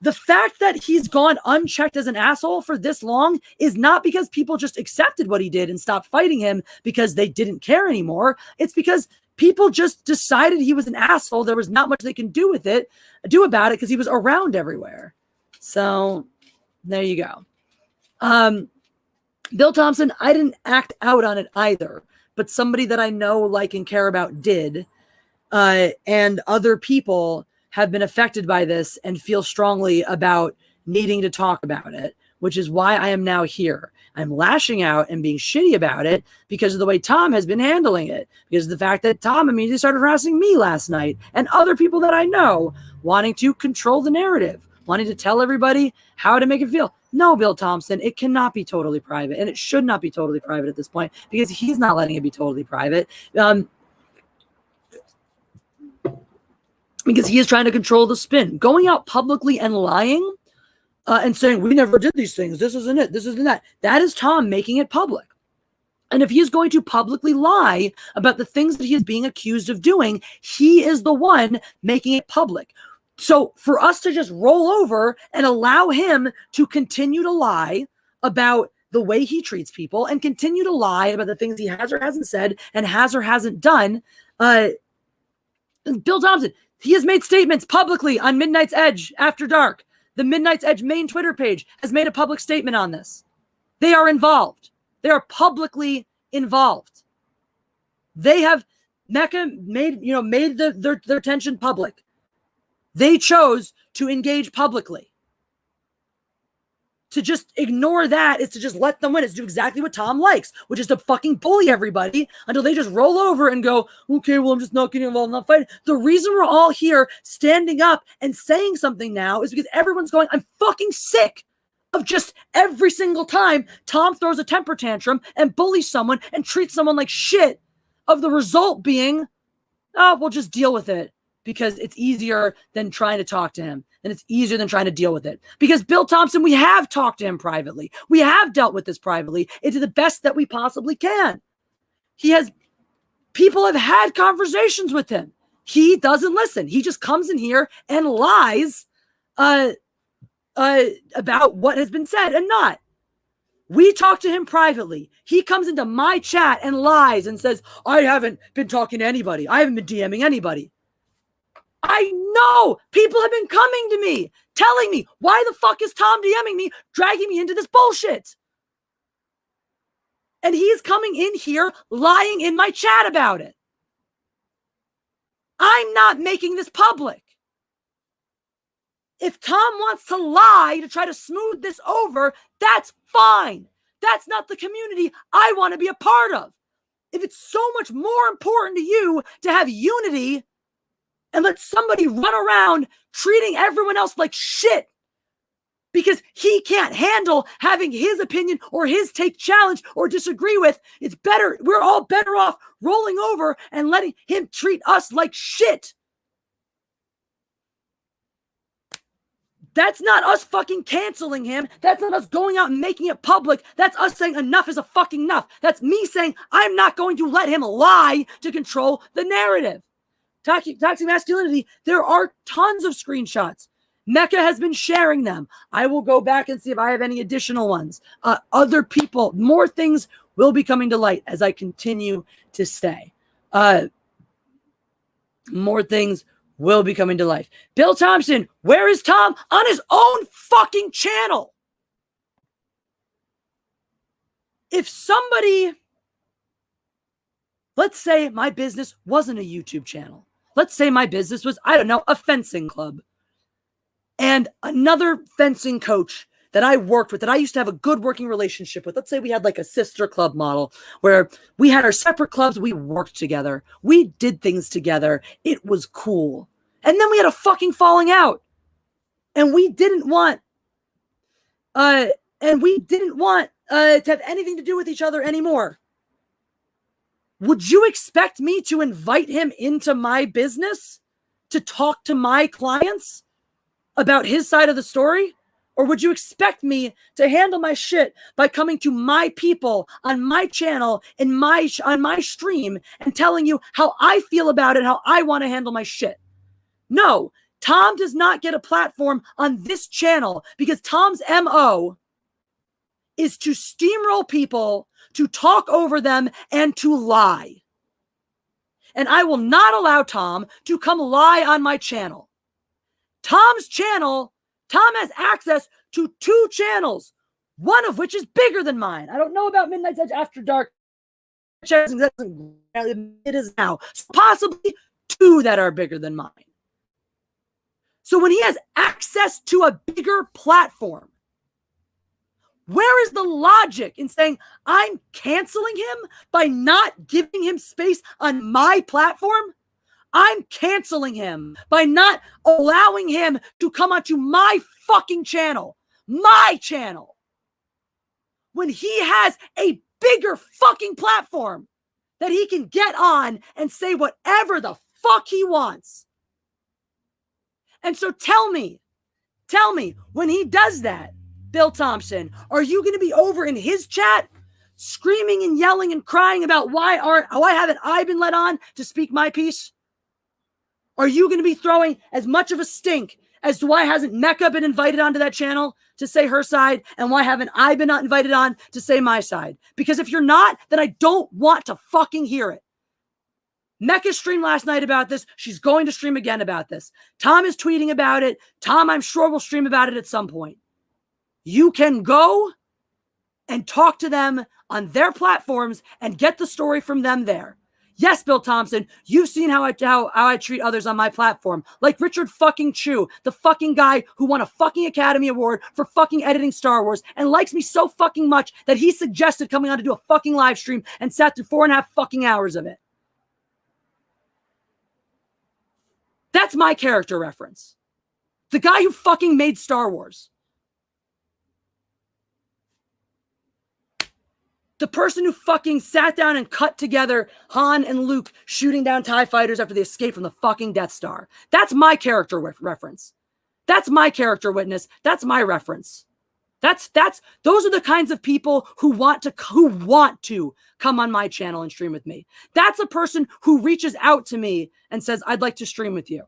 the fact that he's gone unchecked as an asshole for this long is not because people just accepted what he did and stopped fighting him because they didn't care anymore. It's because people just decided he was an asshole. There was not much they can do about it because he was around everywhere. So there you go. Bill Thompson, I didn't act out on it either, but somebody that I know, like, and care about did. And other people have been affected by this and feel strongly about needing to talk about it, which is why I am now here. I'm lashing out and being shitty about it because of the way Tom has been handling it, because of the fact that Tom immediately started harassing me last night and other people that I know, wanting to control the narrative, wanting to tell everybody how to make it feel. No, Bill Thompson, it cannot be totally private, and it should not be totally private at this point because he's not letting it be totally private. Because he is trying to control the spin. Going out publicly and lying and saying, we never did these things, this isn't it, this isn't that. That is Tom making it public. And if he is going to publicly lie about the things that he is being accused of doing, he is the one making it public. So for us to just roll over and allow him to continue to lie about the way he treats people and continue to lie about the things he has or hasn't said and has or hasn't done, Bill Thompson, he has made statements publicly on Midnight's Edge After Dark. The Midnight's Edge main Twitter page has made a public statement on this. They are involved. They are publicly involved. They have Mecca made their tension public. They chose to engage publicly. To just ignore that is to just let them win. It's to do exactly what Tom likes, which is to fucking bully everybody until they just roll over and go, okay, well, I'm just not getting involved, I'm not fighting. The reason we're all here standing up and saying something now is because everyone's going, I'm fucking sick of just every single time Tom throws a temper tantrum and bullies someone and treats someone like shit, of the result being, oh, we'll just deal with it. because it's easier than trying to talk to him, and it's easier than trying to deal with it. Because Bill Thompson, we have talked to him privately. We have dealt with this privately. It's the best that we possibly can. People have had conversations with him. He doesn't listen. He just comes in here and lies about what has been said and not. We talk to him privately. He comes into my chat and lies and says, I haven't been talking to anybody. I haven't been DMing anybody. I know people have been coming to me, telling me, why the fuck is Tom DMing me, dragging me into this bullshit? And he's coming in here lying in my chat about it. I'm not making this public. If Tom wants to lie to try to smooth this over, that's fine. That's not the community I want to be a part of. If it's so much more important to you to have unity and let somebody run around treating everyone else like shit because he can't handle having his opinion or his take challenged or disagree with, it's better. We're all better off rolling over and letting him treat us like shit. That's not us fucking canceling him. That's not us going out and making it public. That's us saying enough is a fucking enough. That's me saying I'm not going to let him lie to control the narrative. Toxic masculinity, there are tons of screenshots. Mecca has been sharing them. I will go back and see if I have any additional ones. Other people, more things will be coming to light as I continue to say. More things will be coming to life. Bill Thompson, where is Tom? On his own fucking channel. If somebody, let's say my business wasn't a YouTube channel. Let's say my business was, I don't know, a fencing club. And another fencing coach that I worked with, that I used to have a good working relationship with. Let's say we had like a sister club model where we had our separate clubs. We worked together. We did things together. It was cool. And then we had a fucking falling out. And we didn't want to have anything to do with each other anymore. Would you expect me to invite him into my business to talk to my clients about his side of the story? Or would you expect me to handle my shit by coming to my people on my channel on my stream and telling you how I feel about it, how I want to handle my shit? No, Tom does not get a platform on this channel because Tom's MO is to steamroll people, to talk over them, and to lie. And I will not allow Tom to come lie on my channel. Tom's channel, Tom has access to 2 channels, one of which is bigger than mine. I don't know about Midnight's Edge After Dark. It is now. So possibly 2 that are bigger than mine. So when he has access to a bigger platform, where is the logic in saying I'm canceling him by not giving him space on my platform? I'm canceling him by not allowing him to come onto my fucking channel, when he has a bigger fucking platform that he can get on and say whatever the fuck he wants. And so tell me, when he does that, Bill Thompson, are you going to be over in his chat screaming and yelling and crying about why haven't I been let on to speak my piece? Are you going to be throwing as much of a stink as to why hasn't Mecca been invited onto that channel to say her side, and why haven't I been not invited on to say my side? Because if you're not, then I don't want to fucking hear it. Mecca streamed last night about this. She's going to stream again about this. Tom is tweeting about it. Tom, I'm sure, will stream about it at some point. You can go and talk to them on their platforms and get the story from them there. Yes, Bill Thompson, you've seen how I treat others on my platform. Like Richard fucking Chu, the fucking guy who won a fucking Academy Award for fucking editing Star Wars and likes me so fucking much that he suggested coming on to do a fucking live stream and sat through 4.5 fucking hours of it. That's my character reference. The guy who fucking made Star Wars. The person who fucking sat down and cut together Han and Luke shooting down TIE fighters after they escaped from the fucking Death Star. That's my character reference. That's my character witness. That's my reference. Those are the kinds of people who want to come on my channel and stream with me. That's a person who reaches out to me and says, I'd like to stream with you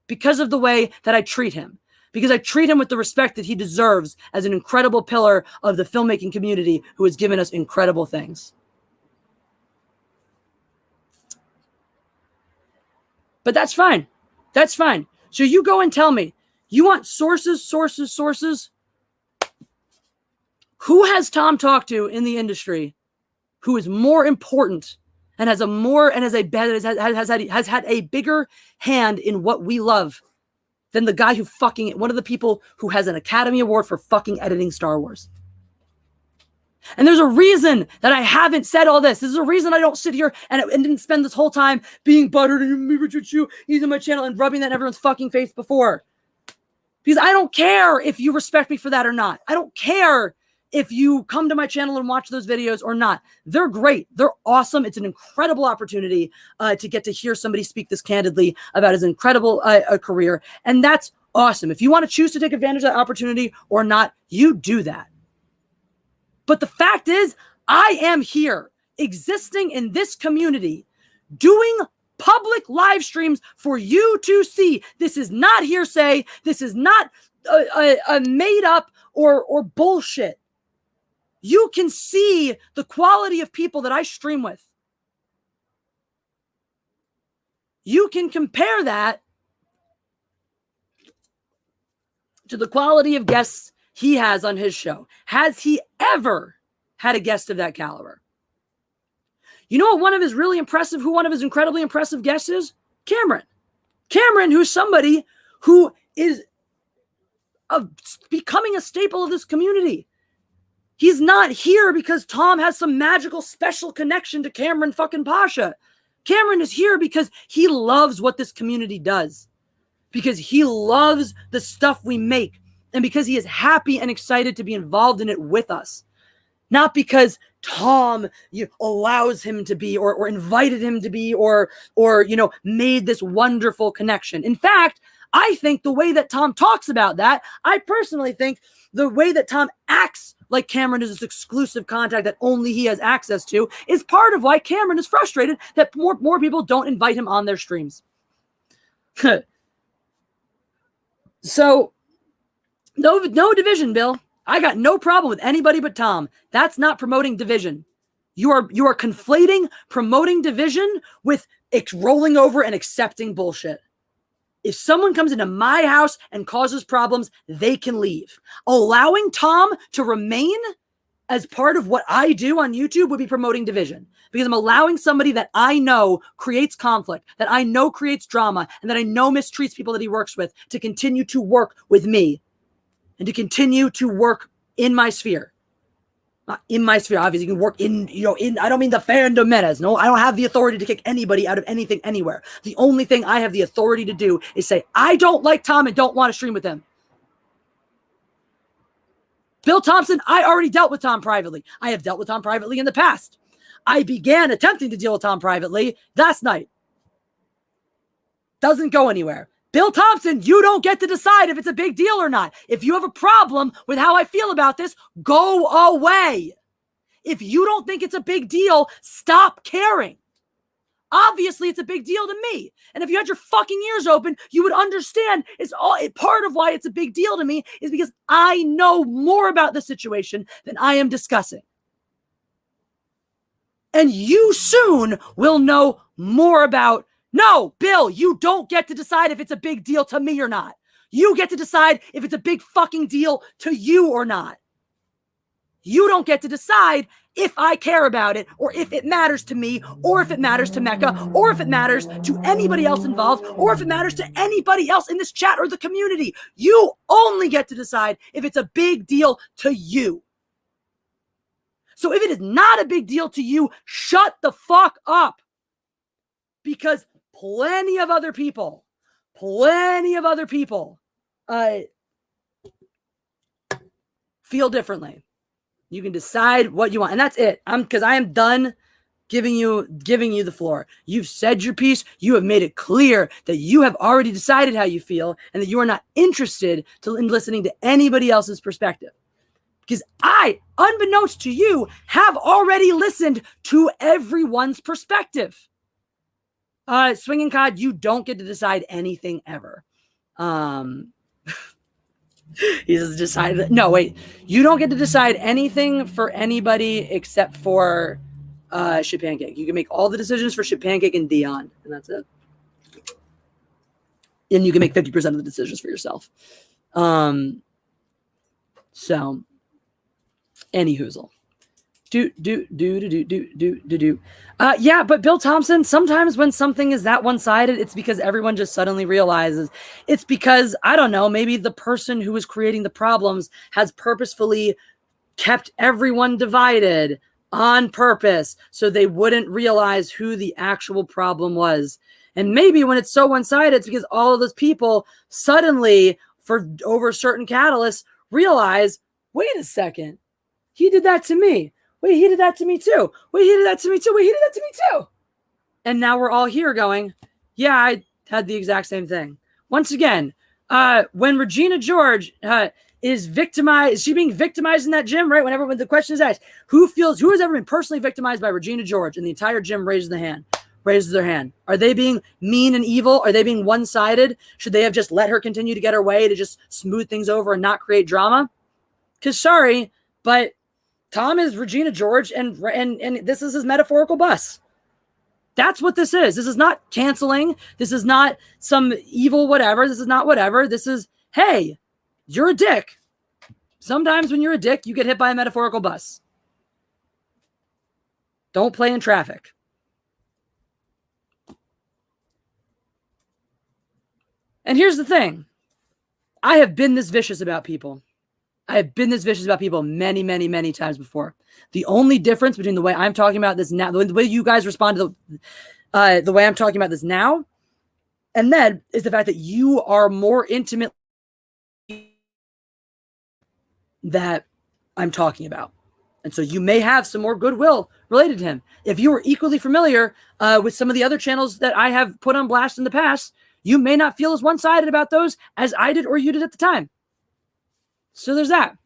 because of the way that I treat him. Because I treat him with the respect that he deserves as an incredible pillar of the filmmaking community who has given us incredible things. But that's fine. That's fine. So you go and tell me, you want sources? Who has Tom talked to in the industry who is more important and has had a bigger hand in what we love than the guy who one of the people who has an Academy Award for fucking editing Star Wars? And there's a reason that I haven't said all this. This is a reason I don't sit here and didn't spend this whole time being buttered and me, Richard Chu, using my channel and rubbing that in everyone's fucking face before. Because I don't care if you respect me for that or not. I don't care if you come to my channel and watch those videos or not. They're great. They're awesome. It's an incredible opportunity to get to hear somebody speak this candidly about his incredible career. And that's awesome. If you want to choose to take advantage of that opportunity or not, you do that. But the fact is, I am here existing in this community doing public live streams for you to see. This is not hearsay. This is not a made up or bullshit. You can see the quality of people that I stream with. You can compare that to the quality of guests he has on his show. Has he ever had a guest of that caliber? You know what one of his incredibly impressive guests is? Cameron. Cameron, who's somebody who is becoming a staple of this community. He's not here because Tom has some magical special connection to Cameron fucking Pasha. Cameron is here because he loves what this community does. Because he loves the stuff we make. And because he is happy and excited to be involved in it with us. Not because Tom allows him to be or invited him to be or made this wonderful connection. In fact, I think the way that Tom talks about that, I personally think the way that Tom acts like Cameron is this exclusive contact that only he has access to is part of why Cameron is frustrated that more people don't invite him on their streams. So, no division, Bill. I got no problem with anybody but Tom. That's not promoting division. You are conflating promoting division with rolling over and accepting bullshit. If someone comes into my house and causes problems, they can leave. Allowing Tom to remain as part of what I do on YouTube would be promoting division. Because I'm allowing somebody that I know creates conflict, that I know creates drama, and that I know mistreats people that he works with to continue to work with me and to continue to work in my sphere. Not in my sphere, obviously. You can work I don't mean the fandom metas. No, I don't have the authority to kick anybody out of anything anywhere. The only thing I have the authority to do is say, I don't like Tom and don't want to stream with him. Bill Thompson, I already dealt with Tom privately. I have dealt with Tom privately in the past. I began attempting to deal with Tom privately last night. Doesn't go anywhere. Bill Thompson, you don't get to decide if it's a big deal or not. If you have a problem with how I feel about this, go away. If you don't think it's a big deal, stop caring. Obviously, it's a big deal to me. And if you had your fucking ears open, you would understand part of why it's a big deal to me is because I know more about the situation than I am discussing. And you soon will know more about, no, Bill, you don't get to decide if it's a big deal to me or not. You get to decide if it's a big fucking deal to you or not. You don't get to decide if I care about it, or if it matters to me, or if it matters to Mecca, or if it matters to anybody else involved, or if it matters to anybody else in this chat or the community. You only get to decide if it's a big deal to you. So if it is not a big deal to you, shut the fuck up. Because plenty of other people feel differently. You can decide what you want. And that's it. Because I am done giving you the floor. You've said your piece. You have made it clear that you have already decided how you feel and that you are not interested in listening to anybody else's perspective. Because I, unbeknownst to you, have already listened to everyone's perspective. Swinging Cod, you don't get to decide anything ever. He just decided. No, wait. You don't get to decide anything for anybody except for Shit Pancake. You can make all the decisions for Shit Pancake and Dion, and that's it. And you can make 50% of the decisions for yourself. So, any hoozle. Yeah, but Bill Thompson, sometimes when something is that one-sided, it's because everyone just suddenly realizes it's because, I don't know, maybe the person who is creating the problems has purposefully kept everyone divided on purpose so they wouldn't realize who the actual problem was. And maybe when it's so one-sided, it's because all of those people suddenly, for over certain catalysts, realize, wait a second, he did that to me. Wait, he did that to me too. Wait, he did that to me too. Wait, he did that to me too. And now we're all here going, yeah, I had the exact same thing. Once again, when Regina George is victimized, is she being victimized in that gym, right? When the question is asked, who has ever been personally victimized by Regina George? And the entire gym raises their hand. Are they being mean and evil? Are they being one-sided? Should they have just let her continue to get her way to just smooth things over and not create drama? Because sorry, but Tom is Regina George, and this is his metaphorical bus. That's what this is. This is not canceling. This is not some evil whatever. This is not whatever. This is, hey, you're a dick. Sometimes when you're a dick, you get hit by a metaphorical bus. Don't play in traffic. And here's the thing. I have been this vicious about people. I have been this vicious about people many, many, many times before. The only difference between the way I'm talking about this now, the way you guys respond to the way I'm talking about this now, and then is the fact that you are more intimate that I'm talking about. And so you may have some more goodwill related to him. If you were equally familiar with some of the other channels that I have put on blast in the past, you may not feel as one-sided about those as I did or you did at the time. So there's that.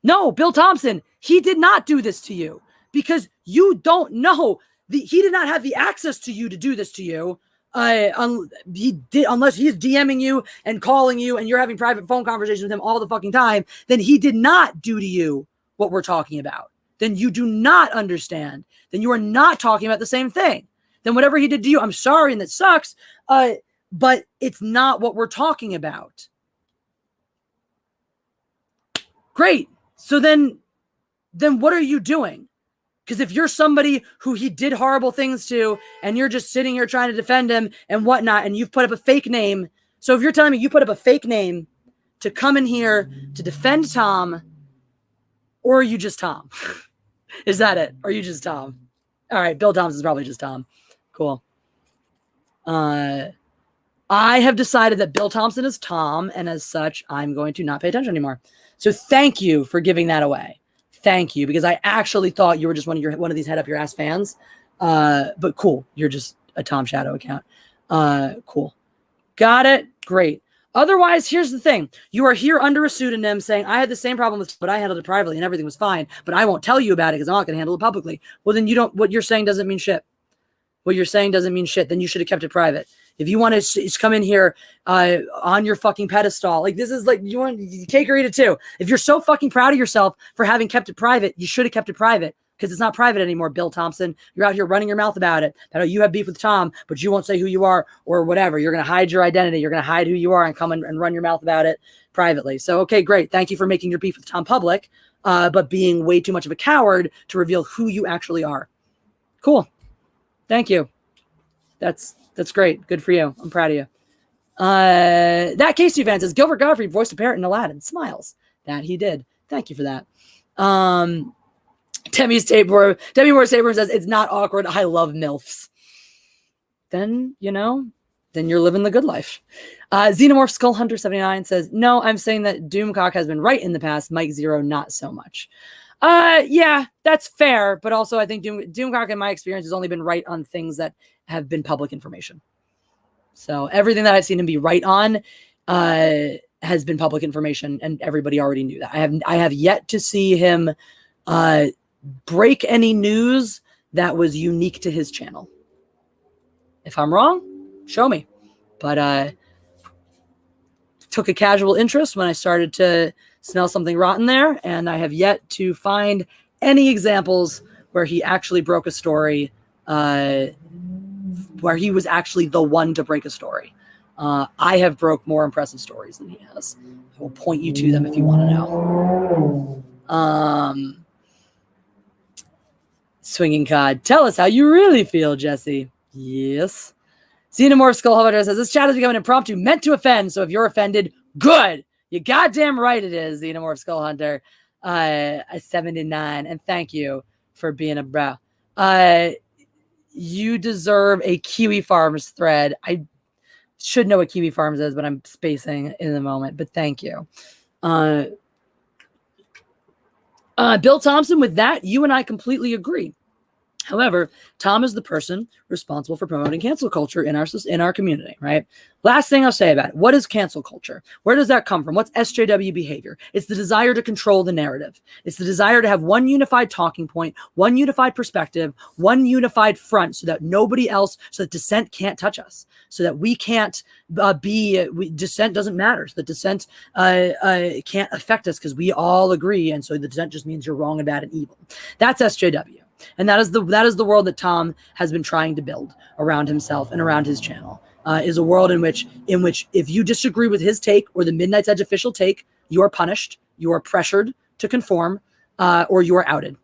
No, Bill Thompson, he did not do this to you because you don't know. He did not have the access to you to do this to you. He did, unless he's DMing you and calling you and you're having private phone conversations with him all the fucking time, then he did not do to you what we're talking about. Then you do not understand. Then you are not talking about the same thing. Then whatever he did to you, I'm sorry and that sucks, but it's not what we're talking about. Great. So then what are you doing? Because if you're somebody who he did horrible things to and you're just sitting here trying to defend him and whatnot, and you've put up a fake name. So if you're telling me you put up a fake name to come in here to defend Tom, or are you just Tom? Is that it? Or are you just Tom? All right. Bill Thompson's probably just Tom. Cool. I have decided that Bill Thompson is Tom, and as such, I'm going to not pay attention anymore. So thank you for giving that away. Thank you, because I actually thought you were just one of these head up your ass fans. But cool, you're just a Tom Shadow account. Cool, got it. Great. Otherwise, here's the thing: you are here under a pseudonym, saying I had the same problem with, but I handled it privately and everything was fine. But I won't tell you about it because I'm not going to handle it publicly. Well, then you don't. What you're saying doesn't mean shit. What you're saying doesn't mean shit. Then you should have kept it private. If you want to come in here on your fucking pedestal, like this is like you want cake or eat it too. If you're so fucking proud of yourself for having kept it private, you should have kept it private because it's not private anymore, Bill Thompson. You're out here running your mouth about it. That you have beef with Tom, but you won't say who you are or whatever. You're going to hide your identity. You're going to hide who you are and come and run your mouth about it privately. So, okay, great. Thank you for making your beef with Tom public, but being way too much of a coward to reveal who you actually are. Cool. Thank you. That's great. Good for you. I'm proud of you. That Casey fan says Gilbert Gottfried voiced a parrot in Aladdin. Smiles. That he did. Thank you for that. Debbie Moore Saber says it's not awkward. I love MILFs. Then you're living the good life. Xenomorph Skull Hunter 79 says, no, I'm saying that Doomcock has been right in the past. Mike Zero, not so much. Yeah, that's fair. But also, I think Doomcock, in my experience, has only been right on things that have been public information. So everything that I've seen him be right on has been public information, and everybody already knew that. I have yet to see him break any news that was unique to his channel. If I'm wrong, show me. But took a casual interest when I started to smell something rotten there, and I have yet to find any examples where he actually broke a story, where he was actually the one to break a story. I have broke more impressive stories than he has. I will point you to them if you want to know. Swinging Cod, tell us how you really feel, Jesse. Yes. Xenomorph Skullhunter says, this chat has become an impromptu meant to offend, so if you're offended, good. You goddamn right it is, Xenomorph Skullhunter. 79, and thank you for being a bro. You deserve a Kiwi Farms thread. I should know what Kiwi Farms is, but I'm spacing in the moment, but thank you. Bill Thompson, with that, you and I completely agree. However, Tom is the person responsible for promoting cancel culture in our community, right? Last thing I'll say about it. What is cancel culture? Where does that come from? What's SJW behavior? It's the desire to control the narrative. It's the desire to have one unified talking point, one unified perspective, one unified front so that nobody else, so that dissent can't touch us, so that we can't dissent doesn't matter, so that dissent can't affect us because we all agree. And so the dissent just means you're wrong and bad and evil. That's SJW. And that is the world that Tom has been trying to build around himself and around his channel. Is a world in which if you disagree with his take or the Midnight's Edge official take, you are punished, you are pressured to conform, or you are outed.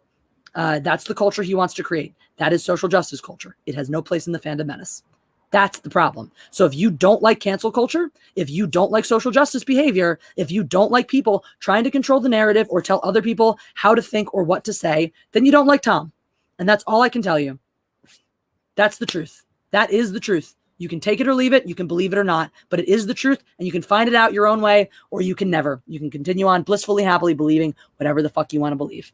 That's the culture he wants to create. That is social justice culture. It has no place in the fandom menace. That's the problem. So if you don't like cancel culture, if you don't like social justice behavior, if you don't like people trying to control the narrative or tell other people how to think or what to say, then you don't like Tom. And that's all I can tell you. That's the truth. That is the truth. You can take it or leave it. You can believe it or not, but it is the truth, and you can find it out your own way, or you can never. You can continue on blissfully, happily believing whatever the fuck you want to believe.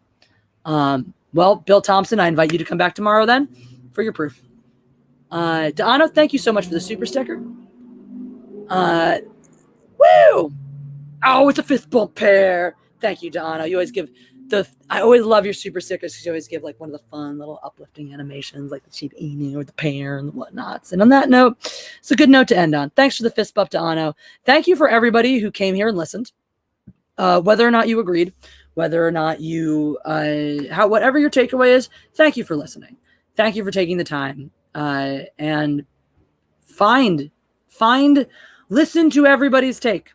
Well, Bill Thompson, I invite you to come back tomorrow then for your proof. Deano, thank you so much for the super sticker. Woo! Oh, it's a fist bump pair. Thank you, Deano. You always give I always love your super stickers because you always give like one of the fun little uplifting animations, like the cheap eating or the pear and the whatnots. And on that note, it's a good note to end on. Thanks for the fist bump, Deano. Thank you for everybody who came here and listened. Whether or not you agreed, whether or not you, whatever your takeaway is, thank you for listening. Thank you for taking the time. And listen to everybody's take.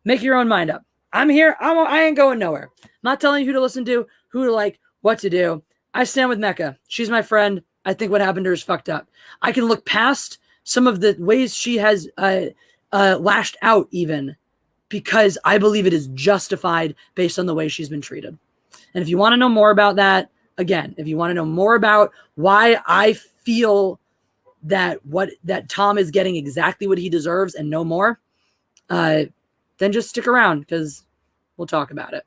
Make your own mind up. I'm here. I ain't going nowhere. I'm not telling you who to listen to, who to like, what to do. I stand with Mecca. She's my friend. I think what happened to her is fucked up. I can look past some of the ways she has lashed out even because I believe it is justified based on the way she's been treated. And if you want to know more about that, again, if you want to know more about why I feel that Tom is getting exactly what he deserves and no more, then just stick around because we'll talk about it.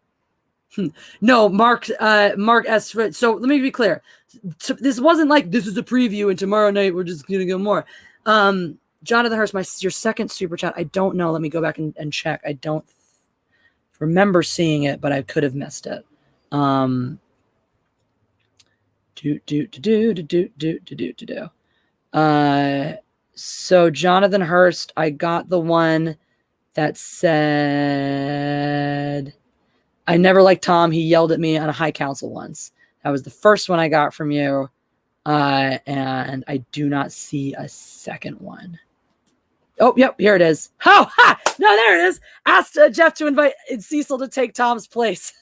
No, Mark S. So let me be clear. This wasn't like this is a preview and tomorrow night we're just going to go more. Jonathan Hurst, your second super chat. I don't know. Let me go back and check. I don't remember seeing it, but I could have missed it. So Jonathan Hurst, I got the one that said, I never liked Tom. He yelled at me on a high council once. That was the first one I got from you. And I do not see a second one. Oh, yep, here it is. Oh, ha! No, there it is. Asked Jeff to invite Cecil to take Tom's place.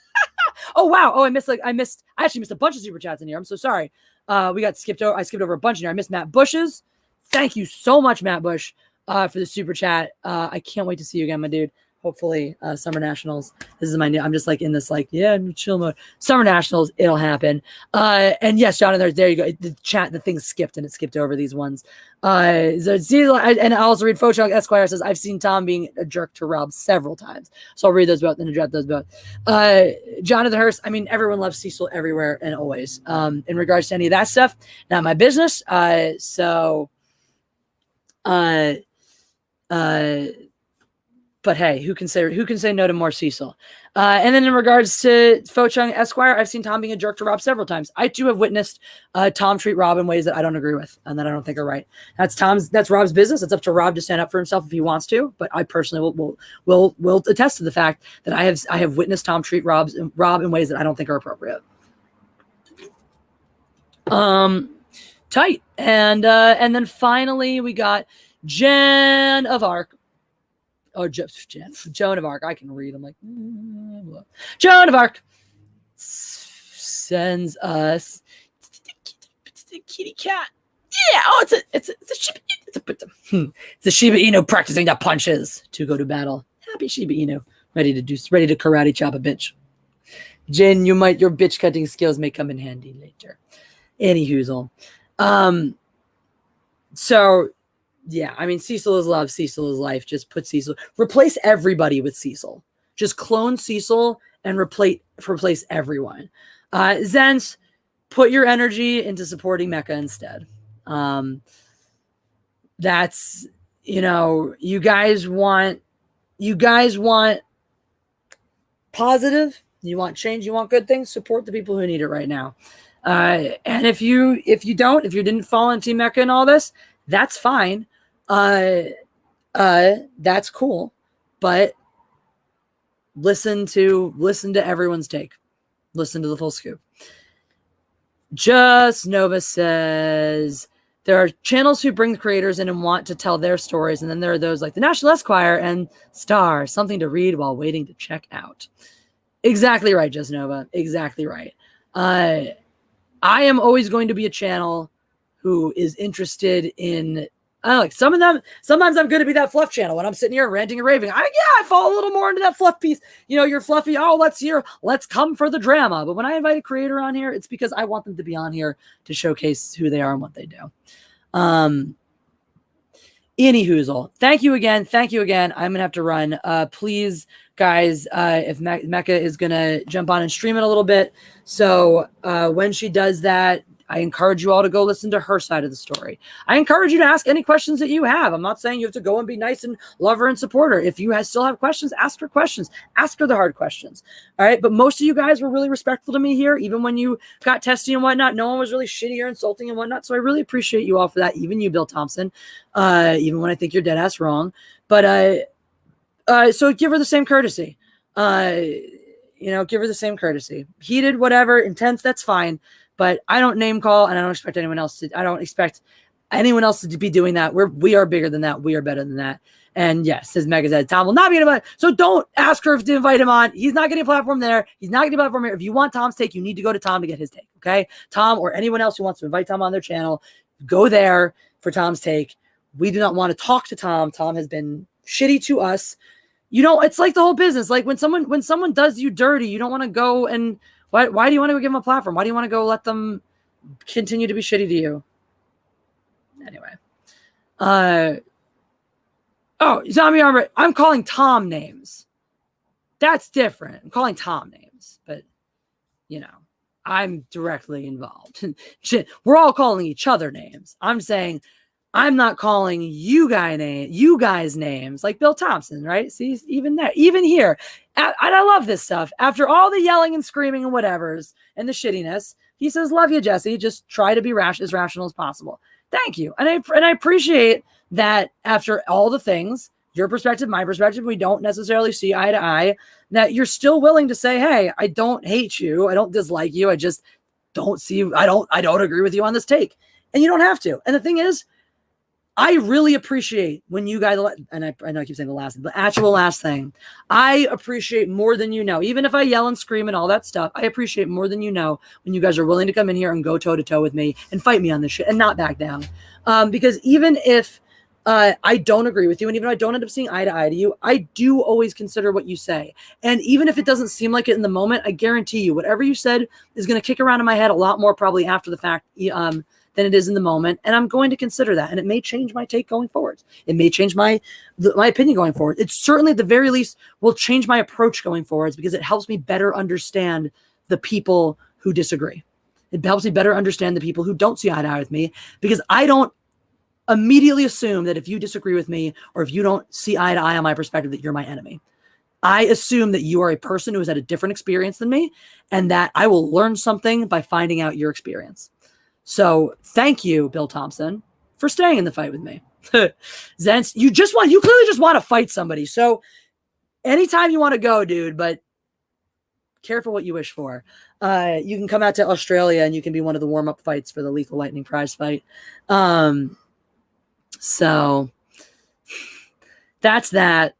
Oh, wow. Oh, I actually missed a bunch of super chats in here. I'm so sorry. I skipped over a bunch in here. I missed Matt Bush's. Thank you so much, Matt Bush, for the super chat. I can't wait to see you again, my dude. Hopefully, Summer Nationals. This is my new. I'm just like in this like chill mode. Summer Nationals, it'll happen. And yes, Jonathan, there you go. The thing skipped and it skipped over these ones. And I also read Fochong Esquire says I've seen Tom being a jerk to Rob several times. So I'll read those both and address those both. Jonathan Hurst. I mean, everyone loves Cecil everywhere and always. In regards to any of that stuff, not my business. But hey, who can say no to more Cecil? And then in regards to Fochong Esquire, I've seen Tom being a jerk to Rob several times. I too have witnessed Tom treat Rob in ways that I don't agree with and that I don't think are right. That's Rob's business. It's up to Rob to stand up for himself if he wants to. But I personally will attest to the fact that I have witnessed Tom treat Rob in ways that I don't think are appropriate. Tight. And then finally we got Jan of Arc. Oh, Joan of Arc. I can read. I'm like, Joan of Arc sends us the kitty cat. Yeah. Oh, it's a Shiba Inu practicing the punches to go to battle. Happy Shiba Inu, ready to karate chop a bitch. Jen, your bitch cutting skills may come in handy later. Any hoozle. So. Yeah, I mean, Cecil is love. Cecil is life. Just put Cecil. Replace everybody with Cecil. Just clone Cecil and replace everyone. Zens, put your energy into supporting Mecha instead. That's, you guys want positive. You want change. You want good things. Support the people who need it right now. And if you didn't fall into Team Mecha and all this, that's fine. That's cool, but listen to everyone's take. Listen to the full scoop. Just Nova says there are channels who bring the creators in and want to tell their stories, and then there are those like the National Esquire and Star, something to read while waiting to check out. Exactly right, Just Nova. Exactly right. I am always going to be a channel who is interested in. I don't know, like some of them. Sometimes I'm going to be that fluff channel when I'm sitting here ranting and raving. I fall a little more into that fluff piece. You're fluffy. Oh, let's come for the drama. But when I invite a creator on here, it's because I want them to be on here to showcase who they are and what they do. Any hoozle. Thank you again. I'm gonna have to run. Please, guys, if Mecha is gonna jump on and stream it a little bit. So when she does that, I encourage you all to go listen to her side of the story. I encourage you to ask any questions that you have. I'm not saying you have to go and be nice and love her and support her. If you still have questions, ask her questions. Ask her the hard questions. All right. But most of you guys were really respectful to me here, even when you got testy and whatnot. No one was really shitty or insulting and whatnot. So I really appreciate you all for that. Even you, Bill Thompson, even when I think you're dead ass wrong. But so give her the same courtesy. Give her the same courtesy. Heated, whatever, intense, that's fine. But I don't name call, and I don't expect anyone else to be doing that. We are bigger than that. We are better than that. And yes, as Mega said, Tom will not be invited. So don't ask her to invite him on. He's not getting a platform there. He's not getting a platform here. If you want Tom's take, you need to go to Tom to get his take. Okay, Tom or anyone else who wants to invite Tom on their channel, go there for Tom's take. We do not want to talk to Tom. Tom has been shitty to us. It's like the whole business. Like when someone does you dirty, you don't want to go and. Why do you want to give them a platform? Why do you want to go let them continue to be shitty to you? Anyway. Zombie Armor. I'm calling Tom names. That's different. I'm calling Tom names. But, I'm directly involved. We're all calling each other names. I'm saying I'm not calling you guys names like Bill Thompson, right? See, even there, even here. And I love this stuff. After all the yelling and screaming and whatevers and the shittiness, he says, love you, Jesse. Just try to be as rational as possible. Thank you. And I appreciate that after all the things, your perspective, my perspective, we don't necessarily see eye to eye, that you're still willing to say, hey, I don't hate you. I don't dislike you. I just don't see you. I don't agree with you on this take. And you don't have to. And the thing is, I really appreciate when you guys, and I know I keep saying the actual last thing, I appreciate more than you know. Even if I yell and scream and all that stuff, I appreciate more than you know when you guys are willing to come in here and go toe to toe with me and fight me on this shit and not back down. Because even if I don't agree with you. And even though I don't end up seeing eye to eye to you, I do always consider what you say. And even if it doesn't seem like it in the moment, I guarantee you, whatever you said is going to kick around in my head a lot more probably after the fact than it is in the moment. And I'm going to consider that. And it may change my take going forward. It may change my opinion going forward. It certainly, at the very least, will change my approach going forwards because it helps me better understand the people who disagree. It helps me better understand the people who don't see eye to eye with me, because I don't immediately assume that if you disagree with me or if you don't see eye to eye on my perspective, that you're my enemy. I assume that you are a person who has had a different experience than me and that I will learn something by finding out your experience. So thank you, Bill Thompson, for staying in the fight with me. Zens, you clearly just want to fight somebody. So anytime you want to go, dude, but careful what you wish for. You can come out to Australia and you can be one of the warm-up fights for the Lethal Lightning prize fight. So that's that.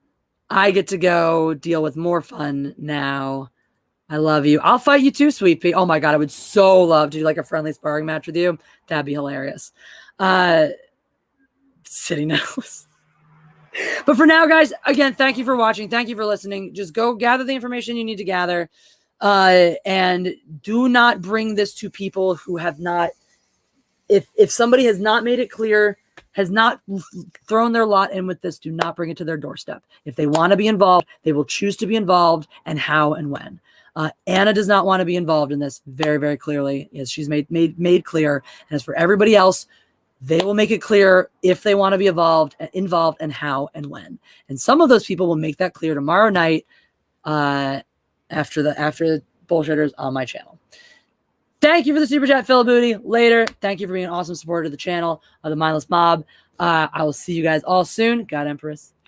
I get to go deal with more fun now. I love you. I'll fight you too, Sweet Pea. Oh my God, I would so love to do like a friendly sparring match with you. That'd be hilarious. Sitting now. But for now, guys, again, thank you for watching. Thank you for listening. Just go gather the information you need to gather. And do not bring this to people who have not, if somebody has not made it clear, has not thrown their lot in with this, do not bring it to their doorstep. If they want to be involved, they will choose to be involved, and how and when. Anna does not want to be involved in this very, very clearly, as she's made clear. And as for everybody else, they will make it clear if they want to be involved and how and when. And some of those people will make that clear tomorrow night after the bullshitters on my channel. Thank you for the super chat, Phil Booty. Later. Thank you for being an awesome supporter of the channel, of the Mindless Mob. I will see you guys all soon. God Empress.